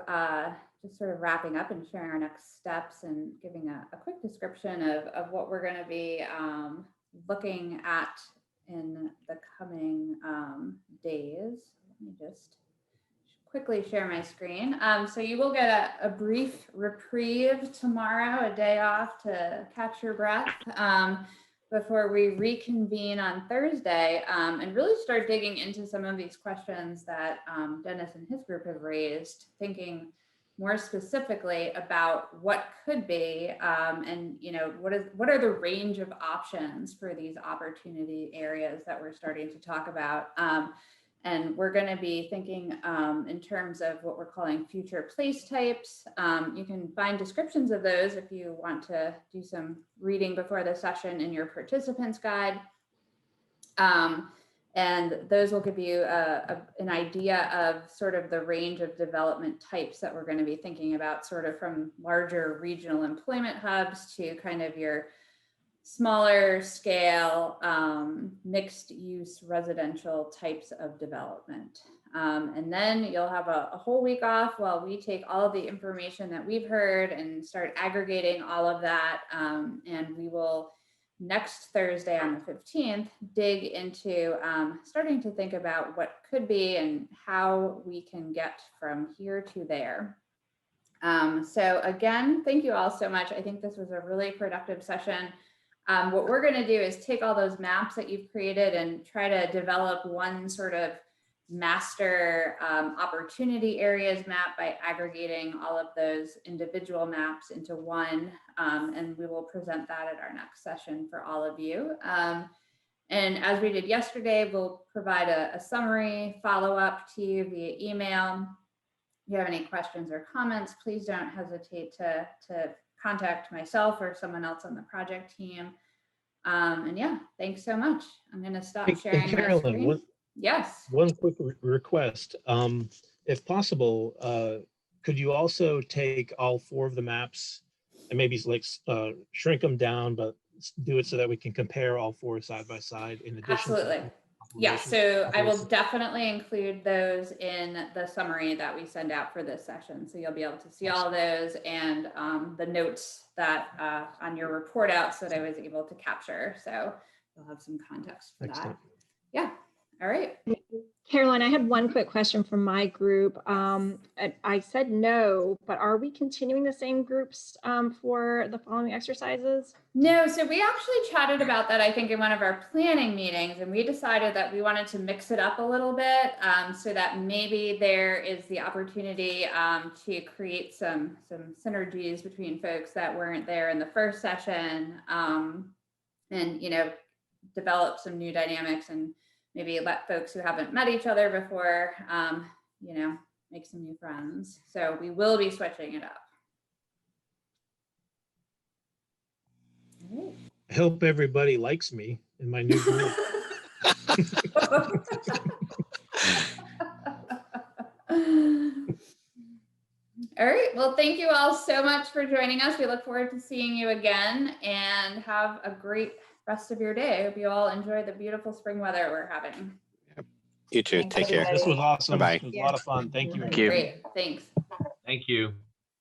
just sort of wrapping up and sharing our next steps and giving a quick description of what we're going to be looking at in the coming days. Let me just quickly share my screen. So you will get a brief reprieve tomorrow, a day off to catch your breath before we reconvene on Thursday and really start digging into some of these questions that Dennis and his group have raised, thinking more specifically about what could be and, you know, what are the range of options for these opportunity areas that we're starting to talk about. And we're going to be thinking in terms of what we're calling future place types. You can find descriptions of those if you want to do some reading before the session in your participants guide. And those will give you an idea of sort of the range of development types that we're going to be thinking about, sort of from larger regional employment hubs to kind of your smaller scale, mixed use residential types of development. And then you'll have a whole week off while we take all of the information that we've heard and start aggregating all of that. And we will next Thursday on the 15th, dig into starting to think about what could be and how we can get from here to there. So again, thank you all so much. I think this was a really productive session. What we're going to do is take all those maps that you've created and try to develop one sort of master opportunity areas map by aggregating all of those individual maps into one. And we will present that at our next session for all of you. And as we did yesterday, we'll provide a summary follow-up to you via email. If you have any questions or comments, please don't hesitate to contact myself or someone else on the project team. And yeah, thanks so much. I'm going to stop sharing my Carolyn, screen. Yes. One quick request. If possible, could you also take all 4 of the maps and maybe like shrink them down, but do it so that we can compare all 4 side by side in addition? Absolutely. Yeah, so I will definitely include those in the summary that we send out for this session. So you'll be able to see all those and the notes that on your report outs that I was able to capture. So you'll have some context for that. Yeah. All right. Caroline, I had one quick question from my group. I said no, but are we continuing the same groups for the following exercises? No, so we actually chatted about that, I think, in one of our planning meetings, and we decided that we wanted to mix it up a little bit so that maybe there is the opportunity to create some synergies between folks that weren't there in the first session and, you know, develop some new dynamics and maybe let folks who haven't met each other before, you know, make some new friends. So we will be switching it up. I hope everybody likes me in my new group. All right. Well, thank you all so much for joining us. We look forward to seeing you again and have a great rest of your day. I hope you all enjoy the beautiful spring weather we're having. You too. Take care. This was awesome. Bye-bye. It was a lot of fun. Thank you. Thank you. Great. Thanks. Thank you.